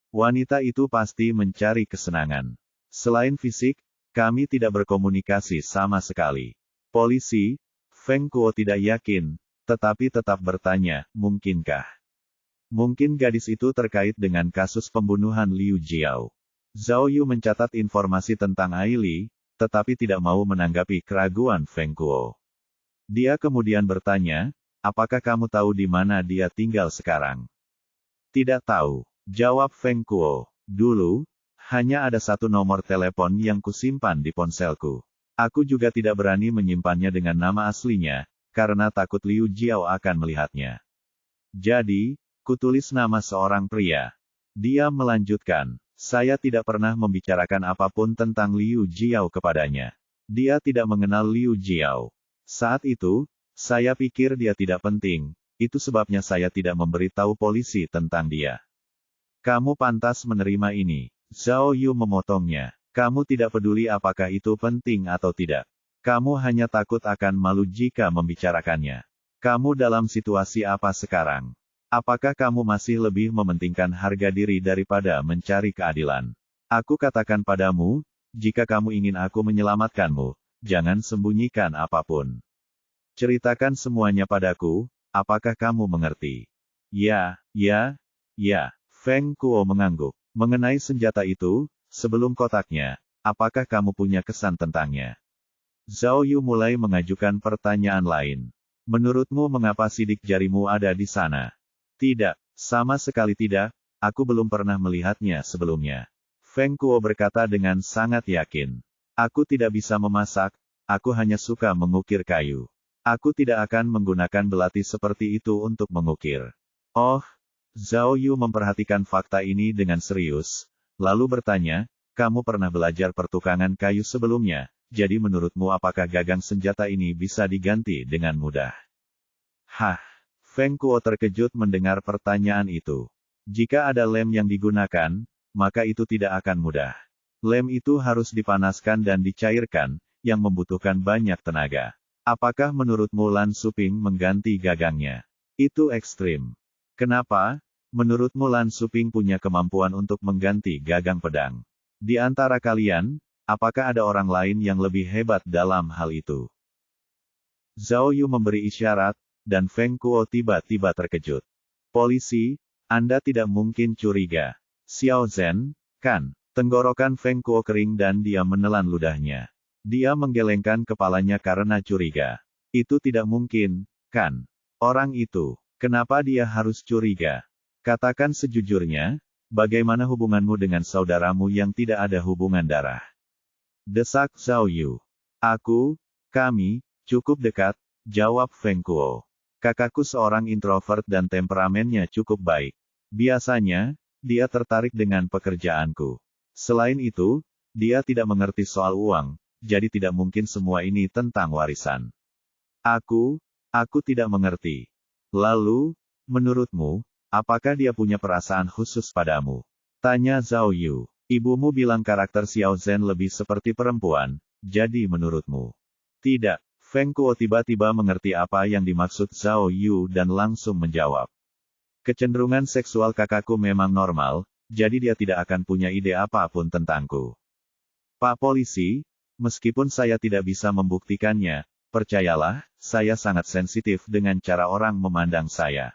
Wanita itu pasti mencari kesenangan. Selain fisik, kami tidak berkomunikasi sama sekali. Polisi, Feng Kuo tidak yakin, tetapi tetap bertanya, mungkinkah? Mungkin gadis itu terkait dengan kasus pembunuhan Liu Jiao. Zhao Yu mencatat informasi tentang Ai Li, tetapi tidak mau menanggapi keraguan Feng Kuo. Dia kemudian bertanya, apakah kamu tahu di mana dia tinggal sekarang? Tidak tahu. Jawab Feng Kuo. Dulu, hanya ada satu nomor telepon yang kusimpan di ponselku. Aku juga tidak berani menyimpannya dengan nama aslinya, karena takut Liu Jiao akan melihatnya. Jadi, kutulis nama seorang pria. Dia melanjutkan, saya tidak pernah membicarakan apapun tentang Liu Jiao kepadanya. Dia tidak mengenal Liu Jiao. Saat itu, saya pikir dia tidak penting, itu sebabnya saya tidak memberitahu polisi tentang dia. Kamu pantas menerima ini. Zhao Yu memotongnya. Kamu tidak peduli apakah itu penting atau tidak. Kamu hanya takut akan malu jika membicarakannya. Kamu dalam situasi apa sekarang? Apakah kamu masih lebih mementingkan harga diri daripada mencari keadilan? Aku katakan padamu, jika kamu ingin aku menyelamatkanmu, jangan sembunyikan apapun. Ceritakan semuanya padaku, apakah kamu mengerti? Ya. Feng Kuo mengangguk. Mengenai senjata itu, sebelum kotaknya, apakah kamu punya kesan tentangnya? Zhao Yu mulai mengajukan pertanyaan lain. Menurutmu mengapa sidik jarimu ada di sana? Tidak, sama sekali tidak, aku belum pernah melihatnya sebelumnya. Feng Kuo berkata dengan sangat yakin. Aku tidak bisa memasak, aku hanya suka mengukir kayu. Aku tidak akan menggunakan belati seperti itu untuk mengukir. Oh, Zhao Yu memperhatikan fakta ini dengan serius, lalu bertanya, kamu pernah belajar pertukangan kayu sebelumnya, jadi menurutmu apakah gagang senjata ini bisa diganti dengan mudah? Hah? Feng Kuo terkejut mendengar pertanyaan itu. Jika ada lem yang digunakan, maka itu tidak akan mudah. Lem itu harus dipanaskan dan dicairkan, yang membutuhkan banyak tenaga. Apakah menurutmu Lan Suping mengganti gagangnya? Itu ekstrim. Kenapa? Menurutmu Lan Suping punya kemampuan untuk mengganti gagang pedang. Di antara kalian, apakah ada orang lain yang lebih hebat dalam hal itu? Zhao Yu memberi isyarat, dan Feng Kuo tiba-tiba terkejut. Polisi, Anda tidak mungkin curiga. Xiao Zhen, kan? Tenggorokan Feng Kuo kering dan dia menelan ludahnya. Dia menggelengkan kepalanya karena curiga. Itu tidak mungkin, kan? Orang itu, kenapa dia harus curiga? Katakan sejujurnya, bagaimana hubunganmu dengan saudaramu yang tidak ada hubungan darah? Desak Zhao Yu. Kami, cukup dekat, jawab Feng Kuo. Kakakku seorang introvert dan temperamennya cukup baik. Biasanya, dia tertarik dengan pekerjaanku. Selain itu, dia tidak mengerti soal uang, jadi tidak mungkin semua ini tentang warisan. Aku tidak mengerti. Lalu, menurutmu, apakah dia punya perasaan khusus padamu? Tanya Zhao Yu. Ibumu bilang karakter Xiao Zhen lebih seperti perempuan, jadi menurutmu? Tidak. Feng Kuo tiba-tiba mengerti apa yang dimaksud Zhao Yu dan langsung menjawab. Kecenderungan seksual kakakku memang normal, jadi dia tidak akan punya ide apapun tentangku. Pak Polisi, meskipun saya tidak bisa membuktikannya, percayalah, saya sangat sensitif dengan cara orang memandang saya.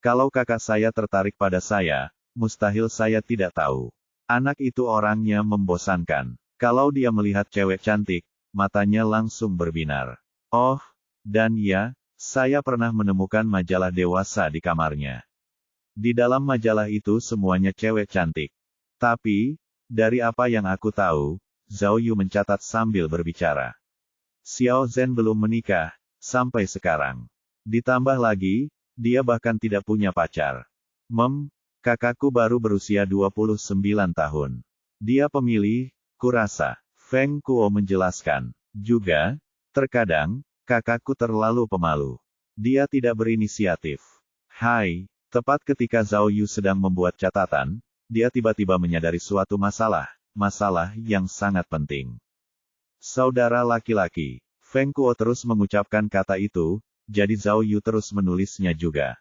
Kalau kakak saya tertarik pada saya, mustahil saya tidak tahu. Anak itu orangnya membosankan. Kalau dia melihat cewek cantik, matanya langsung berbinar. Oh, dan ya, saya pernah menemukan majalah dewasa di kamarnya. Di dalam majalah itu semuanya cewek cantik. Tapi, dari apa yang aku tahu, Zhao Yu mencatat sambil berbicara. Xiao Zhen belum menikah, sampai sekarang. Ditambah lagi, dia bahkan tidak punya pacar. Kakakku baru berusia 29 tahun. Dia pemilih, kurasa. Feng Kuo menjelaskan. Juga, terkadang, kakakku terlalu pemalu. Dia tidak berinisiatif. Hai, tepat ketika Zhao Yu sedang membuat catatan, dia tiba-tiba menyadari suatu masalah yang sangat penting. Saudara laki-laki. Feng Kuo terus mengucapkan kata itu, jadi Zhao Yu terus menulisnya juga.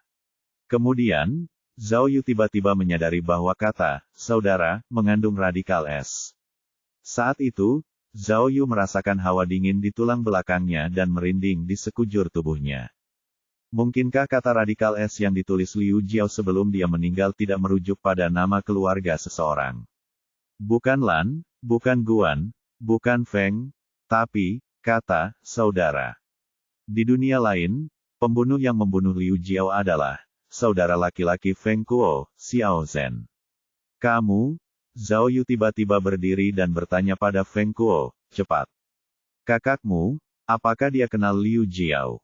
Kemudian, Zhao Yu tiba-tiba menyadari bahwa kata saudara mengandung radikal S. Saat itu, Zhao Yu merasakan hawa dingin di tulang belakangnya dan merinding di sekujur tubuhnya. Mungkinkah kata radikal S yang ditulis Liu Jiao sebelum dia meninggal tidak merujuk pada nama keluarga seseorang? Bukan Lan, bukan Guan, bukan Feng, tapi kata saudara. Di dunia lain, pembunuh yang membunuh Liu Jiao adalah saudara laki-laki Feng Kuo, Xiao Zhen. Kamu? Zhao Yu tiba-tiba berdiri dan bertanya pada Feng Kuo, cepat. Kakakmu, apakah dia kenal Liu Jiao?